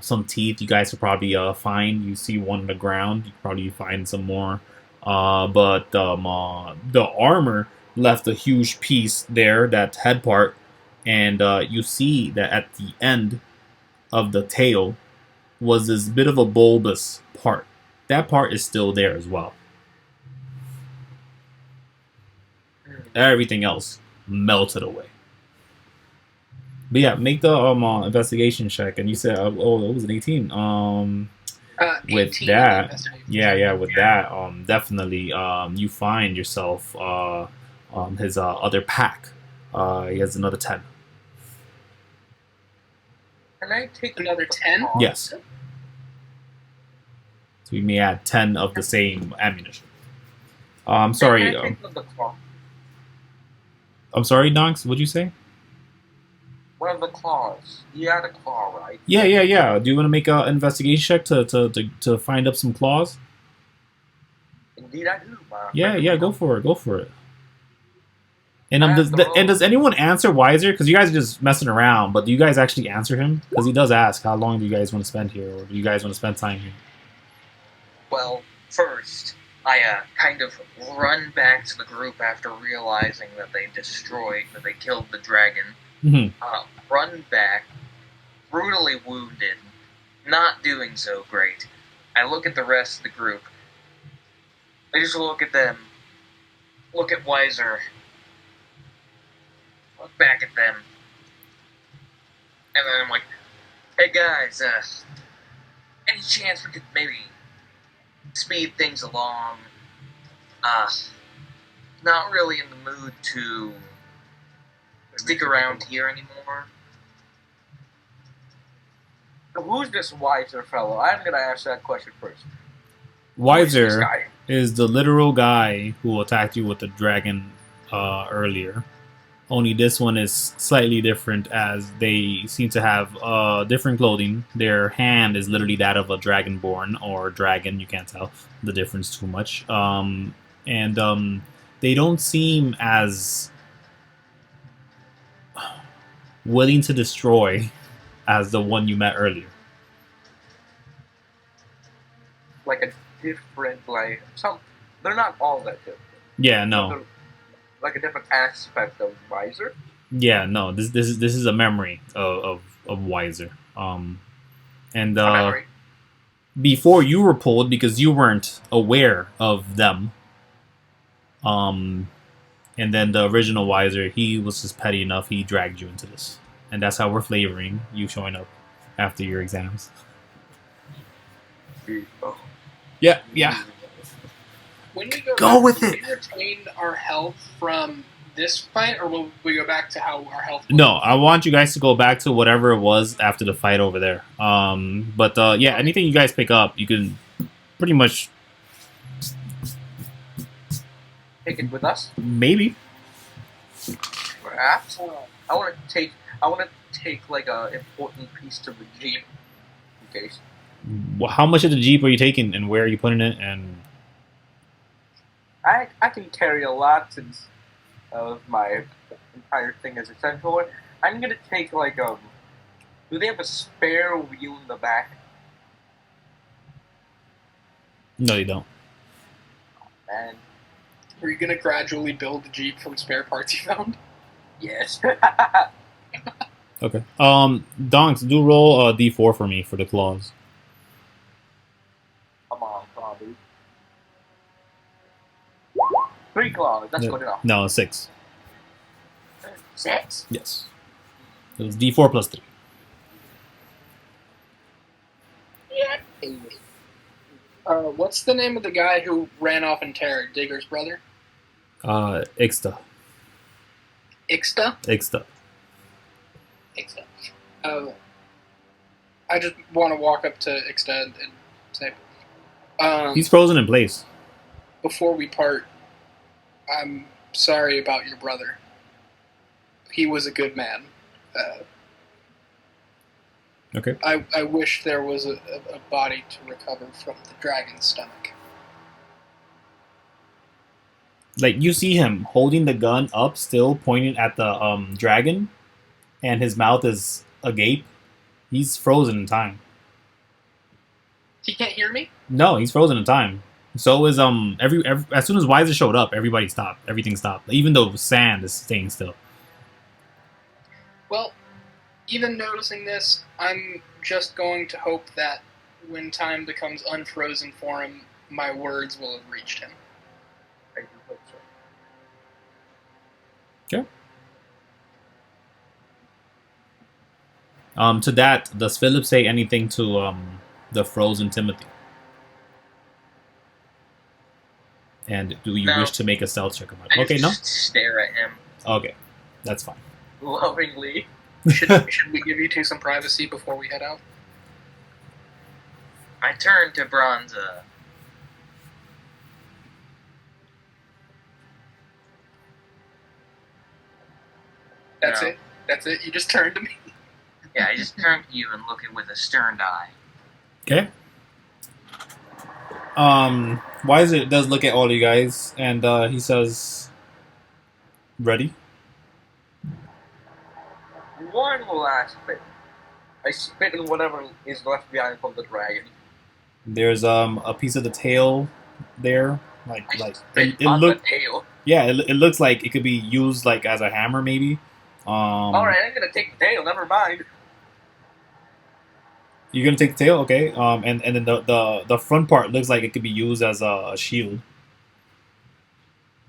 Speaker 2: Some teeth you guys will probably find. You see one on the ground. You probably find some more. But the armor left a huge piece there, that head part, and you see that at the end of the tail was this bit of a bulbous part. That part is still there as well. Everything else melted away. But yeah, make the investigation check. And you said, it was an 18. With
Speaker 3: 18
Speaker 2: that,
Speaker 3: investigation.
Speaker 2: with that, definitely, you find yourself his other pack. He has another 10.
Speaker 4: Can I take
Speaker 3: Another 10?
Speaker 2: Yes. So you may add 10 of the same ammunition. I'm sorry.
Speaker 4: Can I take the claw?
Speaker 2: I'm sorry, Donkz. What'd you say?
Speaker 4: One of the claws. You had a claw, right?
Speaker 2: Yeah. Do you want to make an investigation check to find up some claws?
Speaker 4: Indeed, I do.
Speaker 2: Yeah. Go for it. And does anyone answer Wiser? Because you guys are just messing around. But do you guys actually answer him? Because he does ask, how long do you guys want to spend here, or do you guys want to spend time here?
Speaker 1: Well, first, I kind of run back to the group after realizing that they killed the dragon.
Speaker 2: Mm-hmm.
Speaker 1: Run back, brutally wounded, not doing so great. I look at the rest of the group. I just look at them, look at Wiser, look back at them, and then I'm like, hey guys, any chance we could maybe speed things along? Not really in the mood to stick around here anymore.
Speaker 4: Who's this wiser fellow? I'm gonna ask that question first.
Speaker 2: Wiser is the literal guy who attacked you with the dragon earlier. Only this one is slightly different, as they seem to have different clothing. Their hand is literally that of a dragonborn or dragon. You can't tell the difference too much. They don't seem as willing to destroy as the one you met earlier.
Speaker 4: Like a different, like some. They're not all that different.
Speaker 2: Yeah, no.
Speaker 4: They're like a different aspect of Wiser.
Speaker 2: Yeah, no. This is a memory of Wiser.
Speaker 4: Memory.
Speaker 2: Before you were pulled because you weren't aware of them. And then the original Wiser, he was just petty enough. He dragged you into this, and that's how we're flavoring you showing up after your exams. Yeah.
Speaker 3: When we
Speaker 2: Go with
Speaker 3: will
Speaker 2: it.
Speaker 3: we retain our health from this fight, or will we go back to how our health was?
Speaker 2: No, I want you guys to go back to whatever it was after the fight over there. Yeah, anything you guys pick up, you can pretty much
Speaker 4: Take it with us,
Speaker 2: maybe.
Speaker 4: perhaps. I want to take like a important piece to the jeep, in case.
Speaker 2: How much of the Jeep are you taking, and where are you putting it? And
Speaker 4: I can carry a lot since of my entire thing is essential. I'm gonna take like do they have a spare wheel in the back?
Speaker 2: no, you don't.
Speaker 4: And
Speaker 3: Are you going to gradually build the Jeep from spare parts you found?
Speaker 4: yes.
Speaker 2: Okay. Donkz, do roll a D4 for me for the claws.
Speaker 4: Come on, claw, dude. 3 claws. That's good enough.
Speaker 2: No, 6.
Speaker 4: 6.
Speaker 2: Yes. It was D4 plus 3.
Speaker 3: What's the name of the guy who ran off in terror? Digger's brother?
Speaker 2: Ixta.
Speaker 3: Ixta?
Speaker 2: Ixta.
Speaker 3: Ixta. I just want to walk up to Ixta and say,
Speaker 2: He's frozen in place.
Speaker 3: before we part, I'm sorry about your brother. He was a good man.
Speaker 2: Okay.
Speaker 3: I wish there was a body to recover from the dragon's stomach.
Speaker 2: Like, you see him holding the gun up, still pointing at the dragon, and his mouth is agape. He's frozen in time.
Speaker 3: He can't hear me?
Speaker 2: No, he's frozen in time. So is every as soon as Wiser showed up, everybody stopped. Everything stopped. Even though sand is staying still.
Speaker 3: Well, even noticing this, I'm just going to hope that when time becomes unfrozen for him, my words will have reached him.
Speaker 4: I do hope so.
Speaker 2: Okay. To that, does Phillip say anything to the frozen Timothy? And do you
Speaker 1: No.
Speaker 2: wish to make a stealth check about
Speaker 1: I
Speaker 2: it? Okay, no?
Speaker 1: just stare at him.
Speaker 2: Okay. That's fine.
Speaker 4: Lovingly.
Speaker 3: Should we give you two some privacy before we head out?
Speaker 1: I turn to Branza.
Speaker 3: That's
Speaker 1: No.
Speaker 3: it? That's it? You just turned to me?
Speaker 1: Yeah, I just turn to you and look at with a stern eye.
Speaker 2: Okay. Wiser does look at all of you guys, and he says, "Ready?"
Speaker 4: One last bit. I spit in whatever is left behind from the dragon.
Speaker 2: There's a piece of the tail there, like
Speaker 4: Spit
Speaker 2: it
Speaker 4: on
Speaker 2: look
Speaker 4: the tail.
Speaker 2: yeah, it looks like it could be used like as a hammer maybe.
Speaker 4: Alright, I'm gonna take the tail, never mind.
Speaker 2: You're gonna take the tail, okay? And then the front part looks like it could be used as a shield.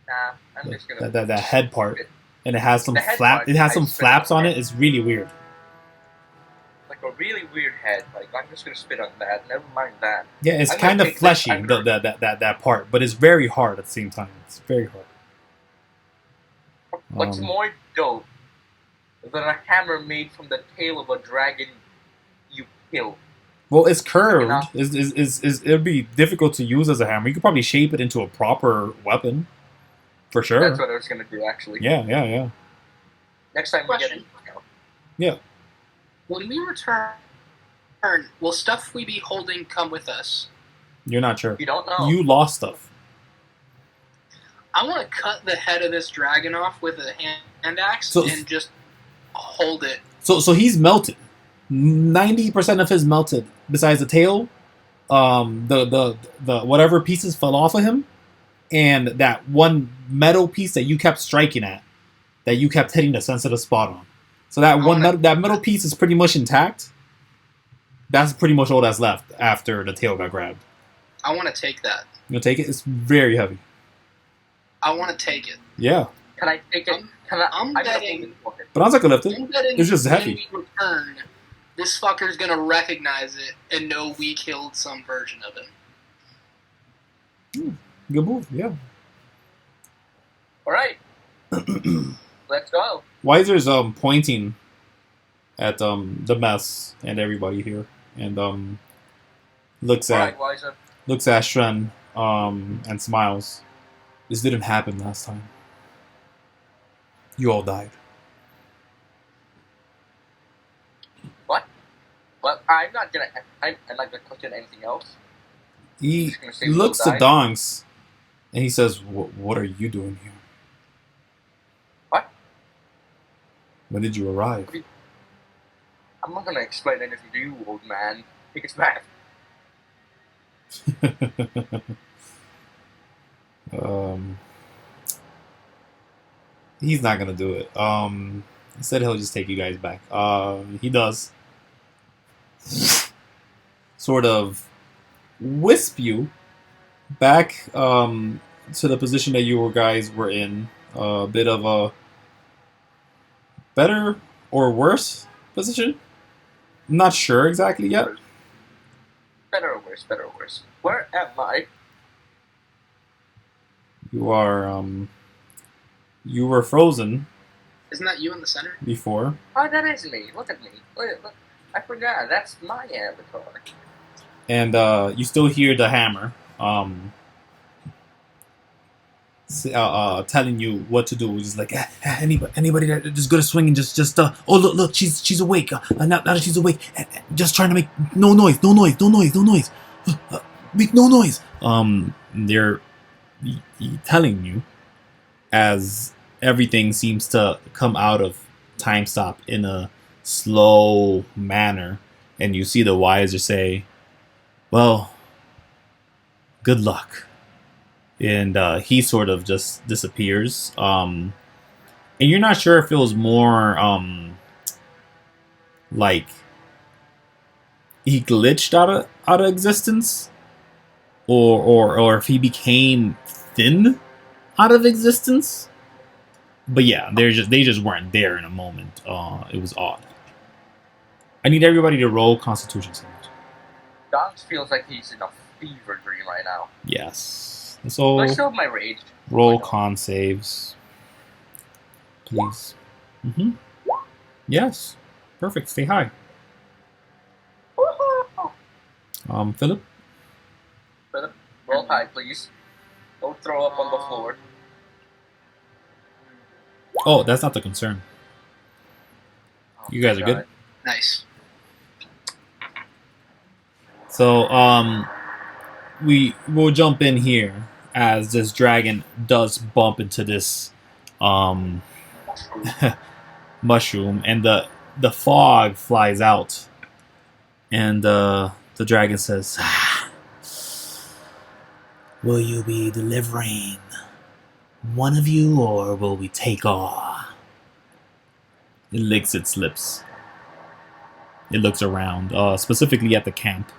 Speaker 4: Nah, I'm just gonna.
Speaker 2: That head part. and it has some
Speaker 4: The head
Speaker 2: flap.
Speaker 4: part,
Speaker 2: It has
Speaker 4: I
Speaker 2: some
Speaker 4: spit
Speaker 2: flaps
Speaker 4: on
Speaker 2: on
Speaker 4: the
Speaker 2: it. It's really weird.
Speaker 4: Like a really weird head. Like I'm just gonna spit on that. Never mind that.
Speaker 2: Yeah, it's
Speaker 4: I'm gonna
Speaker 2: kind of
Speaker 4: take this
Speaker 2: fleshy.
Speaker 4: under-
Speaker 2: That part, but it's very hard at the same time. It's very hard.
Speaker 4: What's more dope than a hammer made from the tail of a dragon you killed?
Speaker 2: Well, it's curved.
Speaker 4: enough.
Speaker 2: It'd be difficult to use as a hammer. You could probably shape it into a proper weapon, for sure.
Speaker 4: That's what I was gonna do, actually.
Speaker 2: Yeah.
Speaker 4: Next time we get
Speaker 3: Question.
Speaker 4: it.
Speaker 3: When we return, will stuff we be holding come with us?
Speaker 2: You're not sure.
Speaker 4: You don't know.
Speaker 2: You lost stuff.
Speaker 3: I want to cut the head of this dragon off with a hand axe
Speaker 2: So-
Speaker 3: and just hold it.
Speaker 2: So he's melted. 90% of his melted. Besides the tail, the whatever pieces fell off of him, and that one metal piece that you kept striking at, that you kept hitting the sensitive spot on. So that that metal piece is pretty much intact. That's pretty much all that's left after the tail got grabbed.
Speaker 3: I want to take that.
Speaker 2: You gonna take it? It's very heavy.
Speaker 3: I want to take it.
Speaker 2: Yeah,
Speaker 4: Can I take it?
Speaker 3: I'm
Speaker 4: gonna
Speaker 3: betting-
Speaker 4: hold it for it.
Speaker 2: but I'm not gonna lift it.
Speaker 3: I'm betting
Speaker 2: It's just
Speaker 3: when
Speaker 2: heavy.
Speaker 3: we return, this fucker's gonna recognize it and know we killed some version of him.
Speaker 2: Good move. Yeah.
Speaker 4: All right. Let's go.
Speaker 2: Weiser's pointing at the mess and everybody here, and looks
Speaker 4: All
Speaker 2: at
Speaker 4: right, Wiser.
Speaker 2: Shren and smiles. This didn't happen last time. You all died.
Speaker 4: What? Well, I'm not gonna question anything else.
Speaker 2: He
Speaker 4: Just gonna say we
Speaker 2: looks
Speaker 4: all
Speaker 2: to
Speaker 4: died.
Speaker 2: Donkz and he says, "What are you doing here?
Speaker 4: What?
Speaker 2: When did you arrive?"
Speaker 4: I'm not gonna explain anything to you, old man. Take it back.
Speaker 2: He's not gonna do it. He said he'll just take you guys back. He does. Sort of wisp you back to the position that you guys were in. A bit of a better or worse position. I'm not sure exactly yet.
Speaker 4: Better or worse? Better or worse? Where am I?
Speaker 2: You are you were frozen
Speaker 3: Isn't that you in the center?
Speaker 2: before.
Speaker 4: Oh, that is me. Look at me. Look. I forgot. That's my avatar.
Speaker 2: And you still hear the hammer telling you what to do. He's like, anybody that just go to swing and just oh look, she's awake. Now that she's awake, just trying to make no noise. Make no noise. They're telling you as everything seems to come out of time stop in a slow manner, and you see the Wiser say, "Well, good luck." And he sort of just disappears. And you're not sure if it was more like he glitched out of existence, or if he became thin out of existence. But yeah, they just weren't there in a moment. It was odd. I need everybody to roll Constitution saves.
Speaker 4: Donkz feels like he's in a fever dream right now.
Speaker 2: Yes. So
Speaker 4: I still have my rage.
Speaker 2: roll con saves, please. Yes. Perfect. Stay high. Philip.
Speaker 4: Philip, roll high, please. Don't throw up on the floor.
Speaker 2: Oh, that's not the concern.
Speaker 4: Oh,
Speaker 2: You guys are good?
Speaker 4: God.
Speaker 3: Nice.
Speaker 2: So, we will jump in here as this dragon does bump into this mushroom, and the fog flies out, and the dragon says, "Will you be delivering one of you, or will we take all?" It licks its lips. It looks around, specifically at the camp.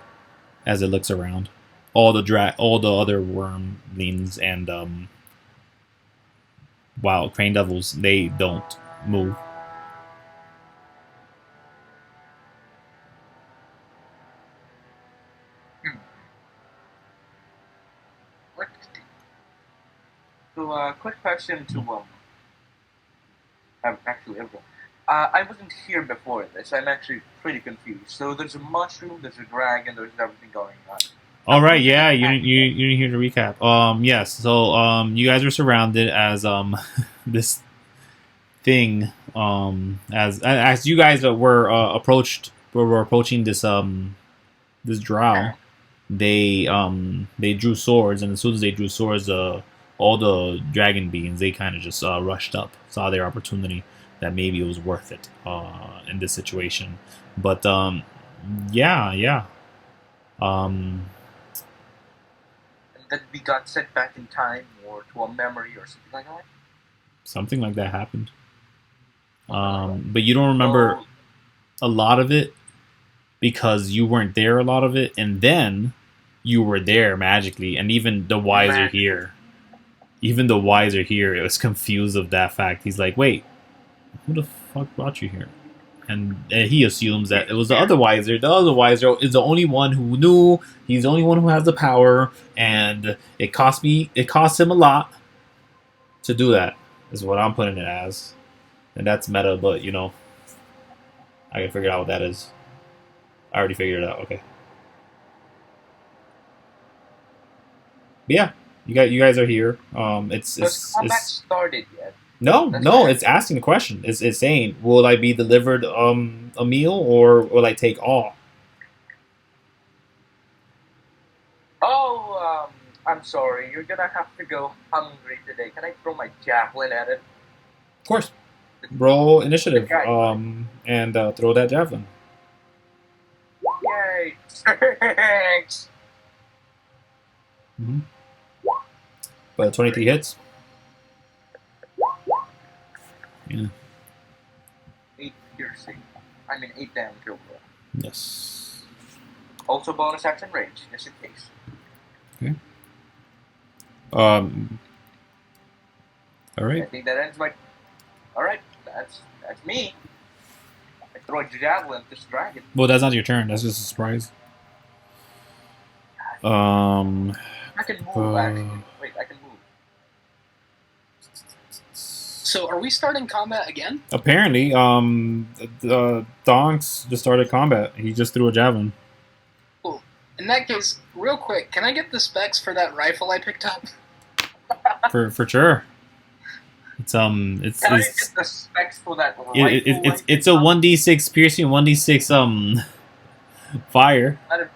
Speaker 2: As it looks around, all the other wormlings and while crane devils, they don't move.
Speaker 4: So, quick question to actually everyone. I wasn't here before this. I'm actually pretty confused. So there's a mushroom, there's a dragon, there's everything going on.
Speaker 2: All right, yeah, you didn't hear the recap. Yes, so you guys are surrounded as this thing as you guys were approaching this drow. They drew swords, and as soon as they drew swords, all the dragon beings, they kind of just rushed up, saw their opportunity, that maybe it was worth it in this situation. But yeah.
Speaker 4: And then we got sent back in time or to a memory or something like that?
Speaker 2: Something like that happened. But you don't remember a lot of it because you weren't there a lot of it, and then you were there magically, and even the wiser here. Even the wiser here, it was confused of that fact. He's like, wait, who the fuck brought you here? And he assumes that it was the other wiser. The other wiser is the only one who knew. He's the only one who has the power, and it cost him a lot to do that, is what I'm putting it as. And that's meta, but you know, I can figure out what that is. I already figured it out. Okay. But yeah, you guys are here.
Speaker 4: Has combat started yet?
Speaker 2: No, it's asking the question. It's saying, will I be delivered a meal, or will I take all?
Speaker 4: Oh, I'm sorry. You're gonna have to go hungry today. Can I throw my javelin at it?
Speaker 2: Of course. Roll initiative. And throw that javelin.
Speaker 4: Yay! Thanks.
Speaker 2: Mm-hmm. But 23 hits. Yeah.
Speaker 4: 8 piercing. 8 damage overall.
Speaker 2: Yes.
Speaker 4: Also bonus action range, just in case.
Speaker 2: Okay. Alright.
Speaker 4: I think that ends my... Alright, that's me. I throw a javelin at this dragon.
Speaker 2: Well, that's not your turn. That's just a surprise.
Speaker 4: I can move, actually. Wait, I can move.
Speaker 3: So are we starting combat again?
Speaker 2: Apparently, Donkz just started combat. He just threw a javelin.
Speaker 3: Cool. In that case, real quick, can I get the specs for that rifle I picked up?
Speaker 2: For sure. It's
Speaker 4: Can I get the specs for that rifle?
Speaker 2: It's a 1d6 piercing, 1d6 fire. I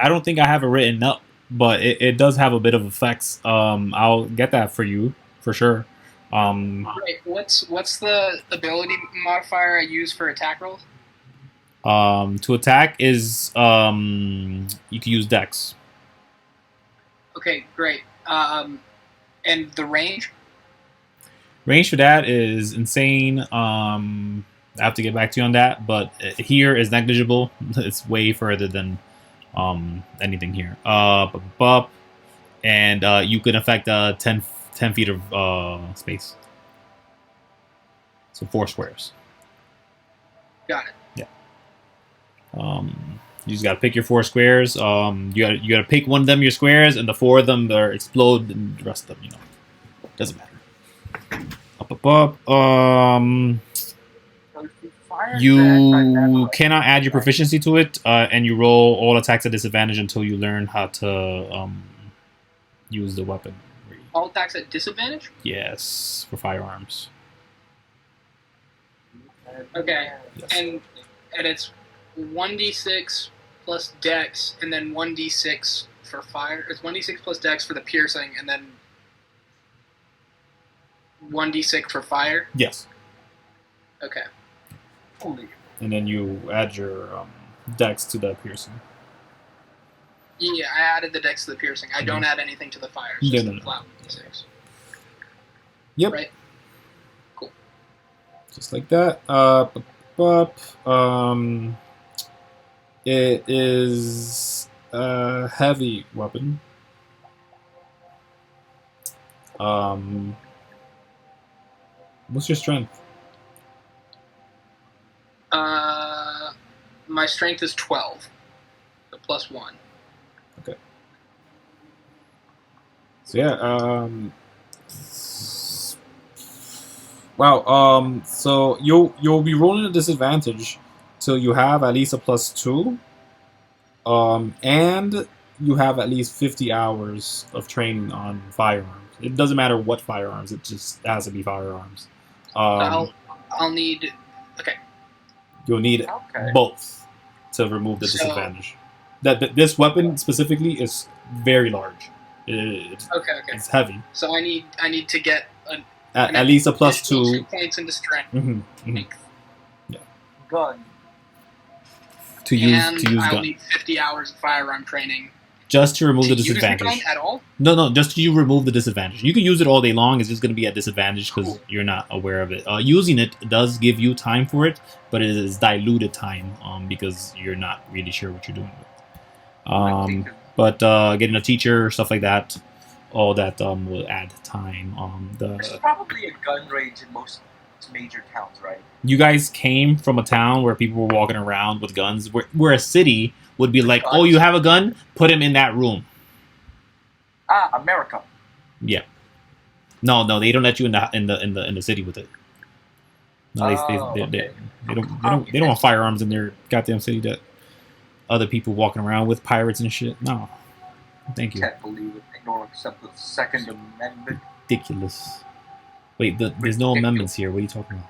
Speaker 2: don't think I have it written up, but it does have a bit of effects. I'll get that for you for sure.
Speaker 3: Wait, what's the ability modifier I use for attack rolls?
Speaker 2: To attack is you can use Dex.
Speaker 3: Okay, great. And the range?
Speaker 2: Range for that is insane. I have to get back to you on that, but here is negligible. It's way further than anything here. And you can affect 10 feet of space. So 4 squares.
Speaker 3: Got it.
Speaker 2: Yeah. You just gotta pick your 4 squares. You gotta pick one of them your squares, and the 4 of them are explode, and the rest of them, doesn't matter. Up. You cannot add your proficiency to it, and you roll all attacks at disadvantage until you learn how to use the weapon.
Speaker 3: All attacks at disadvantage?
Speaker 2: Yes, for firearms.
Speaker 3: Okay,
Speaker 2: Yes.
Speaker 3: and it's 1d6 plus dex, and then 1d6 for fire. It's 1d6 plus dex for the piercing, and then 1d6 for fire?
Speaker 2: Yes.
Speaker 3: Okay.
Speaker 2: And then you add your dex to that piercing.
Speaker 3: Yeah, I added the dex to the piercing. I don't add anything to the fire. It's
Speaker 2: Yeah,
Speaker 3: just
Speaker 2: no.
Speaker 3: the flat 1d6.
Speaker 2: Yep.
Speaker 3: Right? Cool.
Speaker 2: Just like that. It is a heavy weapon. What's your strength?
Speaker 3: My strength is 12. So +1.
Speaker 2: Okay. So yeah, wow, so you'll be rolling a disadvantage till you have at least a +2. And you have at least 50 hours of training on firearms. It doesn't matter what firearms, it just has to be firearms.
Speaker 3: I'll need. Okay.
Speaker 2: You'll need both to remove the disadvantage. This weapon specifically is very large. It's heavy.
Speaker 3: So I need to get
Speaker 2: at least a +2.
Speaker 3: 2 points into strength.
Speaker 2: Yeah.
Speaker 4: Gun.
Speaker 2: To use
Speaker 3: I'll
Speaker 2: gun.
Speaker 3: need 50 hours of firearm training.
Speaker 2: Just to remove the
Speaker 3: use
Speaker 2: disadvantage.
Speaker 3: the gun at all?
Speaker 2: No, just to remove the disadvantage. You can use it all day long. It's just going to be at disadvantage because you're not aware of it. Using it does give you time for it, but it is diluted time because you're not really sure what you're doing with it. But getting a teacher, stuff like that, all that will add time.
Speaker 4: There's probably a gun range in most major towns, right?
Speaker 2: You guys came from a town where people were walking around with guns, where a city would be like, "Oh, you have a gun? Put him in that room."
Speaker 4: America.
Speaker 2: Yeah. No, they don't let you in the city with it. No, they don't want firearms in their goddamn city that other people walking around with, pirates and shit. No, thank you.
Speaker 4: Can't believe it. They don't accept the Second Amendment.
Speaker 2: Ridiculous. Wait, there's no amendments here. What are you talking about?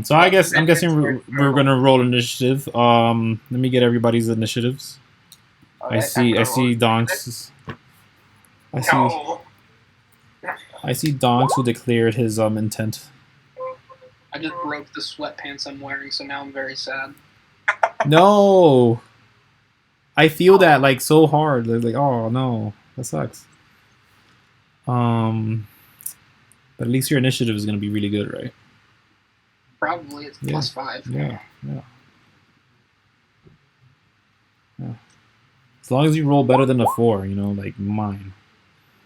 Speaker 2: So I'm guessing we're gonna roll initiative. Let me get everybody's initiatives. I see Donkz. I see Donkz who declared his intent.
Speaker 3: I just broke the sweatpants I'm wearing, so now I'm very sad.
Speaker 2: No, I feel that like so hard. Like, oh no, that sucks. But at least your initiative is gonna be really good, right?
Speaker 3: Probably it's +5.
Speaker 2: Yeah. As long as you roll better than a 4, like mine.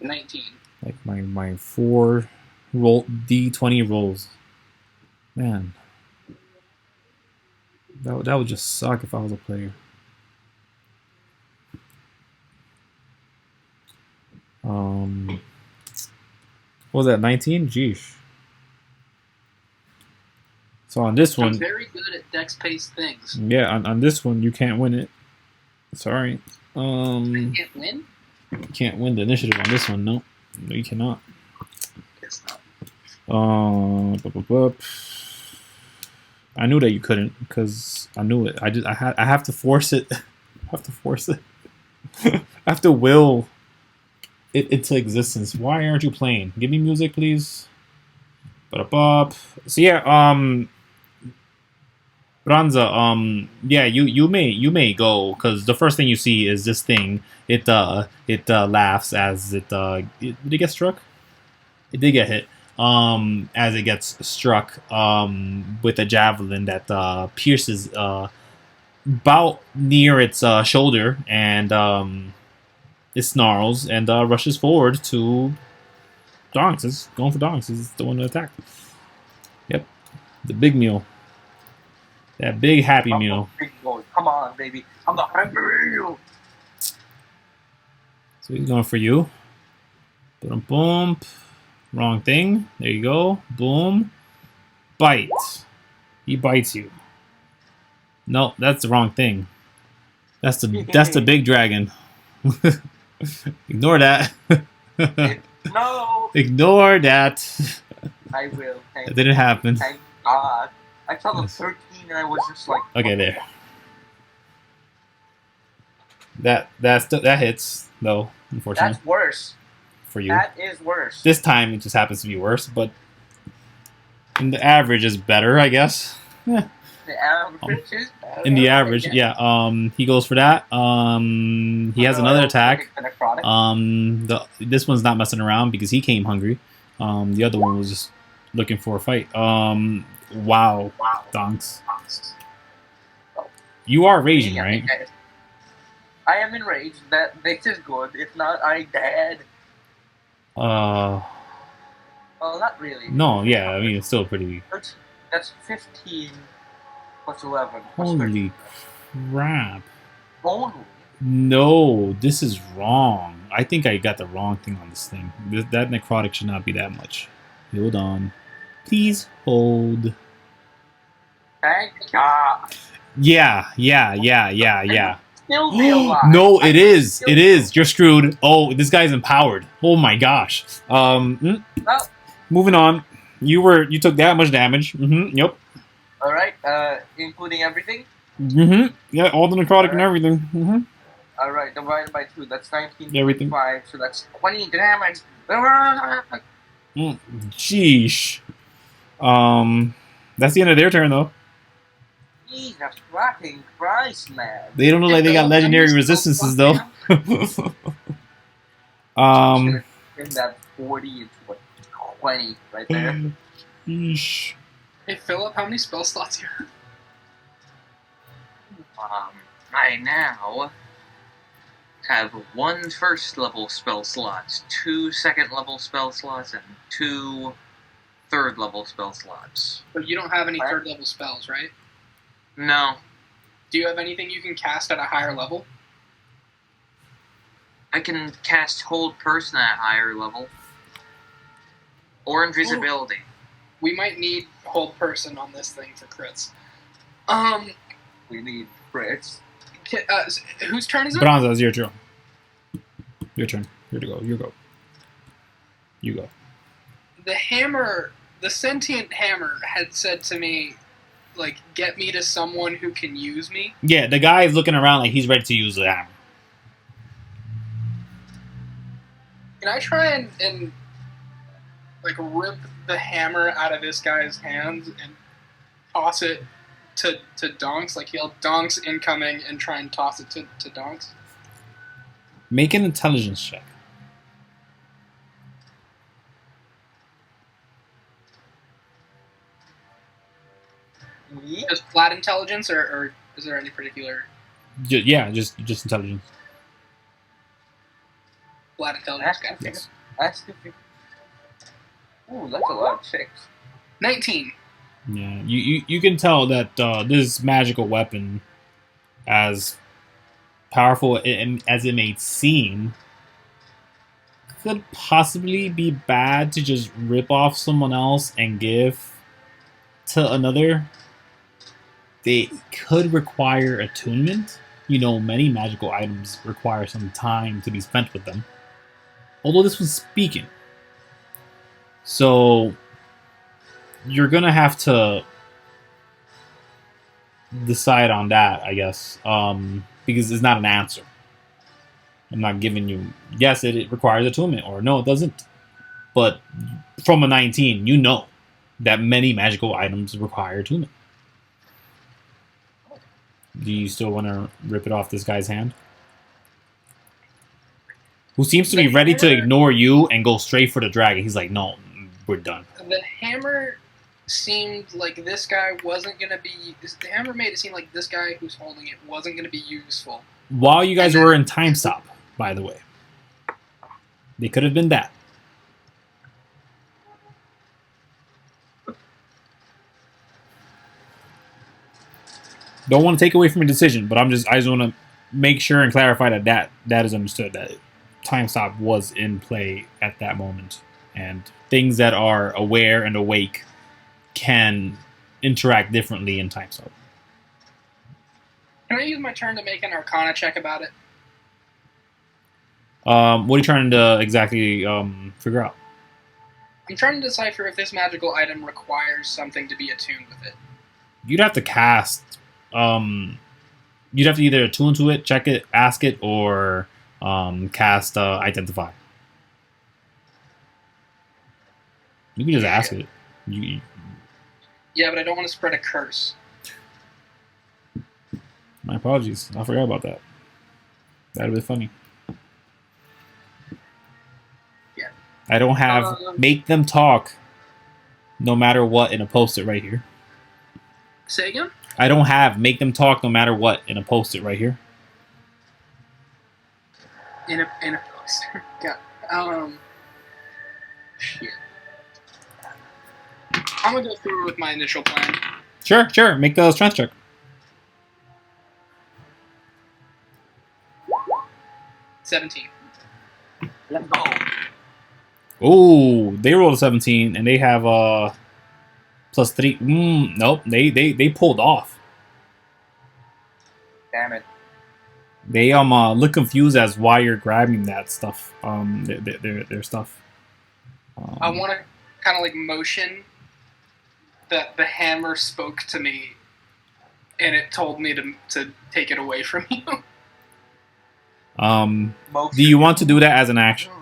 Speaker 3: 19.
Speaker 2: Like my 4 roll D20 rolls. Man. That would just suck if I was a player. What was that, 19? Jeesh. So on this one,
Speaker 3: I'm very good at dex-based things.
Speaker 2: Yeah, on this one you can't win it. Sorry.
Speaker 3: You can't win?
Speaker 2: You can't win the initiative on this one. No, you cannot.
Speaker 3: It's not.
Speaker 2: I knew that you couldn't because I knew it. I have to force it. I have to force it. I have to will it into existence. Why aren't you playing? Give me music, please. So yeah, Branza, yeah, you may go because the first thing you see is this thing. It laughs as it did it get struck? It did get hit. As it gets struck with a javelin that pierces about near its shoulder, and it snarls and rushes forward to Donkz. It's going for Donkz. He's the one to attack. Yep, the big meal. That big happy meal.
Speaker 4: Come on, baby. I'm the happy meal.
Speaker 2: So he's going for you. Boom, boom. Wrong thing. There you go. Boom. Bite. He bites you. No, that's the wrong thing. That's the big dragon. Ignore that.
Speaker 4: No.
Speaker 2: Ignore that.
Speaker 4: I will.
Speaker 2: That didn't happen.
Speaker 4: Thank God. I saw the 13 and I was just like.
Speaker 2: Okay, there. That hits though. Unfortunately.
Speaker 4: That's worse.
Speaker 2: For you.
Speaker 4: That is worse.
Speaker 2: This time it just happens to be worse, but in the average is better, I guess. Yeah.
Speaker 4: The average is better.
Speaker 2: In the average, yeah. He goes for that. He has another attack. This one's not messing around because he came hungry. The other one was just looking for a fight. Wow, Donkz. You are raging, right?
Speaker 4: I am enraged. That makes it good. If not, I dead.
Speaker 2: Uh,
Speaker 4: Well, not really.
Speaker 2: no, yeah, I mean, it's still pretty...
Speaker 4: That's 15 plus 11 plus 13.
Speaker 2: Holy crap.
Speaker 4: Only.
Speaker 2: No, this is wrong. I think I got the wrong thing on this thing. That necrotic should not be that much. Hold on. Please hold.
Speaker 4: Thank God.
Speaker 2: Yeah.
Speaker 4: Still be alive.
Speaker 2: No, it is. It is. You're screwed. Oh, this guy's empowered. Oh my gosh.
Speaker 4: Well,
Speaker 2: Moving on. You took that much damage. Yep.
Speaker 4: all right. Including everything.
Speaker 2: Yeah, all the necrotic and everything.
Speaker 4: All right. Divided by 2. That's 19.5.
Speaker 2: Everything.
Speaker 4: So that's 20 damage.
Speaker 2: Sheesh. That's the end of their turn though.
Speaker 4: Jesus fucking Christ, man.
Speaker 2: They don't look like they got legendary resistances though.
Speaker 4: In that 40 into what 20 right there.
Speaker 2: Yeesh.
Speaker 3: Hey Philip, how many spell slots do you have?
Speaker 1: I now have 1 first level spell slots, 2 second level spell slots, and 2 third level spell slots.
Speaker 3: But you don't have any third level spells, right?
Speaker 1: No.
Speaker 3: Do you have anything you can cast at a higher level?
Speaker 1: I can cast Hold Person at a higher level. Or Invisibility.
Speaker 3: We might need Hold Person on this thing for crits.
Speaker 4: We need crits.
Speaker 3: Whose turn is it?
Speaker 2: Branza, it's your turn. Your turn. Here to go. You go. You go.
Speaker 3: The hammer, the sentient hammer, had said to me, like, get me to someone who can use me.
Speaker 2: Yeah, the guy is looking around like he's ready to use the hammer.
Speaker 3: Can I try and like rip the hammer out of this guy's hands and toss it to Donkz? Like he'll Donkz incoming and try and toss it to Donkz?
Speaker 2: Make an intelligence check.
Speaker 3: Just flat intelligence, or is there any particular
Speaker 2: Yeah, just intelligence.
Speaker 3: flat intelligence?
Speaker 4: Ask
Speaker 3: Okay.
Speaker 2: Yes.
Speaker 4: Ask if you. Ooh, that's a lot of chicks.
Speaker 3: 19.
Speaker 2: Yeah, you can tell that this magical weapon, as powerful as it may seem, could possibly be bad to just rip off someone else and give to another. They could require attunement. You know, many magical items require some time to be spent with them. Although this was speaking. So you're gonna have to decide on that, I guess, because it's not an answer. I'm not giving you yes, it requires attunement, or no, it doesn't. But from a 19, you know that many magical items require attunement. Do you still want to rip it off this guy's hand? Who seems to be ready to ignore you and go straight for the dragon. He's like, no, we're done.
Speaker 3: The hammer seemed like this guy wasn't going to be... The hammer made it seem like this guy who's holding it wasn't going to be useful.
Speaker 2: While you guys were in time stop, by the way. They could have been that. Don't want to take away from your decision, but I just want to make sure and clarify that is understood, that time stop was in play at that moment, and things that are aware and awake can interact differently in time stop.
Speaker 3: Can I use my turn to make an Arcana check about it?
Speaker 2: What are you trying to exactly figure out?
Speaker 3: I'm trying to decipher if this magical item requires something to be attuned with it.
Speaker 2: You'd have to cast. You'd have to either attune to it, check it, ask it, or cast Identify. You can just ask it.
Speaker 3: Yeah, but I don't want to spread a curse.
Speaker 2: My apologies. I forgot about that. That'd be funny.
Speaker 3: Yeah.
Speaker 2: I don't have make them talk no matter what in a post-it right here.
Speaker 3: Say again?
Speaker 2: I don't have make them talk no matter what in a post-it right here.
Speaker 3: In a poster. Yeah. Shit. I'm gonna go through with my initial plan.
Speaker 2: Sure. Make a strength check.
Speaker 3: 17.
Speaker 4: Let's go.
Speaker 2: Oh, they rolled a 17, and they have +3. Nope, they pulled off.
Speaker 4: Damn it.
Speaker 2: They look confused as why you're grabbing that stuff. Their stuff.
Speaker 3: I want to kind of like motion that the hammer spoke to me, and it told me to take it away from you.
Speaker 2: Do you want to do that as an action?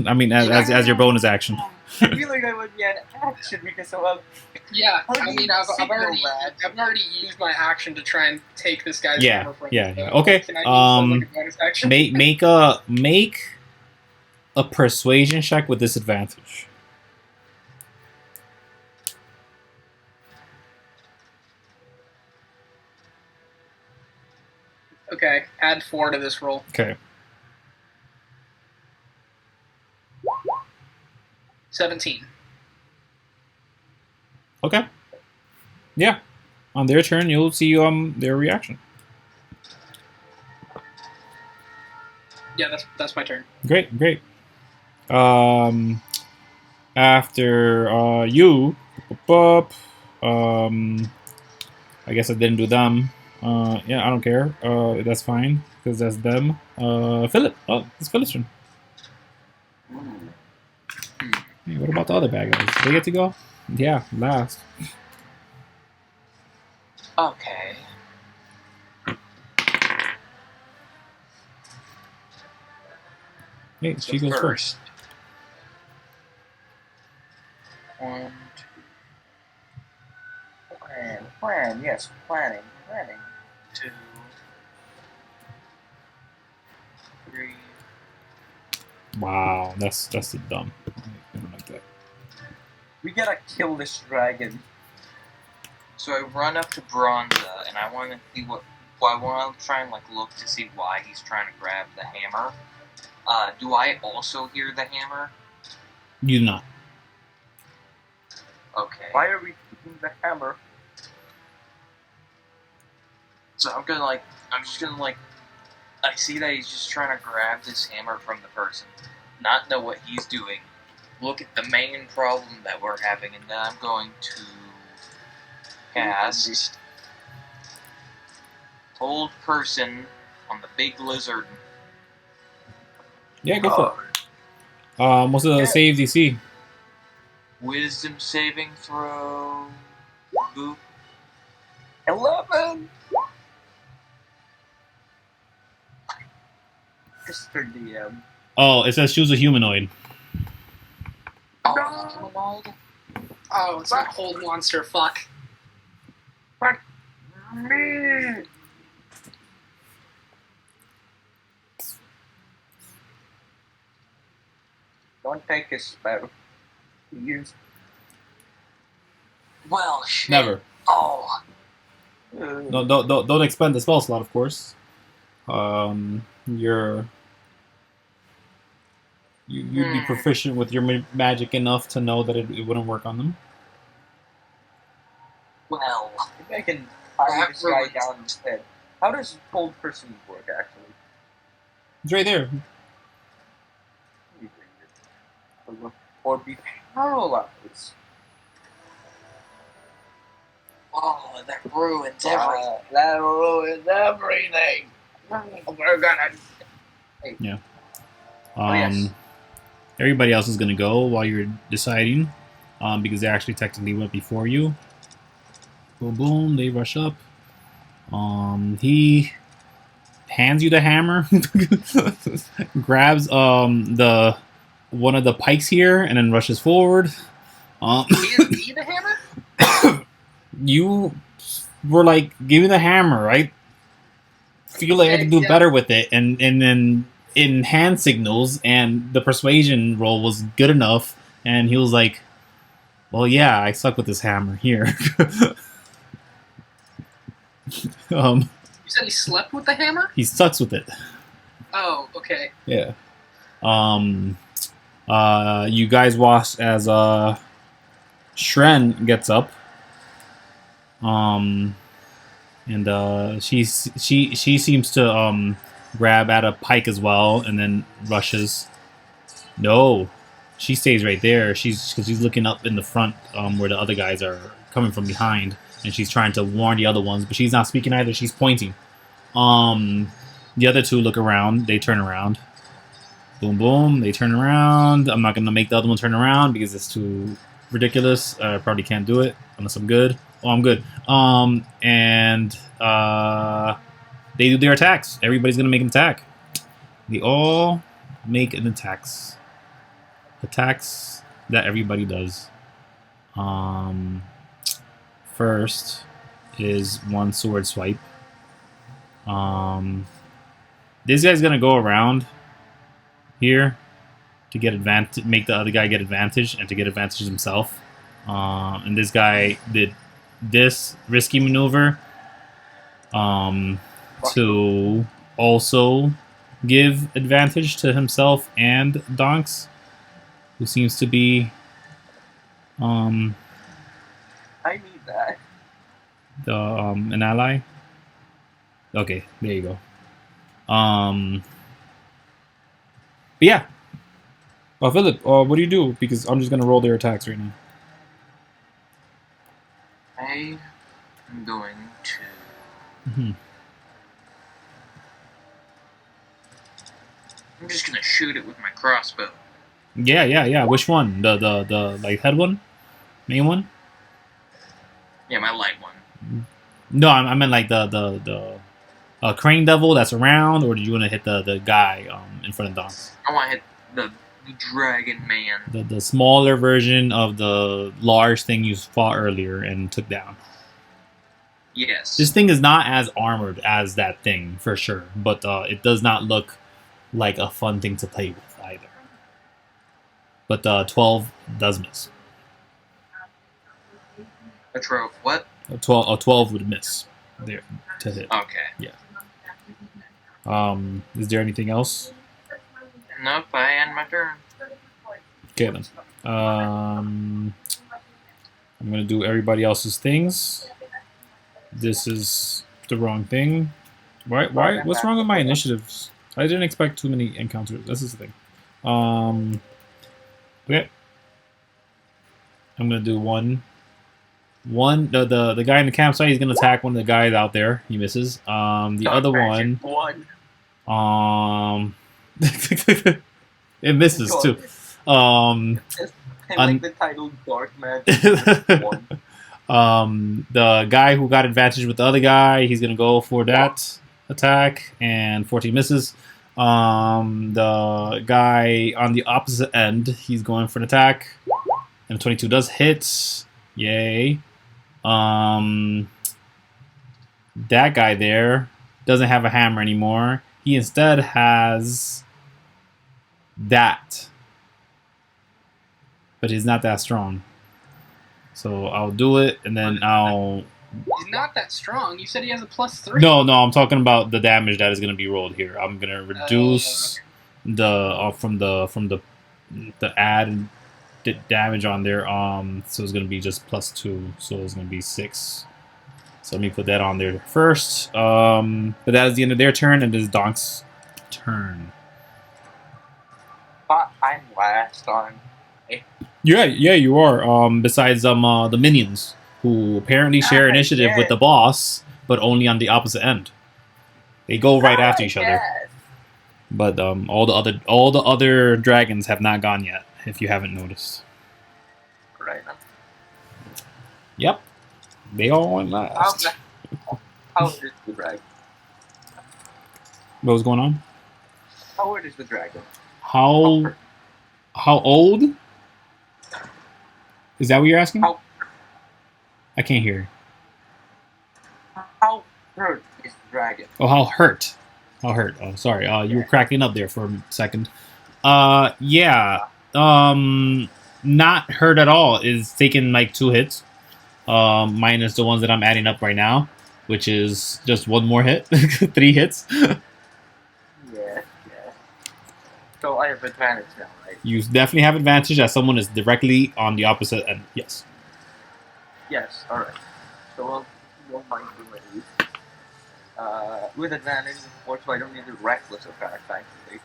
Speaker 2: I mean, as your bonus action.
Speaker 4: I feel like I would be an action because of
Speaker 3: Yeah, I mean, I've already used my action to try and take this guy's hammer from him. So
Speaker 2: Okay.
Speaker 3: can I use like a bonus action?
Speaker 2: Make a persuasion check with disadvantage.
Speaker 3: Okay, add 4 to this roll.
Speaker 2: Okay.
Speaker 3: 17.
Speaker 2: Okay. Yeah. On their turn, you'll see their reaction.
Speaker 3: Yeah, that's my turn.
Speaker 2: Great. After you, I guess I didn't do them. Yeah, I don't care. That's fine because that's them. Philip. Oh, it's Philip's turn. Hey, what about the other bad guys? They get to go? Yeah, last.
Speaker 1: Okay.
Speaker 2: Hey,
Speaker 1: So
Speaker 2: she goes first.
Speaker 1: 1, 2,
Speaker 4: Plan, yes, planning.
Speaker 1: 2, 3.
Speaker 2: Wow, that's dumb. I don't like that.
Speaker 4: We gotta kill this dragon.
Speaker 1: So I run up to Branza, and I want to see I want to try and look to see why he's trying to grab the hammer. Do I also hear the hammer?
Speaker 2: You do not.
Speaker 1: Okay.
Speaker 4: Why are we keeping the hammer?
Speaker 1: So I'm just gonna I see that he's just trying to grab this hammer from the person, not know what he's doing, look at the main problem that we're having, and then I'm going to cast Hold Person on the big lizard.
Speaker 2: Yeah, go for it. What's the save DC?
Speaker 1: Wisdom saving throw. Boop.
Speaker 4: 11! Mr. DM.
Speaker 2: Oh, it says choose a humanoid.
Speaker 1: Oh, humanoid?
Speaker 3: Oh, it's a hold monster. Fuck.
Speaker 4: Me! Don't take his spell. Use.
Speaker 1: Well, shit.
Speaker 2: Never.
Speaker 1: Oh.
Speaker 2: Don't expend the spell slot, of course. You'd be proficient with your magic enough to know that it wouldn't work on them.
Speaker 1: Well.
Speaker 4: Maybe I can tie this guy down instead. How does Cold Person work, actually?
Speaker 2: It's right there.
Speaker 4: Or be paralyzed.
Speaker 1: Oh, that ruins everything.
Speaker 4: That ruins everything. We're gonna.
Speaker 2: Yeah.
Speaker 4: Yes.
Speaker 2: Everybody else is gonna go while you're deciding, because they actually technically went before you. Boom, boom. They rush up. He hands you the hammer, grabs the one of the pikes here, and then rushes forward.
Speaker 3: Is he the hammer?
Speaker 2: You were like, give me the hammer, right? Feel like I can do better with it, and then in hand signals, and the persuasion roll was good enough, and he was like, well, yeah, I suck with this hammer here.
Speaker 3: You said he slept with the hammer?
Speaker 2: He sucks with it.
Speaker 3: Oh, okay.
Speaker 2: Yeah. You guys watch as Shren gets up. And she seems to grab at a pike as well, and then rushes. No, she stays right there. She's looking up in the front, where the other guys are coming from behind, and she's trying to warn the other ones, but she's not speaking either. She's pointing. The other two look around. They turn around. Boom, boom. They turn around. I'm not gonna make the other one turn around because it's too ridiculous. I probably can't do it unless I'm good. Oh, I'm good. And they do their attacks. Everybody's gonna make an attack. They all make an attacks. Attacks that everybody does. First is one sword swipe. This guy's gonna go around here to get advantage, make the other guy get advantage, and to get advantage himself. And this guy did this risky maneuver to also give advantage to himself and Donkz, who seems to be
Speaker 4: I need that.
Speaker 2: An ally. Okay, there you go. But yeah. Philip, what do you do? Because I'm just gonna roll their attacks right now.
Speaker 1: I am going to.
Speaker 2: Mm-hmm.
Speaker 1: I'm just gonna shoot it with my crossbow.
Speaker 2: Yeah. Which one? The like head one, main one?
Speaker 1: Yeah, my light one.
Speaker 2: No, I meant like the crane devil that's around, or do you want to hit the guy in front of Donkz?
Speaker 1: I want to hit the dragon man.
Speaker 2: The smaller version of the large thing you fought earlier and took down.
Speaker 1: Yes.
Speaker 2: This thing is not as armored as that thing for sure, but it does not look like a fun thing to play with either. But 12 does miss.
Speaker 1: A trove. What?
Speaker 2: A 12 would miss there to hit.
Speaker 1: Okay.
Speaker 2: Yeah. Is there anything else?
Speaker 1: Nope, I end my turn.
Speaker 2: Okay then. I'm gonna do everybody else's things. This is the wrong thing. Why? What's wrong with my initiatives? I didn't expect too many encounters. This is the thing. Okay. I'm gonna do one. The guy in the campsite, he's gonna attack one of the guys out there. He misses. The other one. It misses too.
Speaker 4: I like the title Dark Magic.
Speaker 2: The guy who got advantage with the other guy, he's gonna go for that attack, and 14 misses. The guy on the opposite end, he's going for an attack, and 22 does hit. Yay. That guy there doesn't have a hammer anymore. He instead has that. But he's not that strong. So I'll do it, and then I'll...
Speaker 3: He's not that strong. You said he has a +3.
Speaker 2: No, I'm talking about the damage that is going to be rolled here. I'm going to reduce from the add damage on there. So it's going to be just +2. So it's going to be 6. So let me put that on there first. But that is the end of their turn, and this is Donksz's turn.
Speaker 4: But I'm last on.
Speaker 2: Yeah, you are. Besides the minions, who apparently share initiative with the boss, but only on the opposite end. They go right after each other. But all the other dragons have not gone yet, if you haven't noticed.
Speaker 4: Right.
Speaker 2: Yep. They all went last.
Speaker 4: How old is the dragon?
Speaker 2: What was going on?
Speaker 4: How old is the dragon?
Speaker 2: How old? Is that what you're asking? I can't hear.
Speaker 4: How hurt is the dragon?
Speaker 2: Oh, how hurt? How hurt? Oh, sorry. You were cracking up there for a second. Yeah. Not hurt at all. Is taking like 2 hits. Minus the ones that I'm adding up right now, which is just one more hit. 3 hits.
Speaker 4: Yeah. So I have advantage now, right?
Speaker 2: You definitely have advantage as someone is directly on the opposite end. Yes.
Speaker 4: Yes, alright. So I'll roll my ability. With advantage, of course, so I don't need a reckless attack, thankfully.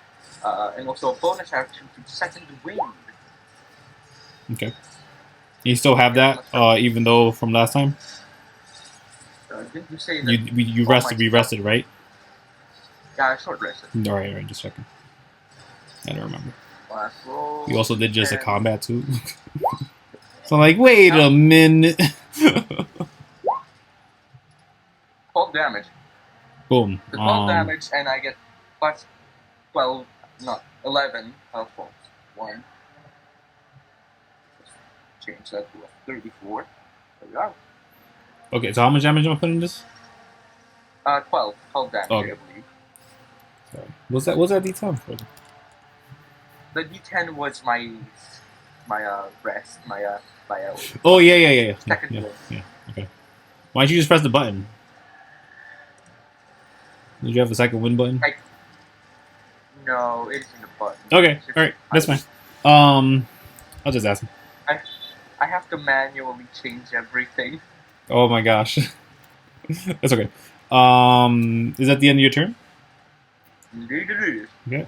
Speaker 4: And also a bonus action to second wind.
Speaker 2: Okay. You still have that, even though from last time?
Speaker 4: Didn't you say that?
Speaker 2: You rested, we rested, right?
Speaker 4: Yeah, I short rested.
Speaker 2: Alright, just checking. I don't remember.
Speaker 4: Last roll.
Speaker 2: You also did just a combat too? So I'm like, wait a minute.
Speaker 4: 12 damage.
Speaker 2: Boom.
Speaker 4: The 12 damage, and I get plus 12, not 11 health points. 1. Let's change that to a 34. There we are.
Speaker 2: Okay, so how much damage am I putting in this?
Speaker 4: 12 damage,
Speaker 2: Okay.
Speaker 4: I believe.
Speaker 2: Sorry. What's that D10 for?
Speaker 4: The D10 was my rest, my
Speaker 2: Oh, yeah.
Speaker 4: second
Speaker 2: Yeah,
Speaker 4: roll.
Speaker 2: yeah, okay. Why don't you just press the button? Did you have a second win button?
Speaker 4: No, it isn't a button.
Speaker 2: Okay, alright, that's fine. I'll just ask him.
Speaker 4: I have to manually change everything.
Speaker 2: Oh my gosh. That's okay. Is that the end of your turn?
Speaker 4: Indeed it is.
Speaker 2: Okay,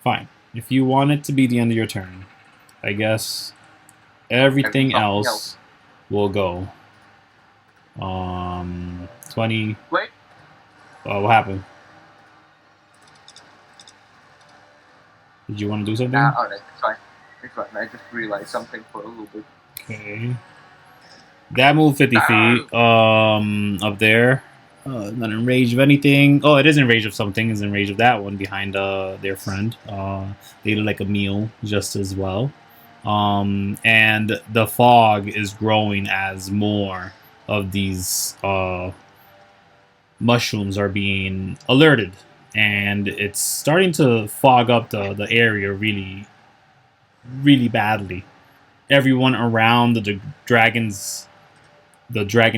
Speaker 2: fine. If you want it to be the end of your turn, I guess everything else will go. 20.
Speaker 4: Wait.
Speaker 2: What happened? Did you want to do something?
Speaker 4: Alright, it's fine. It's fine. I just realized something for a little bit.
Speaker 2: Okay. That moved 50 feet. Up there. Not in range of anything. Oh, it is in range of something. It's in range of that one behind their friend. They look like a meal just as well. And the fog is growing as more of these mushrooms are being alerted. And it's starting to fog up the area really, really badly. Everyone around the dragon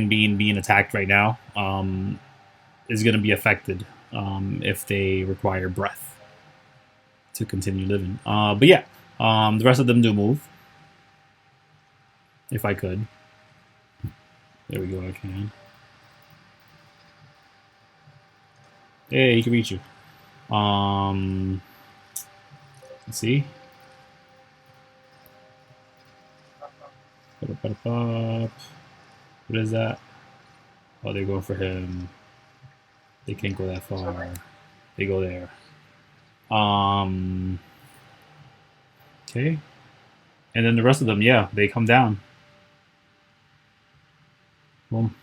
Speaker 2: being attacked right now, is going to be affected if they require breath to continue living. But yeah, the rest of them do move. If I could. There we go, I can. Hey, he can reach you. Let's see. What is that? Oh, they're going for him. They can't go that far. They go there. Okay. And then the rest of them, yeah, they come down. Boom.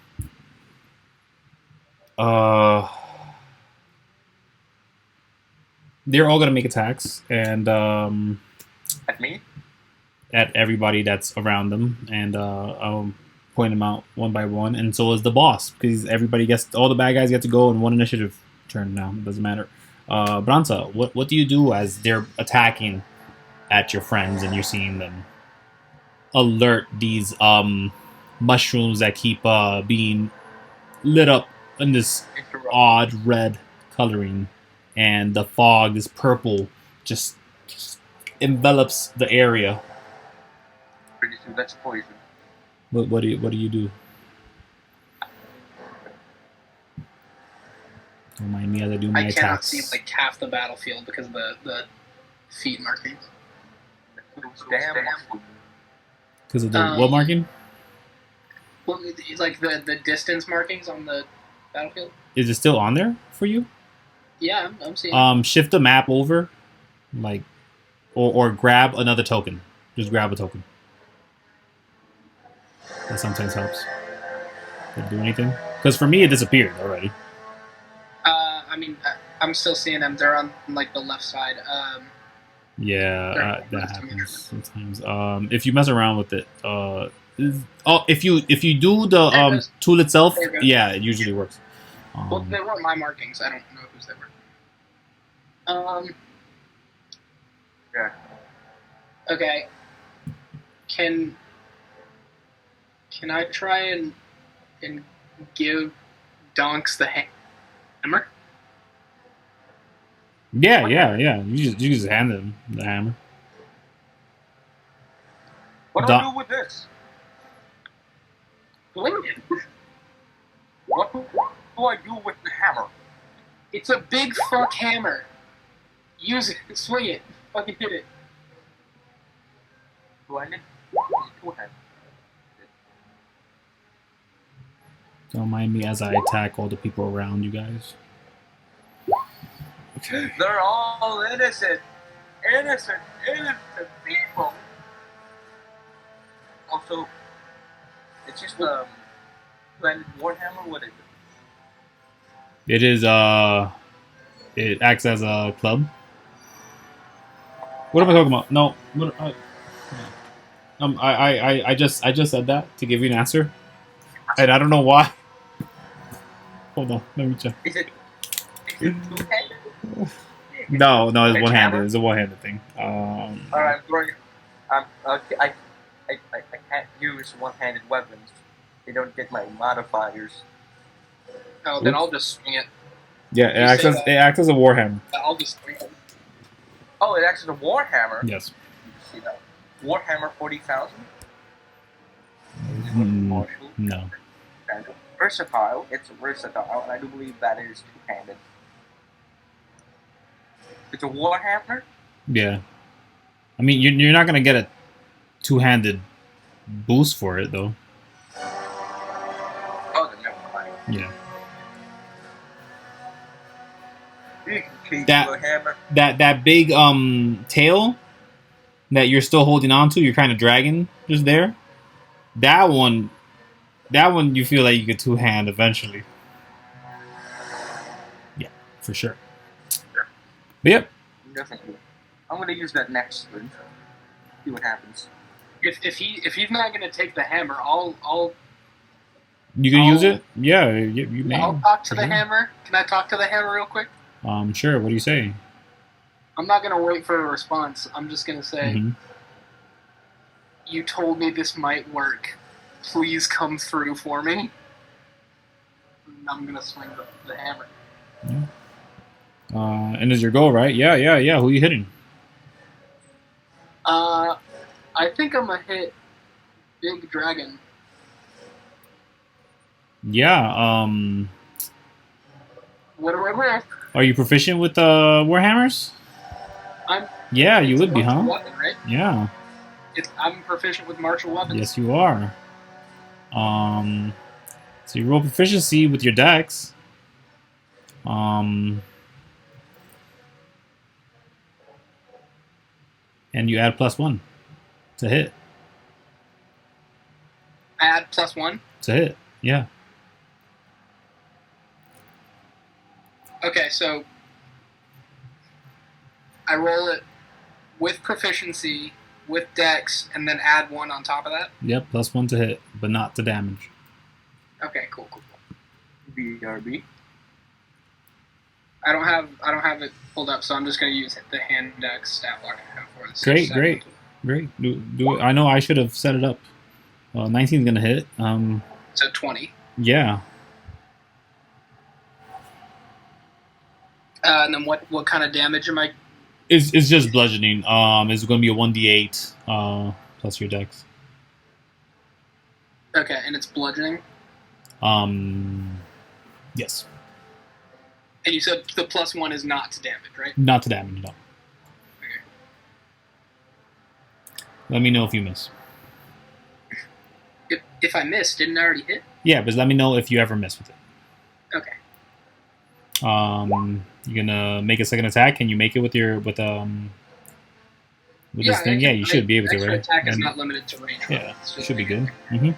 Speaker 2: They're all gonna make attacks, and
Speaker 4: At me?
Speaker 2: at everybody that's around them, and I'll point them out one by one, and so is the boss, because everybody gets, all the bad guys get to go in one initiative turn now. It doesn't matter. Branza, what do you do as they're attacking at your friends, and you're seeing them alert these mushrooms that keep being lit up in this odd red coloring, and the fog, this purple, just envelops the area.
Speaker 4: Pretty soon, that's poison.
Speaker 2: What do you do? Don't mind me as I do my
Speaker 3: I cannot
Speaker 2: attacks.
Speaker 3: see like half the battlefield because of the feet markings.
Speaker 4: Damn.
Speaker 2: Because of the what marking?
Speaker 3: Well, like the distance markings on the battlefield.
Speaker 2: Is it still on there for you?
Speaker 3: Yeah, I'm seeing.
Speaker 2: Shift the map over, like, or grab another token. Just grab a token. That sometimes helps. Did it do anything? Because for me, it disappeared already.
Speaker 3: I mean, I'm still seeing them. They're on like the left side.
Speaker 2: Yeah, that happens sometimes. If you mess around with it, if you do the tool itself, yeah, it usually works.
Speaker 3: Well, they weren't my markings. I don't know whose they were.
Speaker 4: Yeah.
Speaker 3: Okay. Can I try and give Donkz the hammer?
Speaker 2: Yeah. You just hand him the hammer.
Speaker 4: What do I do with this?
Speaker 3: Fling it.
Speaker 4: What do I do with the hammer?
Speaker 3: It's a big fuck hammer. Use it. Swing it. Fucking hit it.
Speaker 4: Do I need two hands?
Speaker 2: Don't mind me as I attack all the people around you guys. Okay.
Speaker 4: They're all innocent people. Also, it's just blended warhammer. What is it?
Speaker 2: It is it acts as a club. What am I talking about? No. What I just said that to give you an answer. And I don't know why. Hold on, let me check.
Speaker 4: Is it two-handed?
Speaker 2: No, it's
Speaker 4: Like
Speaker 2: one-handed.
Speaker 4: hammer?
Speaker 2: It's a one-handed thing.
Speaker 4: Alright, I'm throwing. Okay, I can't use one-handed weapons. They don't get my modifiers.
Speaker 3: Oh, then I'll just swing it.
Speaker 2: Yeah, it acts as a warhammer.
Speaker 3: I'll just swing it.
Speaker 4: Oh, it acts as a warhammer.
Speaker 2: Yes.
Speaker 4: See that? Warhammer 40,000.
Speaker 2: No.
Speaker 4: And versatile. It's versatile, and I do believe that is two-handed. It's a warhammer.
Speaker 2: Yeah. I mean, you're not gonna get a two-handed boost for it though.
Speaker 4: Oh, then never mind.
Speaker 2: Yeah.
Speaker 4: You can keep
Speaker 2: That-
Speaker 4: a hammer.
Speaker 2: That big tail that you're still holding on to, you're kind of dragging just there. That one you feel like you could two-hand eventually. Yeah, for sure. But yep.
Speaker 4: Definitely. I'm gonna use that next one. See what happens.
Speaker 3: If he's not gonna take the hammer, I'll
Speaker 2: You can use it? Yeah, you may.
Speaker 3: I'll talk to the
Speaker 2: Sure.
Speaker 3: hammer. Can I talk to the hammer real quick?
Speaker 2: Sure. What do you say?
Speaker 3: I'm not gonna wait for a response. I'm just gonna say,
Speaker 2: Mhm.
Speaker 3: You told me this might work. Please come through for me. And I'm gonna swing the hammer.
Speaker 2: And is your goal, right? Yeah. Who are you hitting?
Speaker 3: I think I'm gonna hit Big Dragon.
Speaker 2: Yeah.
Speaker 3: What do I wear?
Speaker 2: Are you proficient with warhammers? Yeah, you would be, huh?
Speaker 3: Weapon, right?
Speaker 2: Yeah.
Speaker 3: I'm proficient with martial weapons.
Speaker 2: Yes, you are. So you roll proficiency with your dex. And you add +1 to hit.
Speaker 3: Add +1.
Speaker 2: To hit, yeah.
Speaker 3: Okay, so I roll it with proficiency, with dex, and then add 1 on top of that.
Speaker 2: Yep, +1 to hit, but not to damage.
Speaker 3: Okay, cool.
Speaker 4: BRB.
Speaker 3: I don't have it pulled up, so I'm just gonna use the hand dex stat block I have for this.
Speaker 2: Great. Do it. I know I should have set it up. 19's gonna hit.
Speaker 3: So 20.
Speaker 2: Yeah.
Speaker 3: And then what kind of damage am I?
Speaker 2: It's just bludgeoning. It's gonna be a 1d8 plus your dex.
Speaker 3: Okay, and it's bludgeoning.
Speaker 2: Yes.
Speaker 3: And you said the +1 is not to damage, right?
Speaker 2: Not to damage, no.
Speaker 3: Okay.
Speaker 2: Let me know if you miss.
Speaker 3: If I miss, didn't I already hit?
Speaker 2: Yeah, but let me know if you ever miss with it.
Speaker 3: Okay.
Speaker 2: You're gonna make a second attack. Can you make it with your with this thing? Yeah, you should be able to,
Speaker 3: extra
Speaker 2: right?
Speaker 3: attack is
Speaker 2: And-
Speaker 3: not limited to range.
Speaker 2: yeah,
Speaker 3: It's just
Speaker 2: should be
Speaker 3: like-
Speaker 2: good. Mm-hmm.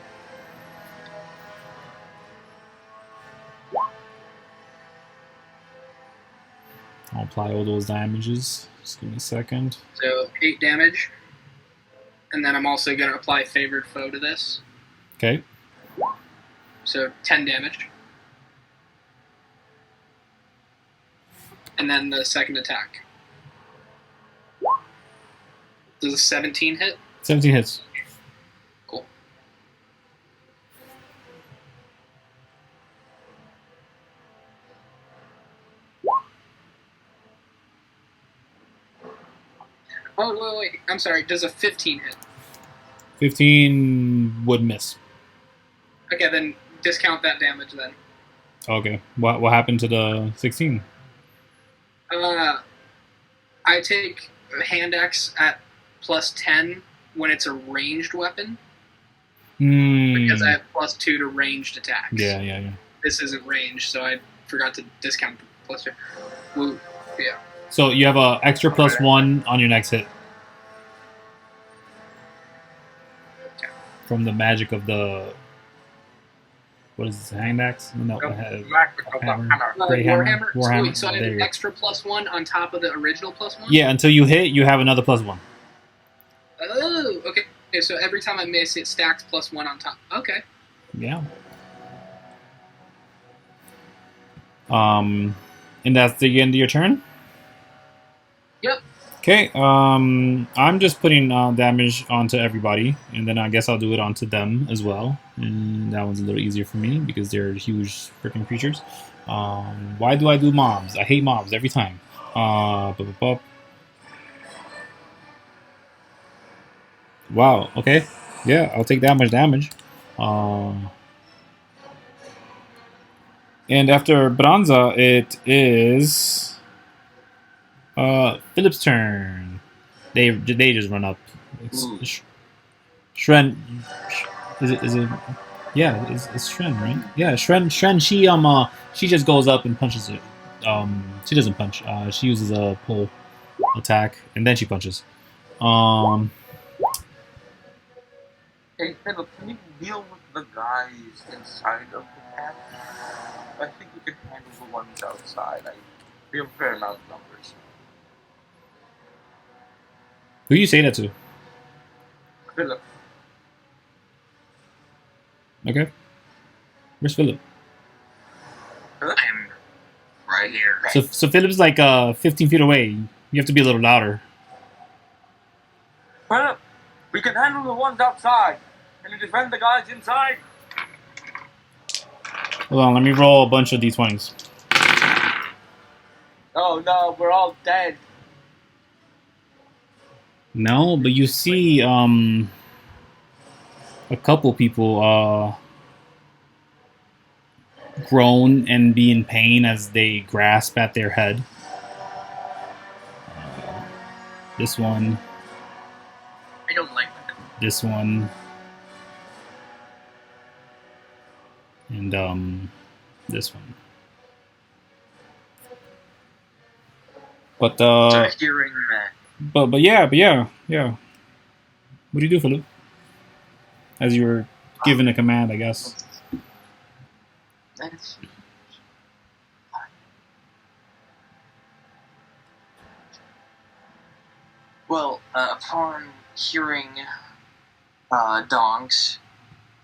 Speaker 2: I'll apply all those damages. Just give me a second.
Speaker 3: So 8 damage, and then I'm also gonna apply favored foe to this.
Speaker 2: Okay.
Speaker 3: So 10 damage. And then the second attack. Does a 17 hit?
Speaker 2: 17 hits.
Speaker 3: Cool. Oh, wait. I'm sorry. Does a 15 hit?
Speaker 2: 15 would miss.
Speaker 3: Okay, then discount that damage then.
Speaker 2: Okay. What happened to the 16?
Speaker 3: I take hand axe at plus 10 when it's a ranged weapon. Because I have plus 2 to ranged attacks.
Speaker 2: Yeah.
Speaker 3: This isn't ranged, so I forgot to discount the plus 2. Woo. Yeah.
Speaker 2: So you have a extra plus 1 on your next hit.
Speaker 3: Okay.
Speaker 2: From the magic of the... What is this, hand axe? No, hammer. Great hammer.
Speaker 3: Warhammer. Sweet. So I have an extra plus 1 on top of the original plus 1?
Speaker 2: Yeah, until you hit, you have another plus 1.
Speaker 3: Oh, okay. Okay, so every time I miss, it stacks plus 1 on top. Okay.
Speaker 2: Yeah. And that's the end of your turn?
Speaker 3: Yep.
Speaker 2: Okay, I'm just putting damage onto everybody, and then I guess I'll do it onto them as well. And that one's a little easier for me because they're huge freaking creatures. Why do I do mobs? I hate mobs every time. Wow, okay. Yeah, I'll take that much damage. And after Branza, it is Philip's turn. They just run up. It's Shren. Is it? Yeah, it's Shren, right? Yeah, Shren. She just goes up and punches it. She doesn't punch. She uses a pull attack and then she punches.
Speaker 4: Hey, Phillip, can you deal with the guys inside of the camp? I think we can handle the ones outside. We have a fair amount of numbers.
Speaker 2: Who do you say that to?
Speaker 4: Phillip.
Speaker 2: Okay. Where's Philip?
Speaker 1: I'm right here.
Speaker 2: So Philip's like 15 feet away. You have to be a little louder.
Speaker 4: Phillip, we can handle the ones outside. Can you defend the guys inside?
Speaker 2: Hold on, let me roll a bunch of d20s.
Speaker 4: Oh no, we're all dead.
Speaker 2: No, but you see a couple people groan and be in pain as they grasp at their head. This one.
Speaker 1: I don't like that.
Speaker 2: This one. And this one. But
Speaker 1: So hearing that.
Speaker 2: But yeah. What do you do, Philip? As you were given a command, I guess.
Speaker 1: That's... Well, upon hearing Donkz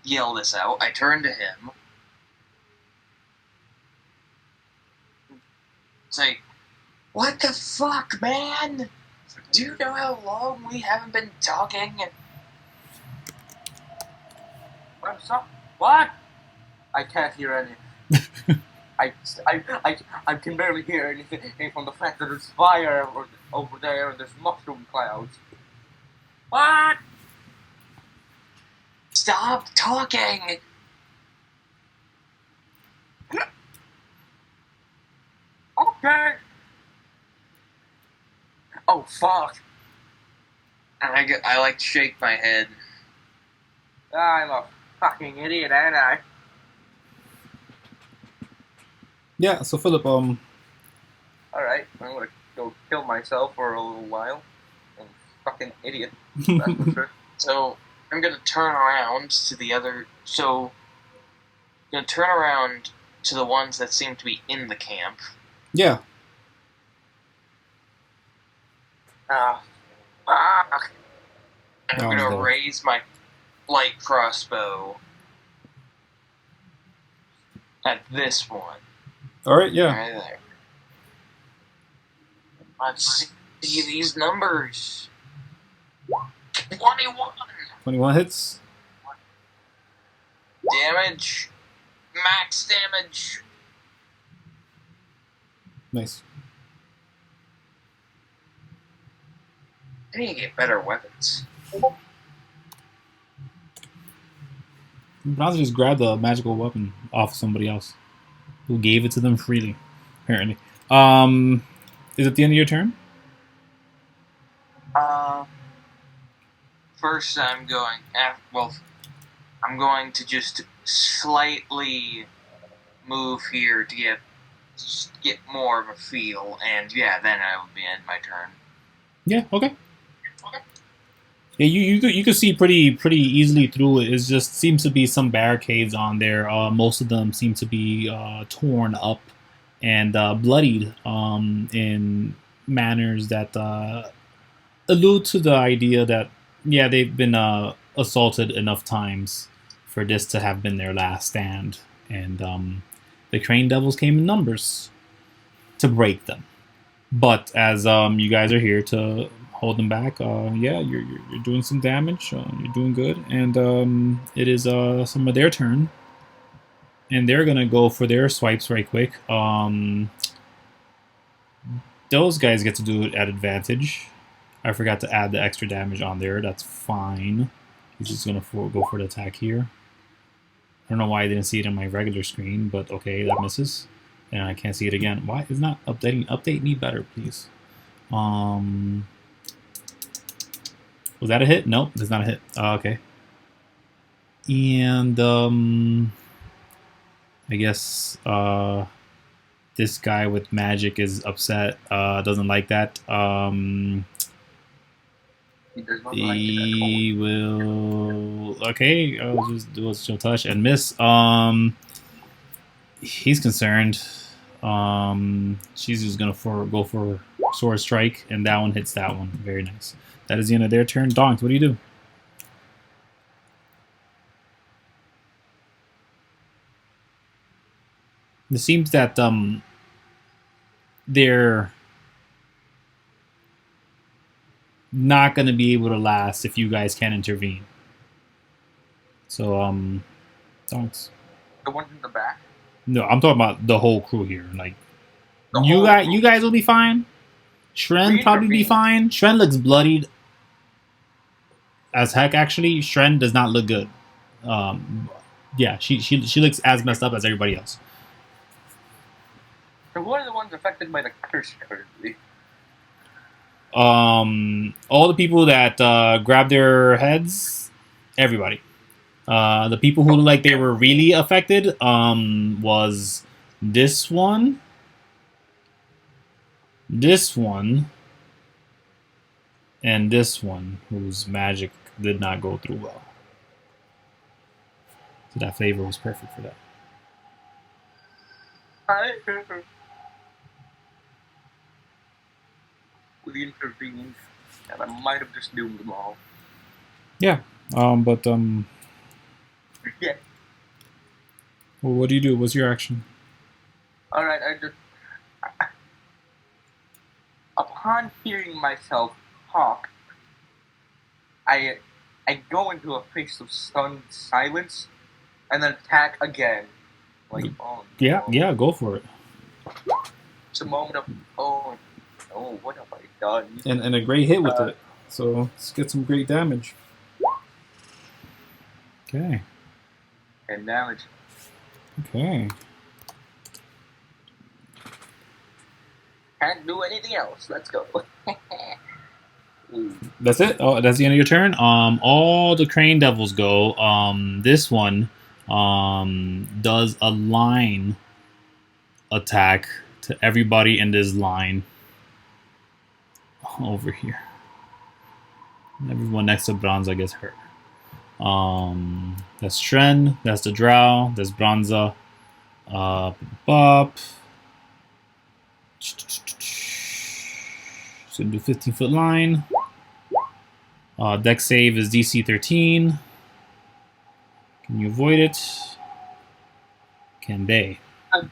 Speaker 1: yell this out, I turn to him. Say, what the fuck, man? Do you know how long we haven't been talking?
Speaker 4: What? I can't hear any. I can barely hear anything from the fact that there's fire over there and there's mushroom clouds. What?
Speaker 1: Stop talking!
Speaker 4: Okay. Oh, fuck.
Speaker 1: And I like to shake my head.
Speaker 4: I'm a fucking idiot, ain't I?
Speaker 2: Yeah, so Philip,
Speaker 4: Alright, I'm gonna go kill myself for a little while. I'm a fucking idiot, that's for sure.
Speaker 1: So, I'm gonna turn around to the other... So, I'm gonna turn around to the ones that seem to be in the camp.
Speaker 2: yeah.
Speaker 4: Fuck.
Speaker 1: And
Speaker 2: That
Speaker 1: I'm
Speaker 2: one's
Speaker 1: gonna
Speaker 2: dead.
Speaker 1: raise my light crossbow at this one.
Speaker 2: Alright, yeah.
Speaker 1: Right there. Let's see these numbers. 21!
Speaker 2: 21 hits.
Speaker 1: Damage. Max damage.
Speaker 2: Nice.
Speaker 1: I need to get better weapons.
Speaker 2: Branza just grabbed a magical weapon off somebody else who gave it to them freely, apparently. Is it the end of your turn?
Speaker 1: First I'm going. I'm going to just slightly move here to get more of a feel, and yeah, then I will be end my turn.
Speaker 2: Yeah. Okay. Yeah, you could see pretty easily through it. It just seems to be some barricades on there. Most of them seem to be torn up and bloodied in manners that allude to the idea that they've been assaulted enough times for this to have been their last stand, and the Crane Devils came in numbers to break them. But as you guys are here to hold them back, you're doing some damage. You're doing good, and it is some of their turn, and they're gonna go for their swipes right quick. Those guys get to do it at advantage. I forgot to add the extra damage on there. That's fine. He's just gonna go for the attack here. I don't know why I didn't see it on my regular screen, but okay, that misses. And I can't see it again. Why is not updating? Update me better, please. Was that a hit? Nope, that's not a hit. Okay. And I guess this guy with magic is upset. Doesn't like that.
Speaker 4: He does not like it at all.
Speaker 2: He will. Okay, I'll just do a chill touch and miss. He's concerned. She's just gonna go for sword strike, and that one hits that one. Very nice. That is the end of their turn. Donkz, what do you do? It seems that they're not gonna be able to last if you guys can't intervene. So Donkz.
Speaker 4: The ones in the back.
Speaker 2: No, I'm talking about the whole crew here. Like
Speaker 4: The
Speaker 2: you
Speaker 4: whole
Speaker 2: guys,
Speaker 4: crew.
Speaker 2: you guys will be fine. Shren probably be fine. Shren looks bloodied as heck. Actually, Shren does not look good. Yeah, she looks as messed up as everybody else.
Speaker 4: So what are the ones affected by the curse currently?
Speaker 2: All the people that grabbed their heads, everybody. The people who look like they were really affected was this one, and this one, whose magic did not go through well. So that flavor was perfect for that.
Speaker 4: We intervened, and I might have just doomed them all.
Speaker 2: Yeah. But
Speaker 4: Yeah.
Speaker 2: well, what do you do? What's your action?
Speaker 4: Alright, upon hearing myself talk, I go into a phase of stunned silence, and then attack again. Like, oh no.
Speaker 2: Yeah, go for it.
Speaker 4: It's a moment of, oh, what have I done?
Speaker 2: And a great hit with it. So let's get some great damage. Okay.
Speaker 4: And damage.
Speaker 2: Okay.
Speaker 4: Can't do anything else. Let's go. Ooh.
Speaker 2: That's it. Oh, that's the end of your turn. All the Crane Devils go. This one does a line attack to everybody in this line over here. Everyone next to Branza gets hurt. That's Shren, that's the Drow, that's Branza. So do 15-foot line. Dex save is DC 13. Can you avoid it? Can they?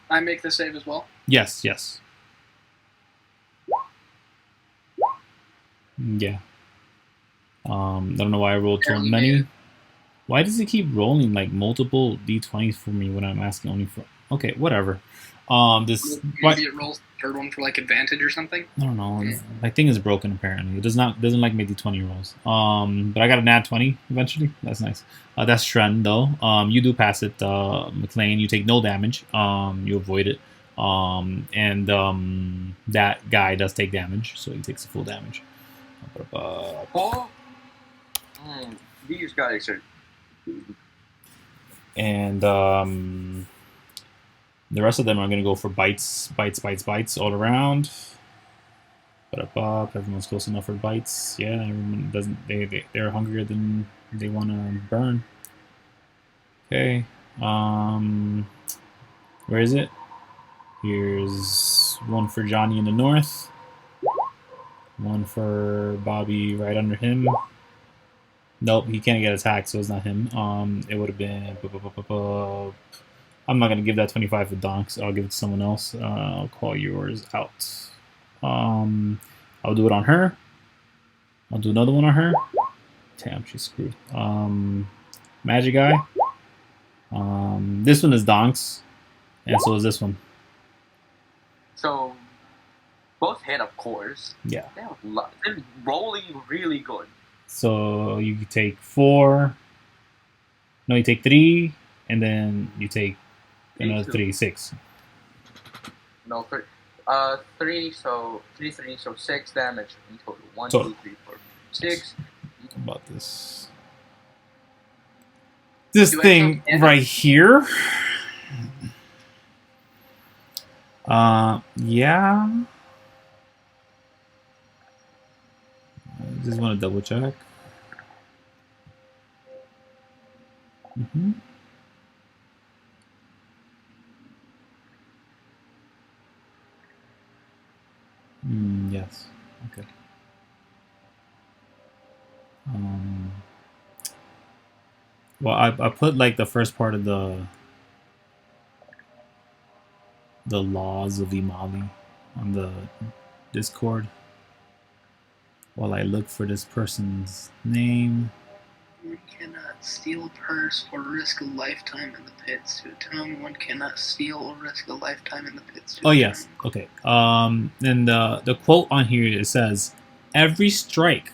Speaker 3: I make the save as well.
Speaker 2: Yes. Yeah. I don't know why I rolled so many. Why does it keep rolling like multiple d20s for me when I'm asking only for... Okay, whatever. This
Speaker 3: Maybe it rolls the third one for like advantage or something.
Speaker 2: I don't know. My thing is broken apparently. It doesn't like make the 20 rolls. But I got a nat 20 eventually. That's nice. That's Shren though. You do pass it, McClean. You take no damage. You avoid it. That guy does take damage, so he takes the full damage.
Speaker 4: Oh. These guys are.
Speaker 2: And the rest of them are going to go for bites all around. Everyone's close enough for bites. Yeah, everyone doesn't. They're hungrier than they want to burn. Okay. Where is it? Here's one for Johnny in the north. One for Bobby right under him. Nope, he can't get attacked, so it's not him. It would have been. I'm not gonna give that 25 for Donkz. I'll give it to someone else. I'll call yours out. I'll do it on her. I'll do another one on her. Damn, she's screwed. Magic guy. This one is Donkz, and so is this one.
Speaker 4: So both hit, of course.
Speaker 2: Yeah.
Speaker 4: They're rolling really good.
Speaker 2: So you take 4. No, you take 3, and then you take another 3, 6.
Speaker 4: No, 3. 3, so 3, so 6 damage in total. 1,
Speaker 2: Total.
Speaker 4: 2, 3, 4, 6.
Speaker 2: What about this? This thing right here. Yeah. I just want to double check. Yes. Okay. Well, I put like the first part of the laws of Imali on the Discord while I look for this person's name.
Speaker 3: One cannot steal purse or risk a lifetime in the pits to atone. One cannot steal or risk a lifetime in the pits to atone.
Speaker 2: Oh yes, okay. And the quote on here, it says, "Every strike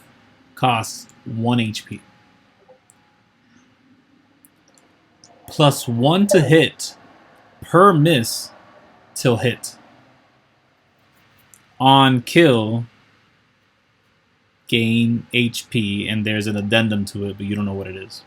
Speaker 2: costs 1 HP. Plus 1 to hit per miss till hit. On kill, gain HP," and there's an addendum to it, but you don't know what it is.